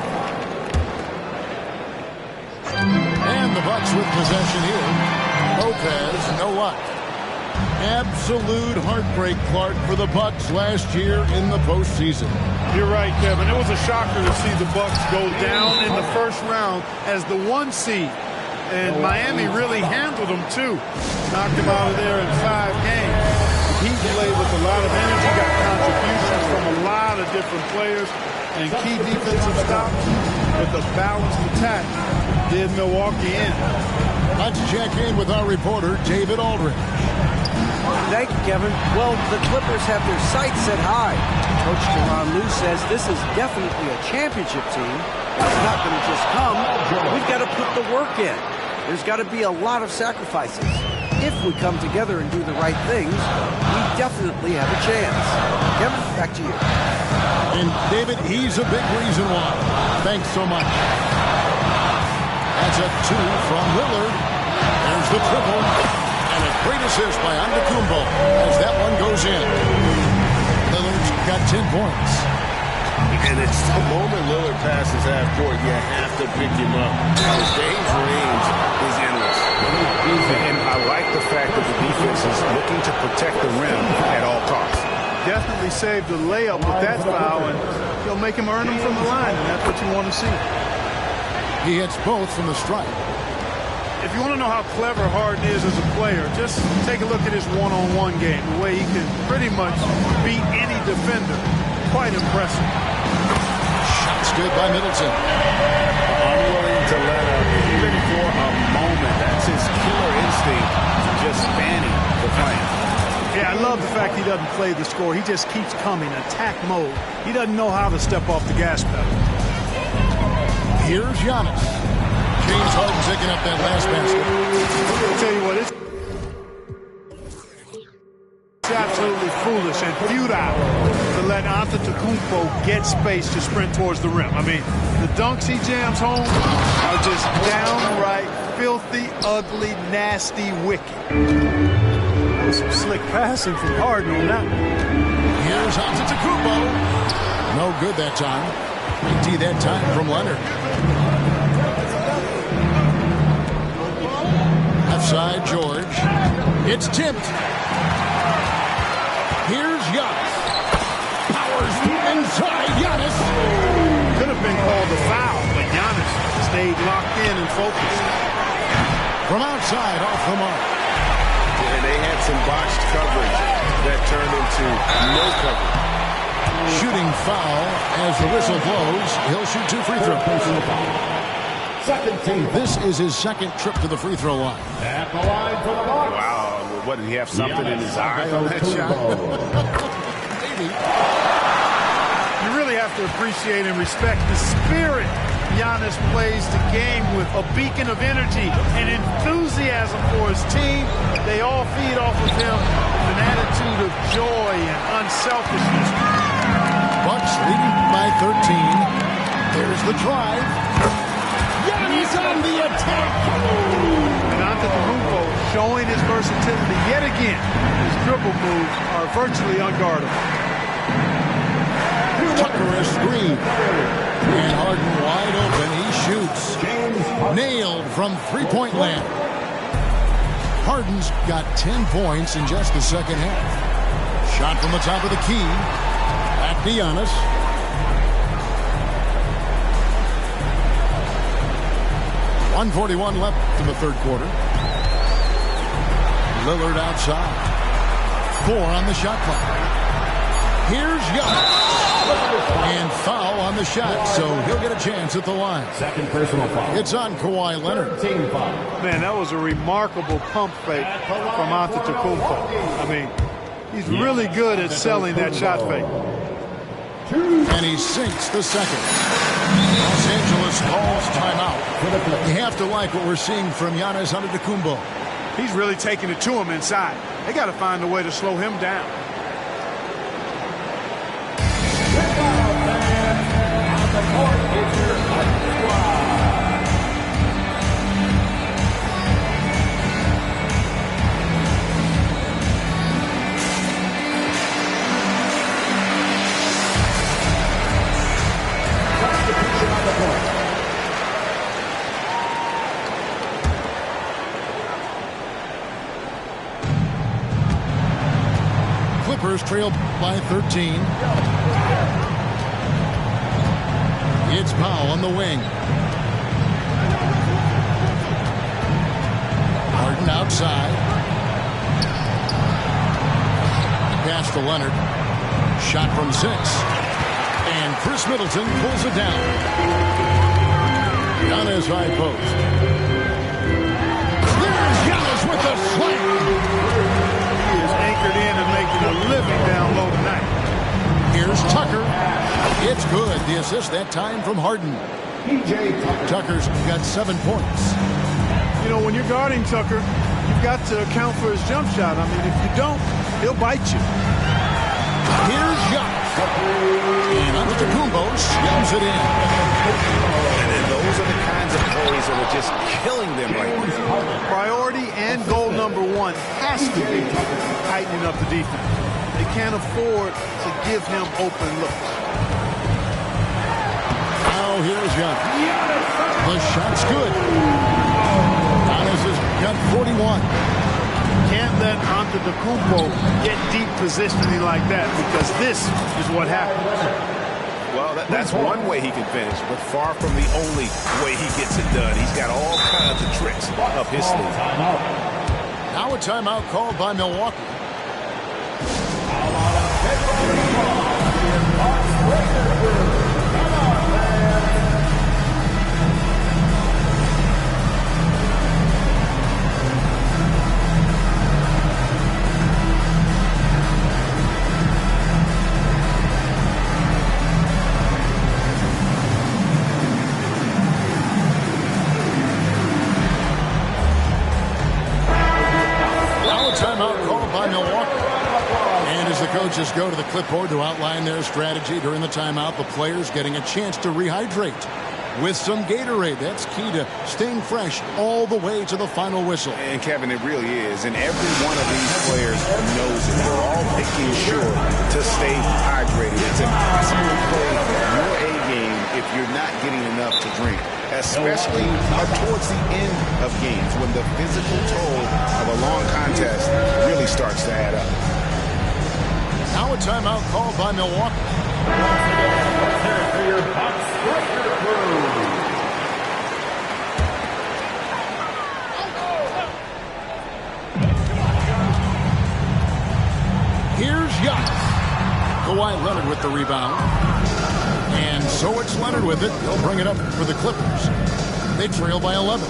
And the Bucks with possession here. Lopez, no luck. Absolute heartbreak, Clark, for the Bucks last year in the postseason. You're right, Kevin. It was a shocker to see the Bucks go down in the first round as the 1 seed. And Miami really handled them, too. Knocked them out of there in 5 games. He played with a lot of energy, got contributions from a lot of different players, and key defensive stops with a balanced attack did Milwaukee in. Let's check in with our reporter, David Aldridge. Thank you, Kevin. Well, the Clippers have their sights set high. Coach Tyronn Lue says this is definitely a championship team. It's not going to just come. We've got to put the work in. There's got to be a lot of sacrifices. If we come together and do the right things, we definitely have a chance. Kevin, back to you. And David, he's a big reason why. Thanks so much. That's a 2 from Lillard. There's the triple. And a great assist by Antetokounmpo as that one goes in. Lillard's got 10 points. And it's the moment Lillard passes half court, you have to pick him up. Dave's range is endless. And I like the fact that the defense is looking to protect the rim at all costs. Definitely saved the layup with that foul, and he'll make him earn them from the line, and that's what you want to see. He hits both from the stripe. If you want to know how clever Harden is as a player, just take a look at his one-on-one game, the way he can pretty much beat any defender. Quite impressive. Shots good by Middleton. Unwilling to let up even for a moment. That's his killer instinct, just spanning the flame. Yeah, I love the fact he doesn't play the score. He just keeps coming, attack mode. He doesn't know how to step off the gas pedal. Here's Giannis. James Harden picking up that last basket. I'll tell you what, it's absolutely foolish and futile to let Antetokounmpo get space to sprint towards the rim. I mean, the dunks he jams home are just downright filthy, ugly, nasty, wicked. Some slick passing from Harden on that one. Here's Antetokounmpo. No good that time. Empty that time from Leonard. Left side, George. It's tipped. Here's Giannis. Powers inside. Giannis. Could have been called a foul, but Giannis stayed locked in and focused. From outside, off the mark. And they had some botched coverage that turned into no coverage. Shooting foul as the whistle blows. He'll shoot 2 free throws. Second team. This is his second trip to the free throw line. At the line for the Bucks. Wow, what, did he have something in his eye on that shot? Maybe. You really have to appreciate and respect the spirit Giannis plays the game with. A beacon of energy and enthusiasm for his team. They all feed off of him with an attitude of joy and unselfishness. Bucks leading by 13. There's the drive. Giannis on the attack. And Antetokounmpo showing his versatility yet again. His dribble moves are virtually unguardable. Tucker a screen. And Harden wide open. He shoots. Nailed from three-point land. Harden's got 10 points in just the second half. Shot from the top of the key. Back to Giannis. .141 left in the third quarter. Lillard outside. 4 on the shot clock. Here's Giannis. And foul on the shot, so he'll get a chance at the line. Second personal foul. It's on Kawhi Leonard. Team foul. Man, that was a remarkable pump fake from Antetokounmpo. I mean, he's really good at selling that shot fake. And he sinks the second. Los Angeles calls timeout. You have to like what we're seeing from Giannis Antetokounmpo. He's really taking it to him inside. They got to find a way to slow him down. Clippers trail by 13. It's Powell on the wing. Harden outside. Pass to Leonard. Shot from 6. And Chris Middleton pulls it down. Giannis high post. There's Giannis with the slam. He is anchored in and making a living down low tonight. Here's Tucker. It's good. The assist that time from Harden. Tucker's got 7 points. You know, when you're guarding Tucker, you've got to account for his jump shot. I mean, if you don't, he'll bite you. Here's Giannis. And Antetokounmpo slams it in. And those are the kinds of plays that are just killing them right now. Priority and goal number 1 has to be tightening up the defense. They can't afford to give him open looks. Now here's Giannis. The shot's good. Giannis has got 41. Can't let Antetokounmpo get deep positioning like that, because this is what happens. Well, that's one way he can finish, but far from the only way he gets it done. He's got all kinds of tricks up his sleeve. Now a timeout called by Milwaukee. Coaches go to the clipboard to outline their strategy during the timeout. The players getting a chance to rehydrate with some Gatorade. That's key to staying fresh all the way to the final whistle. And Kevin, it really is. And every one of these players knows it. They're all making sure to stay hydrated. It's impossible to play your A game if you're not getting enough to drink, especially towards the end of games when the physical toll of a long contest really starts to add up. Now a timeout called by Milwaukee. Here's Giannis. Kawhi Leonard with the rebound. And so it's Leonard with it. They'll bring it up for the Clippers. They trail by 11.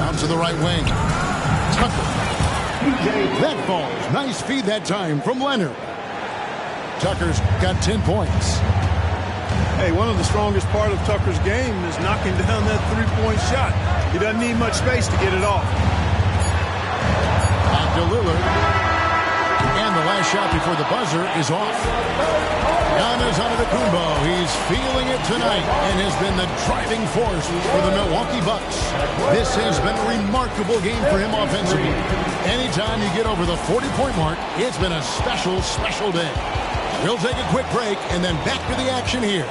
Out to the right wing. Tucker. That falls. Nice feed that time from Leonard. Tucker's got 10 points. Hey, one of the strongest part of Tucker's game is knocking down that three-point shot. He doesn't need much space to get it off. Back to Lillard. And the last shot before the buzzer is off. Giannis Antetokounmpo. He's feeling it tonight and has been the driving force for the Milwaukee Bucks. This has been a remarkable game for him offensively. Anytime you get over the 40-point mark, it's been a special, special day. We'll take a quick break and then back to the action here.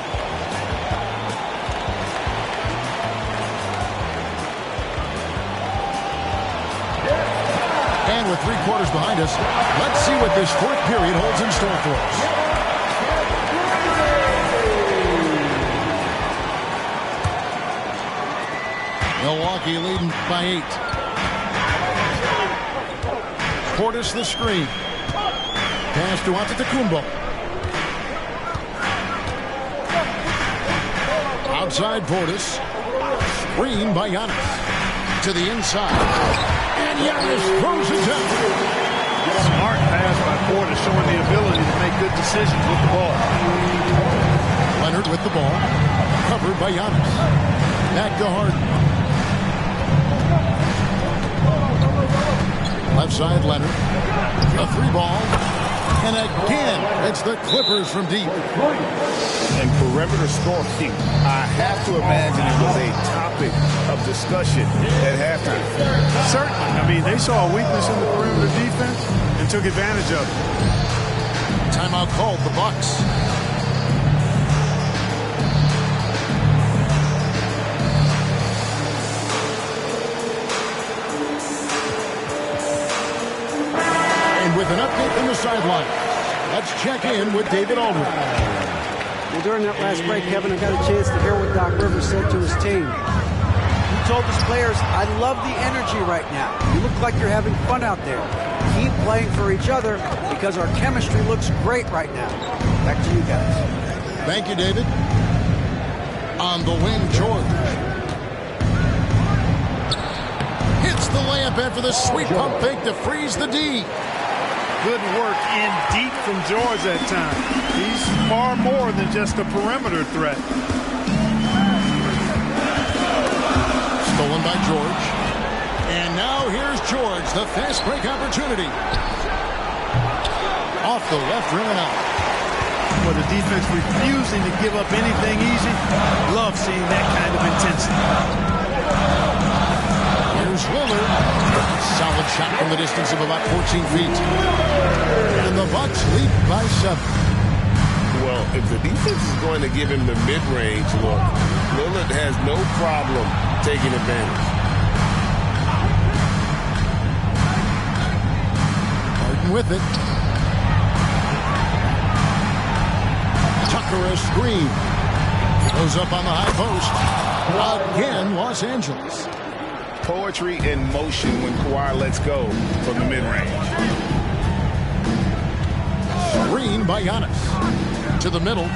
And with 3 quarters behind us, let's see what this fourth period holds in store for us. Milwaukee leading by 8. Portis the screen. Pass to Antetokounmpo. Outside Portis. Screen by Giannis. To the inside. And Giannis throws it down. Smart pass by Portis, showing the ability to make good decisions with the ball. Leonard with the ball. Covered by Giannis. Back to Harden. Left side, Leonard. A 3-ball. And again, it's the Clippers from deep. And perimeter scoring, I have to imagine it was a topic of discussion at halftime. Certainly. I mean, they saw a weakness in the perimeter defense and took advantage of it. Timeout called, the Bucks. With an update from the sideline, let's check in with David Aldridge. Well, during that last break, Kevin, I got a chance to hear what Doc Rivers said to his team. He told his players, I love the energy right now. You look like you're having fun out there. Keep playing for each other because our chemistry looks great right now. Back to you guys. Thank you, David. On the wing, George. Hits the layup after the sweet pump fake to freeze the D. Good work in deep from George that time. He's far more than just a perimeter threat. Stolen by George. And now here's George, the fast break opportunity. Off the left rim and out. For the defense refusing to give up anything easy, love seeing that kind of intensity. Here's Lillard. Solid shot from the distance of about 14 feet. And the Bucks lead by 7. Well, if the defense is going to give him the mid-range look, Lillard has no problem taking advantage. Harden with it. Tucker a screen. Goes up on the high post. Again, Los Angeles. Poetry in motion when Kawhi lets go from the mid-range. Screen by Giannis. To the middle.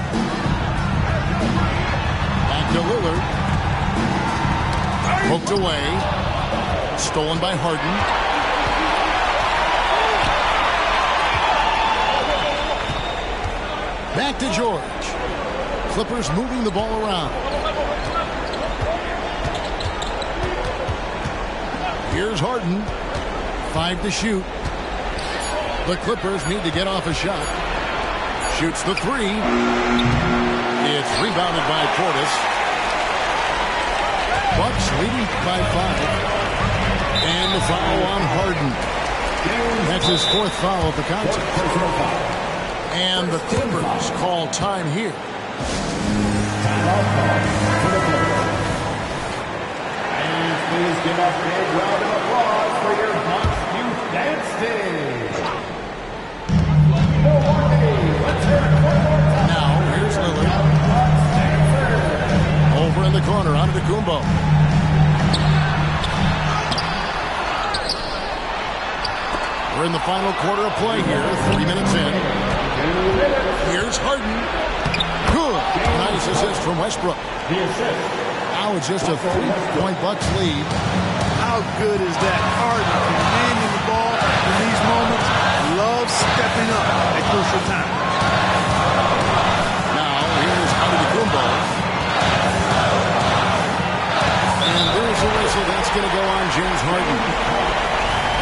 Back to Lillard. Poked away. Stolen by Harden. Back to George. Clippers moving the ball around. Here's Harden. 5 to shoot. The Clippers need to get off a shot. Shoots the 3. It's rebounded by Portis. Bucks leading by 5. And the foul on Harden. That's his 4th foul of the contest. And the Clippers call time here. Please give a big round of applause for your Bucks Youth Dance Team. Milwaukee, let's hear it one more time. Now, here's Lillard. Over in the corner, Antetokounmpo. We're in the final quarter of play here, 3 minutes in. Here's Harden. Good. Nice assist from Westbrook. The assist. Now it's just a 3-point Bucks lead. How good is that? Harden commanding the ball in these moments. Love stepping up at crucial time. Now here's Antetokounmpo. And there's a whistle that's going to go on James Harden.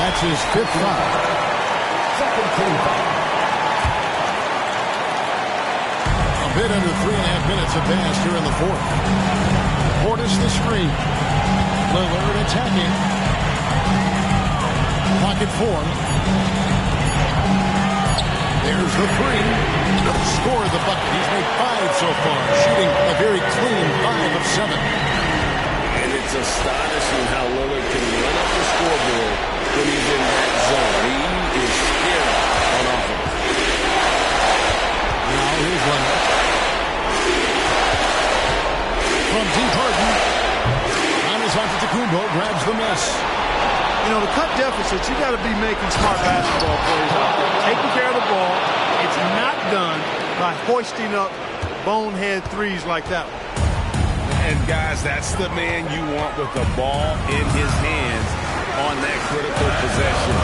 That's his 5th foul. Second team foul. A bit under 3.5 minutes have passed here in the 4th. Portis the screen. Lillard attacking. Pocket 4. There's the 3. Scored the bucket. He's made 5 so far. Shooting a very clean 5 of 7. And it's astonishing how Lillard can run up the scoreboard when he's in that zone. He is scary on offense. Now here's Leonard. From deep Harden. And is Antetokounmpo, grabs the miss. You know, to cut deficits, you got to be making smart basketball plays out there. Taking care of the ball. It's not done by hoisting up bonehead threes like that one. And guys, that's the man you want with the ball in his hands on that critical possession.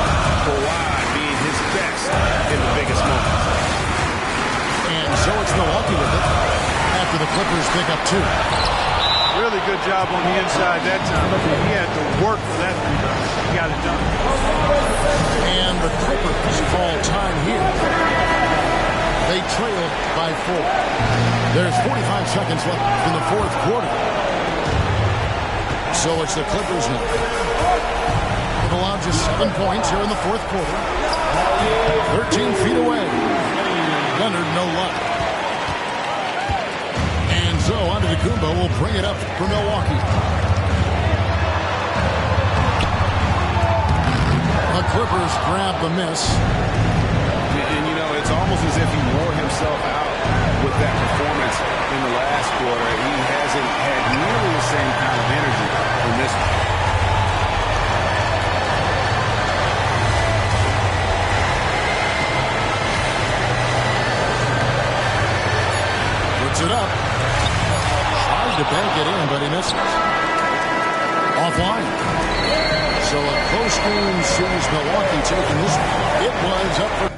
Kawhi being his best in the biggest moments. And so it's Milwaukee with it after the Clippers pick up 2. Really good job on the inside that time. He had to work for that rebound. He got it done. And the Clippers fall time here. They trail by 4. There's 45 seconds left in the fourth quarter. So it's the Clippers now. They've allowed just 7 points here in the fourth quarter. 13 feet away. Leonard, no luck. And so Antetokounmpo will bring it up for Milwaukee. The Clippers grab the miss. And, you know, it's almost as if he wore himself out with that performance in the last quarter. He hasn't had nearly the same kind of energy in this one. Puts it up. Tries to bank it in, but he misses. Offline. So a close game sees Milwaukee taking this one. It was up for...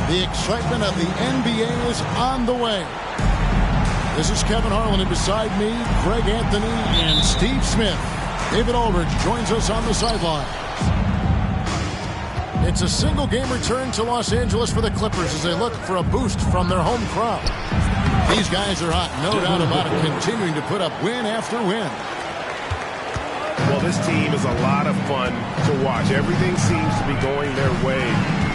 The excitement of the NBA is on the way. This is Kevin Harlan, and beside me, Greg Anthony and Steve Smith. David Aldridge joins us on the sideline. It's a single-game return to Los Angeles for the Clippers as they look for a boost from their home crowd. These guys are hot, no doubt about it, continuing to put up win after win. Well, this team is a lot of fun to watch. Everything seems to be going their way.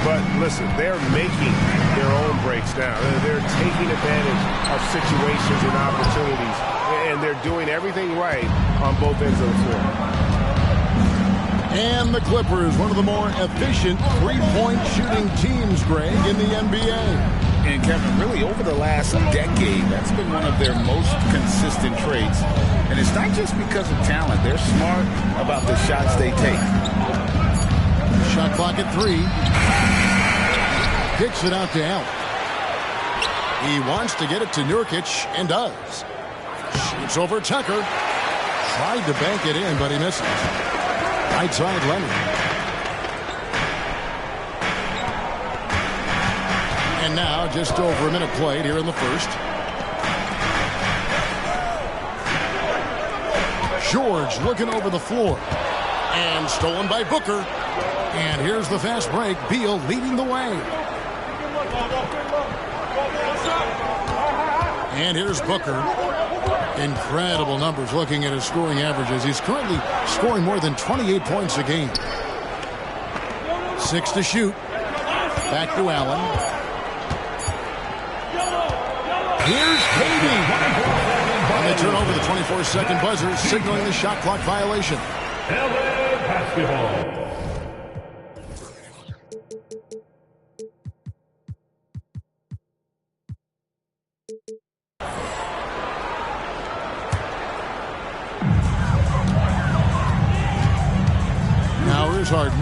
But listen, they're making their own breaks now. They're taking advantage of situations and opportunities. And they're doing everything right on both ends of the floor. And the Clippers, one of the more efficient three-point shooting teams, Greg, in the NBA. And Kevin, really over the last decade, that's been one of their most consistent traits. And it's not just because of talent. They're smart about the shots they take. Shot clock at 3. Kicks it out to Allen. He wants to get it to Nurkic and does. Shoots over Tucker. Tried to bank it in, but he misses. Right side Leonard. And now just over a minute played here in the first. George looking over the floor. And stolen by Booker. And here's the fast break. Beal leading the way. And here's Booker. Incredible numbers looking at his scoring averages. He's currently scoring more than 28 points a game. 6 to shoot. Back to Allen. Here's KD. And they turn over the 24-second buzzer, signaling the shot clock violation. LA basketball. Now here's Harden.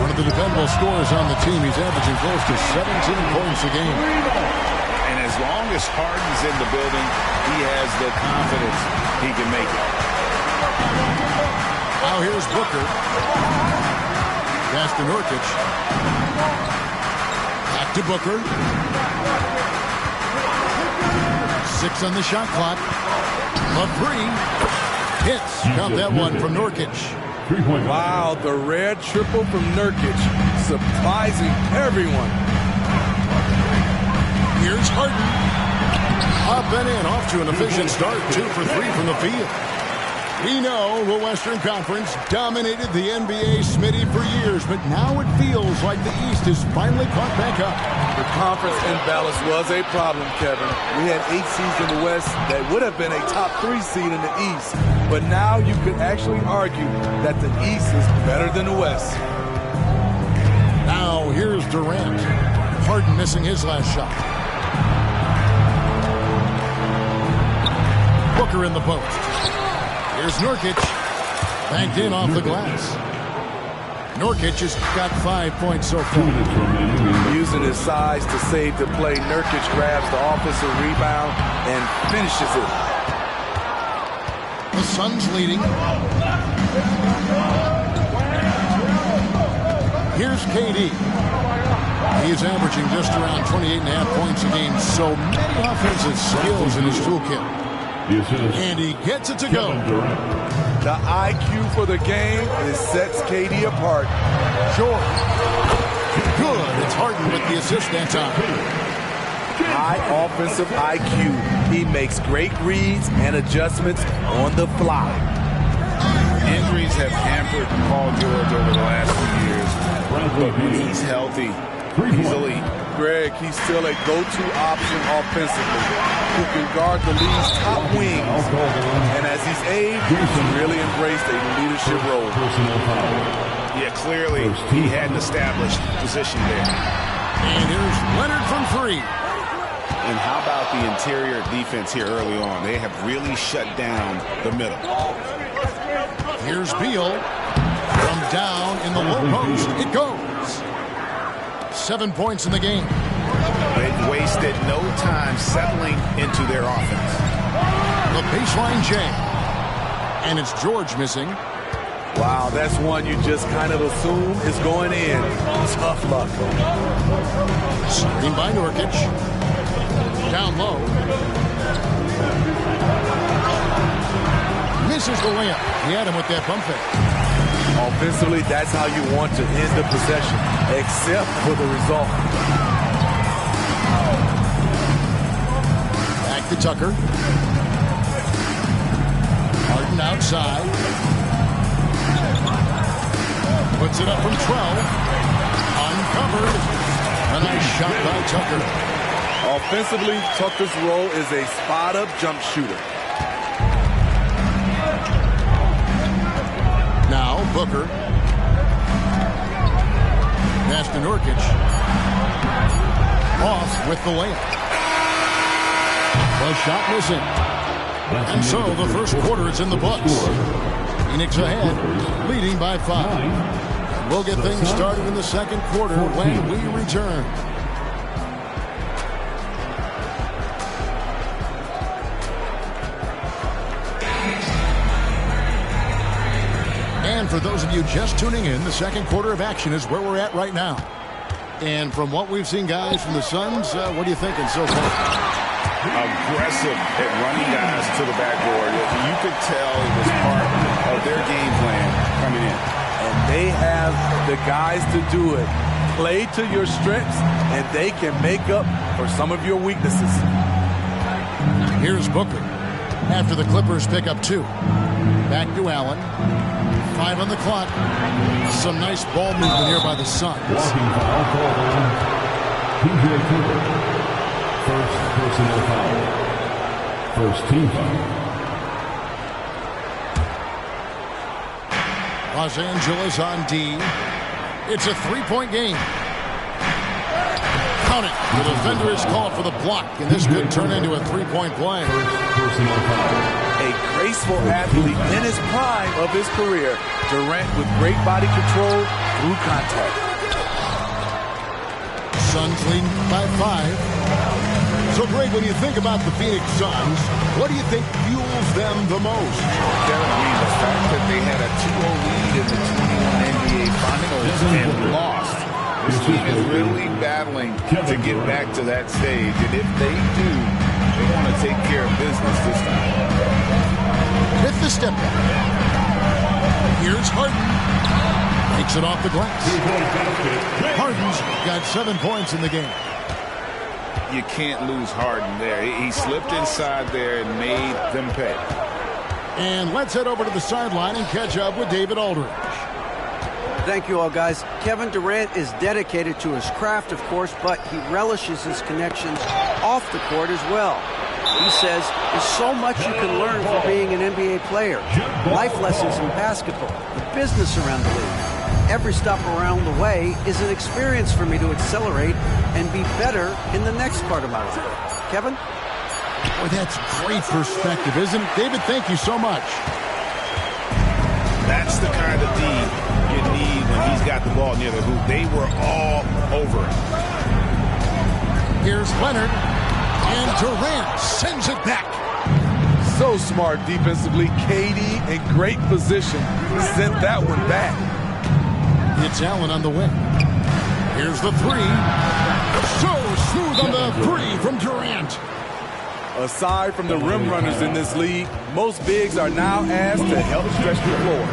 One of the dependable scorers on the team. He's averaging close to 17 points a game. And as long as Harden's in the building, he has the confidence he can make it. Now here's Booker. Pass to Nurkic. Back to Booker. 6 on the shot clock. A 3. Hits. Count that one from Nurkic. Wow, the red triple from Nurkic. Surprising everyone. Here's Harden. Up and in, off to an efficient start. 2 for 3 from the field. We know the Western Conference dominated the NBA, Smitty, for years, but now it feels like the East has finally caught back up. The conference imbalance was a problem, Kevin. We had 8 seeds in the West that would have been a top 3 seed in the East, but now you could actually argue that the East is better than the West. Now here's Durant. Harden missing his last shot. Booker in the post. Here's Nurkic. Banked in off the glass. Nurkic has got 5 points so far. Using his size to save the play, Nurkic grabs the offensive rebound and finishes it. The Suns leading. Here's KD. He is averaging just around 28.5 points a game. So many offensive skills in his toolkit. And he gets it to go. The IQ for the game sets KD apart. Sure. Good. It's Harden with the assist that time. High offensive IQ. He makes great reads and adjustments on the fly. Injuries have hampered Paul George over the last few years. But when he's healthy, he's elite. Greg, he's still a go-to option offensively, who can guard the league's top wings. And as he's aged, he's really embraced a leadership role. Yeah, clearly he had an established position there. And here's Leonard from 3. And how about the interior defense here early on? They have really shut down the middle. Here's Beal from down in the low post. It goes. 7 points in the game. They've wasted no time settling into their offense. The baseline J. And it's George missing. Wow, that's one you just kind of assume is going in. Tough luck. Screen by Nurkic. Down low. Misses the layup. He had him with that pump fake. Offensively, that's how you want to end the possession, except for the result. Back to Tucker. Harden outside. Puts it up from 12. Uncovered. A nice shot by Tucker. Offensively, Tucker's role is a spot-up jump shooter. Now Booker. Pass to Nurkic. off with the layup. The shot missing. And so the first quarter is in the books. Phoenix ahead, leading by 5. We'll get things started in the second quarter when we return. And for those of you just tuning in, the second quarter of action is where we're at right now. And from what we've seen, guys, from the Suns, what are you thinking so far? Aggressive at running guys to the backboard. You could tell it was part of their game plan coming in. And they have the guys to do it. Play to your strengths, and they can make up for some of your weaknesses. Here's Booker. After the Clippers pick up 2. Back to Allen. 5 on the clock. Some nice ball movement here by the Suns. First personal foul. First team foul. Los Angeles on D. It's a 3-point game. Count it. The defender is called for the block, and this could turn into a 3-point play. A graceful athlete in his prime of his career. Durant with great body control through contact. Suns lead by 5. So, Greg, when you think about the Phoenix Suns, what do you think fuels them the most? Definitely the fact that they had a 2-0 lead in the 21 NBA Finals and lost. This team is really battling to get back to that stage, and if they do, they want to take care of business this time. With the step back. Here's Harden. Takes it off the glass. Harden's got 7 points in the game. You can't lose Harden there. He slipped inside there and made them pay. And let's head over to the sideline and catch up with David Aldridge. Thank you all, guys. Kevin Durant is dedicated to his craft, of course, but he relishes his connections off the court as well. He says there's so much you can learn from being an NBA player. Life lessons in basketball, the business around the league. Every stop around the way is an experience for me to accelerate and be better in the next part of my life. Kevin? Boy, that's great perspective, isn't it? David, thank you so much. That's the kind of D you need when he's got the ball near the hoop. They were all over it. Here's Leonard, and Durant sends it back. So smart defensively. KD in great position. Sent that one back. It's Allen on the wing. Here's the 3. So smooth on the 3 from Durant. Aside from the rim runners in this league, most bigs are now asked to help stretch the floor.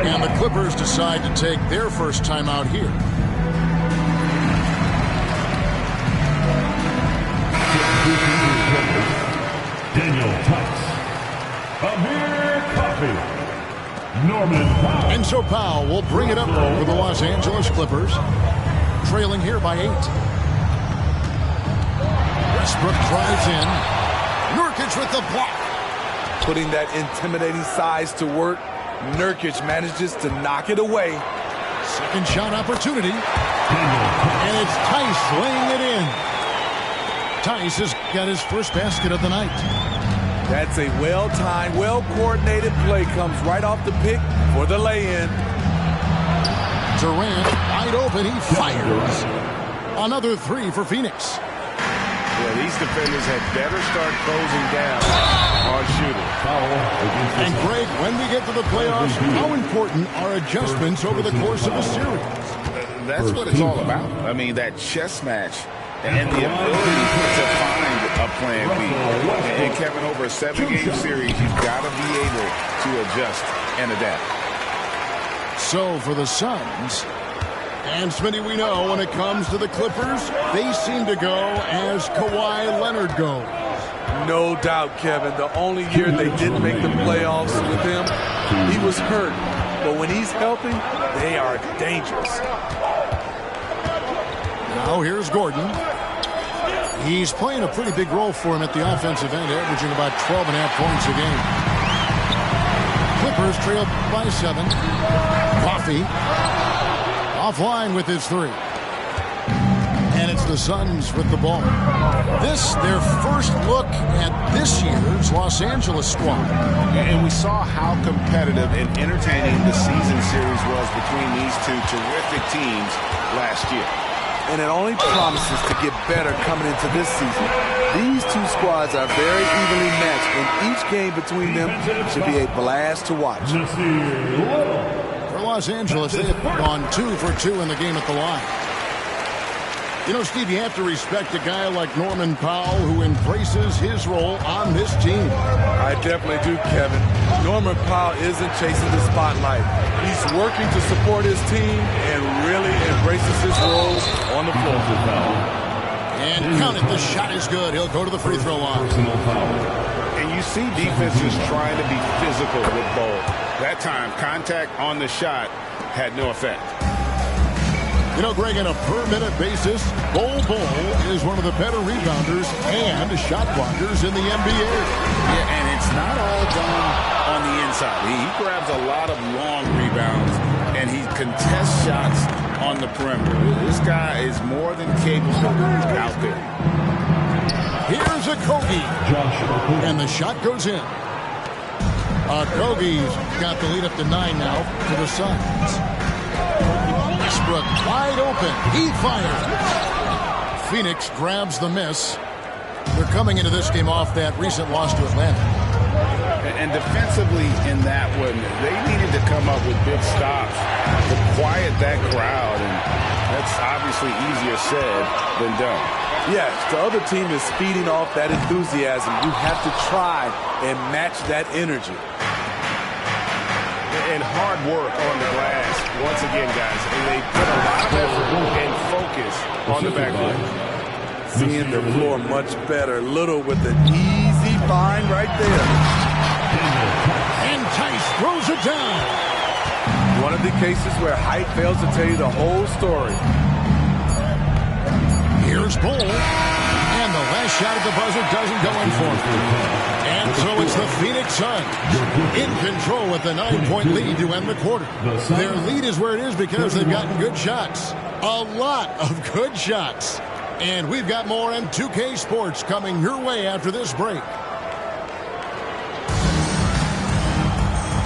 And the Clippers decide to take their first timeout here. Daniel Tice. Amir Coffey. Norman Powell. And so Powell will bring it up for the Los Angeles Clippers, trailing here by 8. Westbrook drives in. Nurkic with the block. Putting that intimidating size to work, Nurkic manages to knock it away. Second shot opportunity. And it's Tice laying it in. Tice has got his first basket of the night. That's a well-timed, well-coordinated play. Comes right off the pick for the lay-in. Durant wide open. He fires. Another 3 for Phoenix. Yeah, these defenders had better start closing down on shooting. And Greg, when we get to the playoffs, how important are adjustments over the course of a series? That's what it's all about. I mean, that chess match and the ability to find a plan B. And Kevin, over a 7-game series, you've got to be able to adjust and adapt. So for the Suns, and Smitty, we know when it comes to the Clippers, they seem to go as Kawhi Leonard goes. No doubt, Kevin. The only year they didn't make the playoffs with him, he was hurt. But when he's healthy, they are dangerous. Now here's Gordon. He's playing a pretty big role for him at the offensive end, averaging about 12.5 points a game. Clippers trail by 7. Coffey offline with his 3. And And it's the Suns with the ball. This, their first look at this year's Los Angeles squad. And we saw how competitive and entertaining the season series was between these two terrific teams last year. And it only promises to get better coming into this season. These two squads are very evenly matched, and each game between them should be a blast to watch. For Los Angeles, they have gone 2 for 2 in the game at the line. You know, Steve, you have to respect a guy like Norman Powell who embraces his role on this team. I definitely do, Kevin. Norman Powell isn't chasing the spotlight. He's working to support his team and really embraces his role on the floor. And count it, the shot is good. He'll go to the free throw line. And you see defenses trying to be physical with Bol. That time, contact on the shot had no effect. You know, Greg, on a per-minute basis, Bol is one of the better rebounders and shot blockers in the NBA. Yeah, and it's not all done on the inside. He grabs a lot of long rebounds, and he contests shots on the perimeter. This guy is more than capable out there. Here's Okogie. And the shot goes in. Okogie's got the lead up to 9 now for the Suns. Westbrook wide open. He fires. Phoenix grabs the miss. They're coming into this game off that recent loss to Atlanta. And defensively in that one, they needed to come up with big stops to quiet that crowd. And that's obviously easier said than done. Yes, the other team is feeding off that enthusiasm. You have to try and match that energy. And hard work on the glass, once again, guys. And they put a lot of effort and focus on the backcourt. Seeing the floor much better. Little with an easy find right there. And Tice throws it down. One of the cases where height fails to tell you the whole story. Here's Bol. And the last shot at the buzzer doesn't go in for him. And so it's the Phoenix Suns in control with the 9-point lead to end the quarter. Their lead is where it is because they've gotten good shots. A lot of good shots. And we've got more M2K Sports coming your way after this break.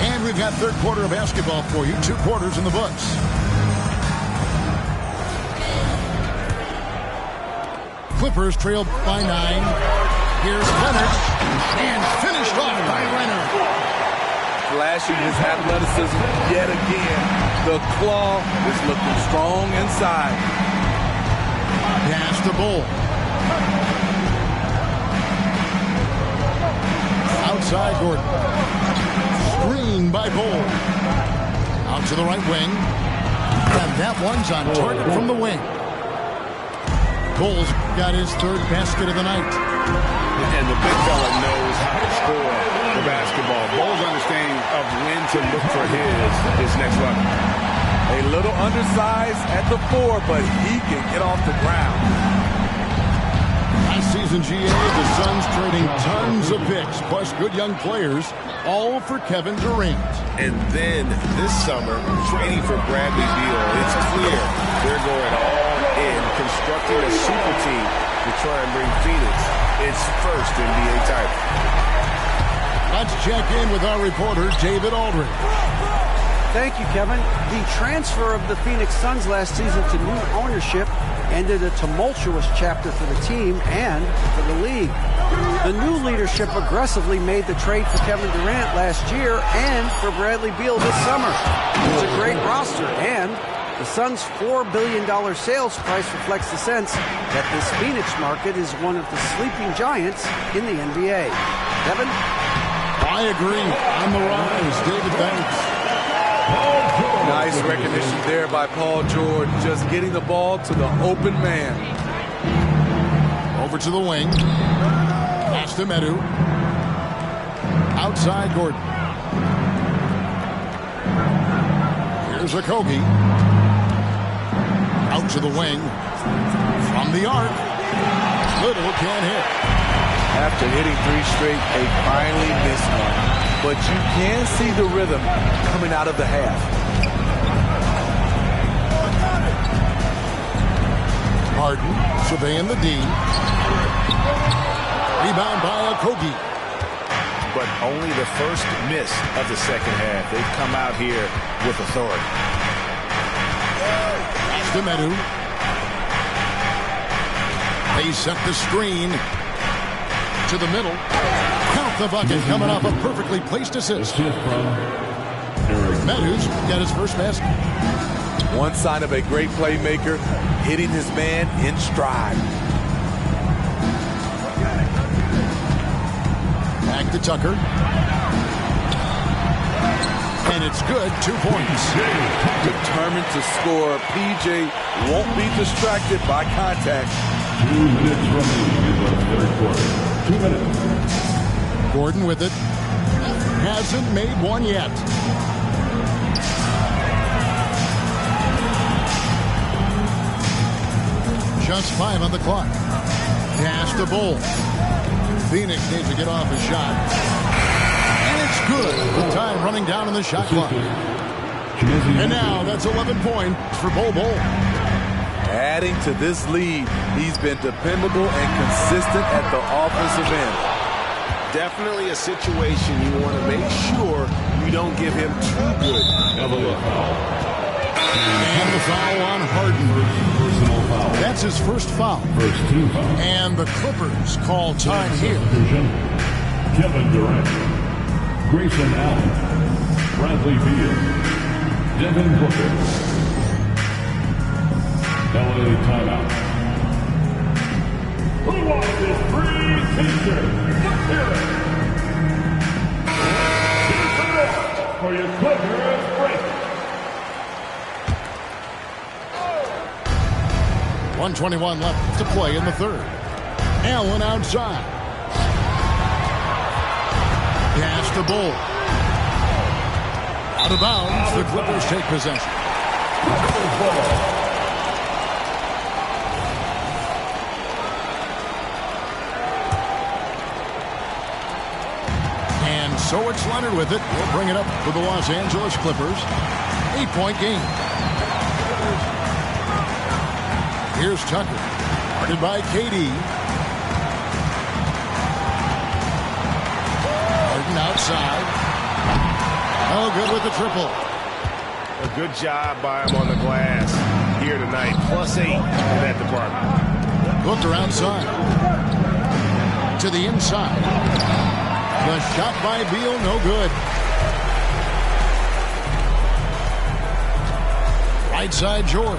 And we've got third quarter of basketball for you. 2 quarters in the books. Clippers trailed by 9. Here's Leonard. And finished off by Leonard. Flashing his athleticism yet again. The claw is looking strong inside. Pass to Bol. Outside Gordon. Screen by Bol. Out to the right wing. And that one's on target from the wing. Bol's got his third basket of the night. And the big fella knows how to score the basketball. Bol's understanding of when to look for his next level. A little undersized at the 4, but he can get off the ground. Last season, GA, the Suns trading tons of picks, plus good young players, all for Kevin Durant. And then this summer, trading for Bradley Beal. It's clear they're going all in, constructing a super team to try and bring Phoenix its first NBA title. Let's check in with our reporter, David Aldridge. Thank you, Kevin. The transfer of the Phoenix Suns last season to new ownership ended a tumultuous chapter for the team and for the league. The new leadership aggressively made the trade for Kevin Durant last year and for Bradley Beal this summer. It's a great roster, and the Suns' $4 billion sales price reflects the sense that this Phoenix market is one of the sleeping giants in the NBA. Kevin? I agree. On the rise. David, thanks. Nice recognition there by Paul George, just getting the ball to the open man. Over to the wing. Pass to Medu. Outside Gordon. Here's Okogie. Out to the wing. From the arc. Little can't hit. After hitting 3 straight, they finally missed one. But you can see the rhythm coming out of the half. Harden surveying the D. Rebound by Okogie. But only the first miss of the second half. They've come out here with authority. Pass to Medu. They set the screen to the middle. Count the bucket coming off a perfectly placed assist. Medu's got his first basket. One sign of a great playmaker, hitting his man in stride. Back to Tucker. And it's good, 2 points. Determined to score, PJ won't be distracted by contact. 2 minutes remaining in the third quarter. 2 minutes. Gordon with it. Hasn't made one yet. Just 5 on the clock. Pass to Bull. Phoenix needs to get off his shot. And it's good. The time running down on the shot clock. And now that's 11 points for Bol Bol. Adding to this lead, he's been dependable and consistent at the offensive end. Definitely a situation you want to make sure you don't give him too good of a look. And the foul on Harden. That's his first foul. And the Clippers call time here. Kevin Durant, Grayson Allen, Bradley Beal, Devin Booker. LA timeout. Who wants this free t-shirt? Let's hear it. For your Clippers break. 1:21 left to play in the third. Allen outside. Pass to Bull. Out of bounds, the Clippers take possession. And so it's Leonard with it. We'll bring it up for the Los Angeles Clippers. 8-point game. Here's Tucker. Guarded by KD. Harden outside. Oh, good with the triple. A good job by him on the glass here tonight. +8 in that department. Booker outside. To the inside. The shot by Beal, no good. Right side, George.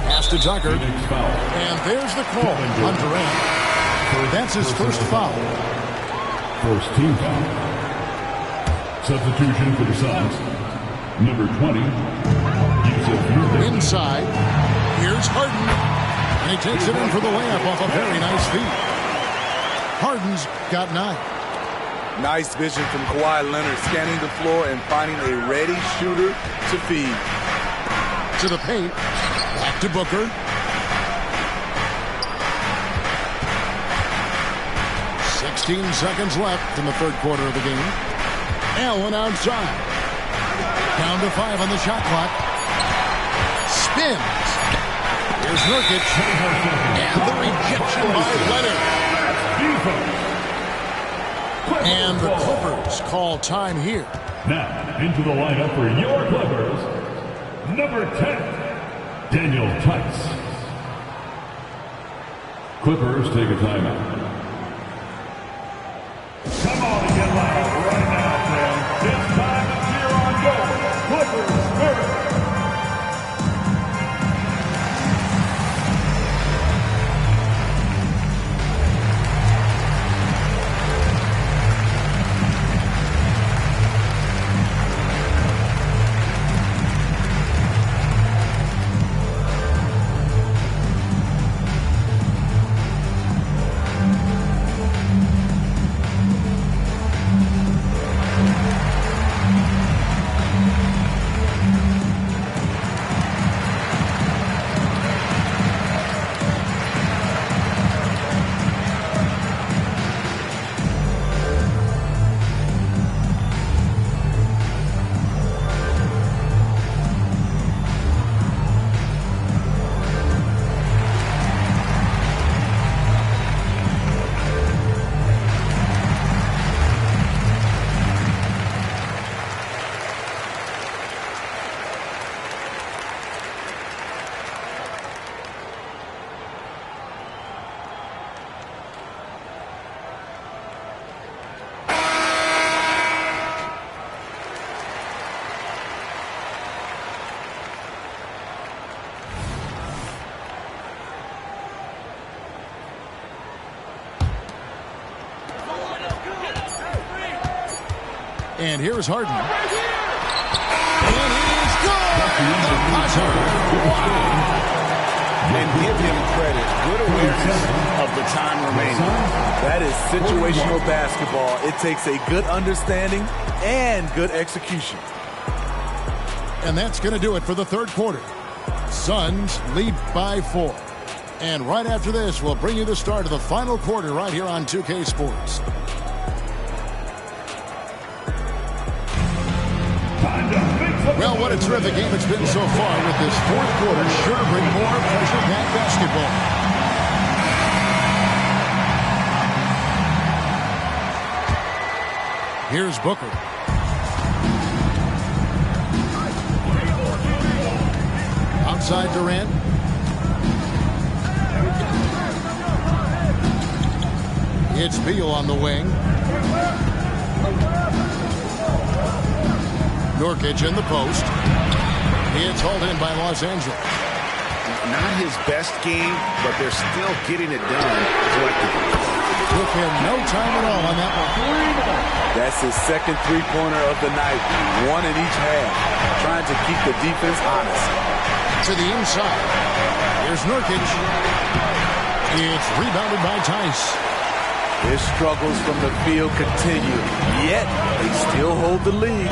Pass to Tucker. And there's the call on Durant. That's his first foul. First team foul. Substitution for the Suns. Number 20. Inside. Here's Harden. And he takes it in for the layup off a very nice feed. Harden's got 9. Nice vision from Kawhi Leonard, scanning the floor and finding a ready shooter to feed. To the paint. Back to Booker. .16 seconds left in the third quarter of the game. Allen outside. Down to 5 on the shot clock. Spins. Here's Nurkic. And the rejection by Leonard. And the Clippers call time here. Now, into the lineup for your Clippers, number 10, Daniel Tice. Clippers take a timeout. Come on and get loud right now, fans. It's time to cheer on your Clippers spirit. And here's Harden. And he's good! The buzzer! Wow! And give him credit. Good awareness of the time remaining. That is situational basketball. It takes a good understanding and good execution. And that's going to do it for the third quarter. Suns lead by 4. And right after this, we'll bring you the start of the final quarter right here on 2K Sports. Well, what a terrific game it's been so far with this fourth quarter. Sure to bring more pressure-packed basketball. Here's Booker. Outside Durant. It's Beal on the wing. Nurkic in the post. It's hauled in by Los Angeles. Not his best game, but they're still getting it done collectively. Took him no time at all on that one. That's his second three-pointer of the night. One in each half. Trying to keep the defense honest. To the inside. Here's Nurkic. It's rebounded by Tice. His struggles from the field continue, yet they still hold the lead.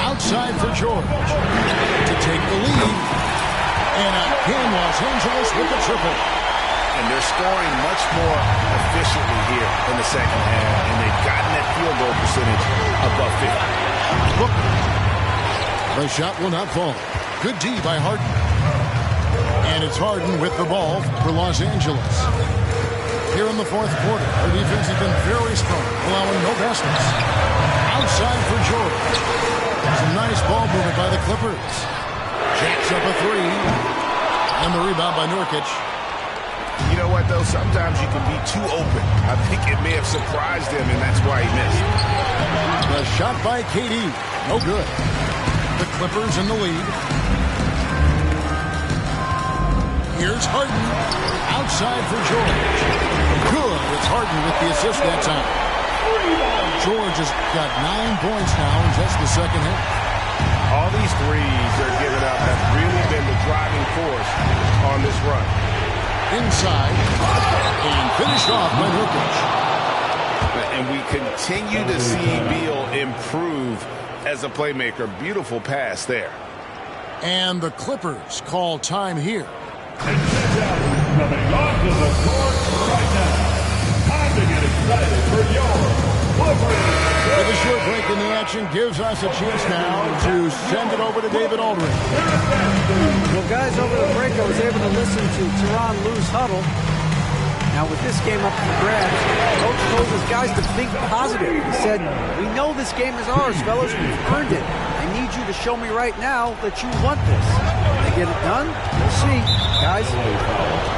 Outside for George to take the lead. And again, Los Angeles with the triple. And they're scoring much more efficiently here in the second half. And they've gotten that field goal percentage above 50. Look, the shot will not fall. Good D by Harden. And it's Harden with the ball for Los Angeles. Here in the fourth quarter, our defense has been very strong, allowing no baskets. Outside for George. Some nice ball movement by the Clippers. Jacks up a three. And the rebound by Nurkic. You know what, though? Sometimes you can be too open. I think it may have surprised him, and that's why he missed. The shot by KD. No good. The Clippers in the lead. Here's Harden. Outside for George. Good. It's Harden with the assist that time. George has got 9 points now in just the second half. All these threes they're giving up have really been the driving force on this run. Inside. And finished off by Nurkic. And we continue to see Beal improve as a playmaker. Beautiful pass there. And the Clippers call time here. Coming onto the court right now. Time to get excited for your Clippers. With a short break in the action gives us a chance now to send it over to David Aldridge. Well, guys, over the break, I was able to listen to Tyronn Lue's huddle. Now, with this game up for grabs, Coach told his guys to think positive. He said, "We know this game is ours, fellas. We've earned it. I need you to show me right now that you want this." They get it done? We'll see. Guys.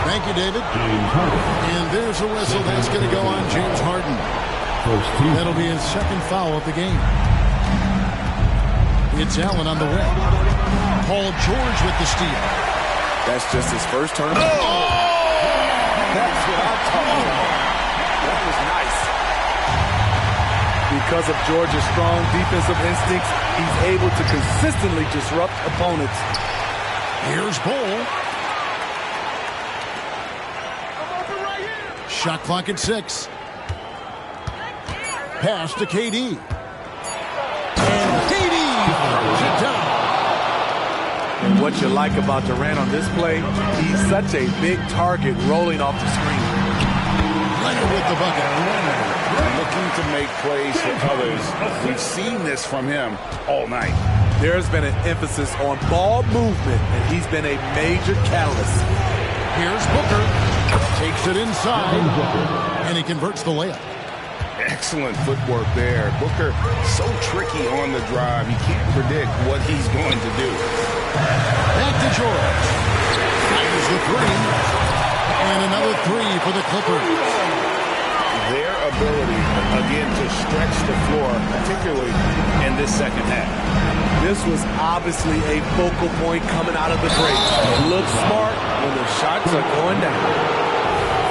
Thank you, David. And there's a whistle that's going to go on James Harden. That'll be his second foul of the game. It's Allen on the wing. Paul George with the steal. That's just his first turn. Oh! That's what I'm talking about. That was nice. Because of George's strong defensive instincts, he's able to consistently disrupt opponents. Here's Bull. Shot clock at 6. Pass to KD. And KD throws it down. And what you like about Durant on this play, he's such a big target rolling off the screen. Leonard with the bucket. Looking to make plays for others. We've seen this from him all night. There's been an emphasis on ball movement, and he's been a major catalyst. Here's Booker. Takes it inside, and he converts the layup. Excellent footwork there. Booker so tricky on the drive. You can't predict what he's going to do. Back to George. Fires the three. And another three for the Clippers. Their ability, again, to stretch the floor, particularly in this second half. This was obviously a focal point coming out of the break. It looks smart when the shots are going down.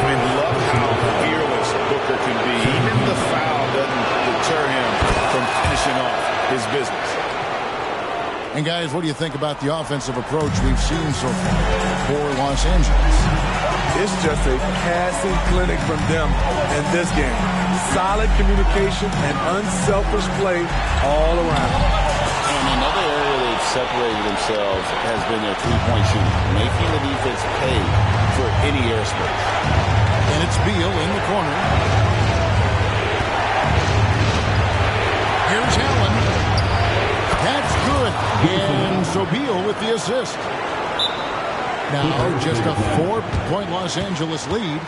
I love how fearless Booker can be. Even the foul doesn't deter him from finishing finishing off his business. And guys, what do you think about the offensive approach we've seen so far for Los Angeles? It's just a passing clinic from them in this game. Solid communication and unselfish play all around. And another area they've separated themselves has been their three-point shooting, making the defense pay for any airspace. And it's Beal in the corner. Here's Allen. That's good. And so Beal with the assist. Now just a 4-point Los Angeles lead.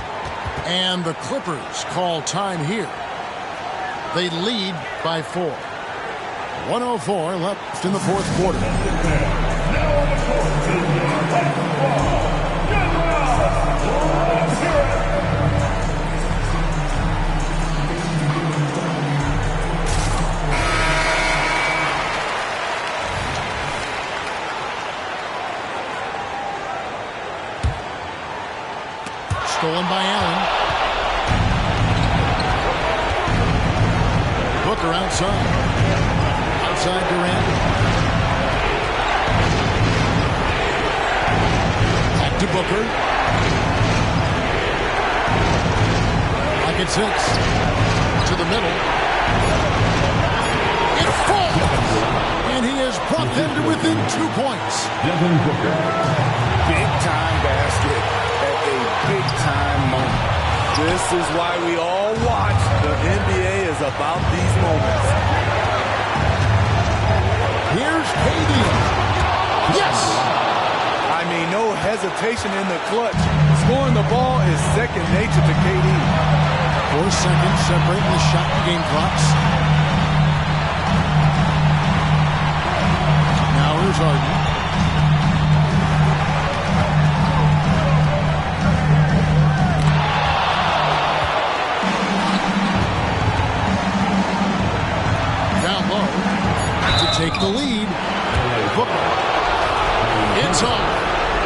And the Clippers call time here. They lead by 4. 1:04 left in the fourth quarter. Stolen by Allen. Booker outside. Outside Durant. Back to Booker. Pocket 6. To the middle. It falls! And he has brought them to within 2 points. Devin Booker. Big time basket at a big time moment. This is why we all watch. The NBA is about these moments. Here's KD. Yes! I mean, no hesitation in the clutch. Scoring the ball is second nature to KD. 4 seconds separating the shot game clocks. Now here's Harden. Down low to take the lead. Booker. It's on.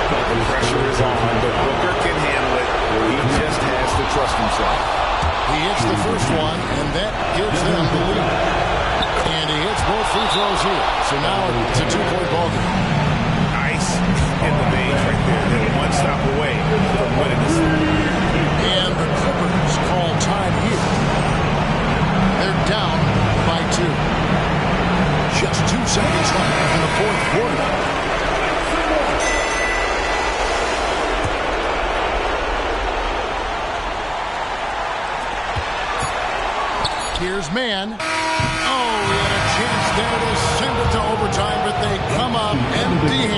The pressure is on, but Booker can handle it. He just has to trust himself. He hits the first one, and that gives them the lead. And he hits both free throws here. So now it's a 2-point ball game. Nice in the veins right there. They're one stop away from winning this. And the Clippers call time here. They're down by 2. Just 2 seconds left in the fourth quarter. Here's Mann. Oh, he had a chance there to send it to overtime, but they come up empty-handed.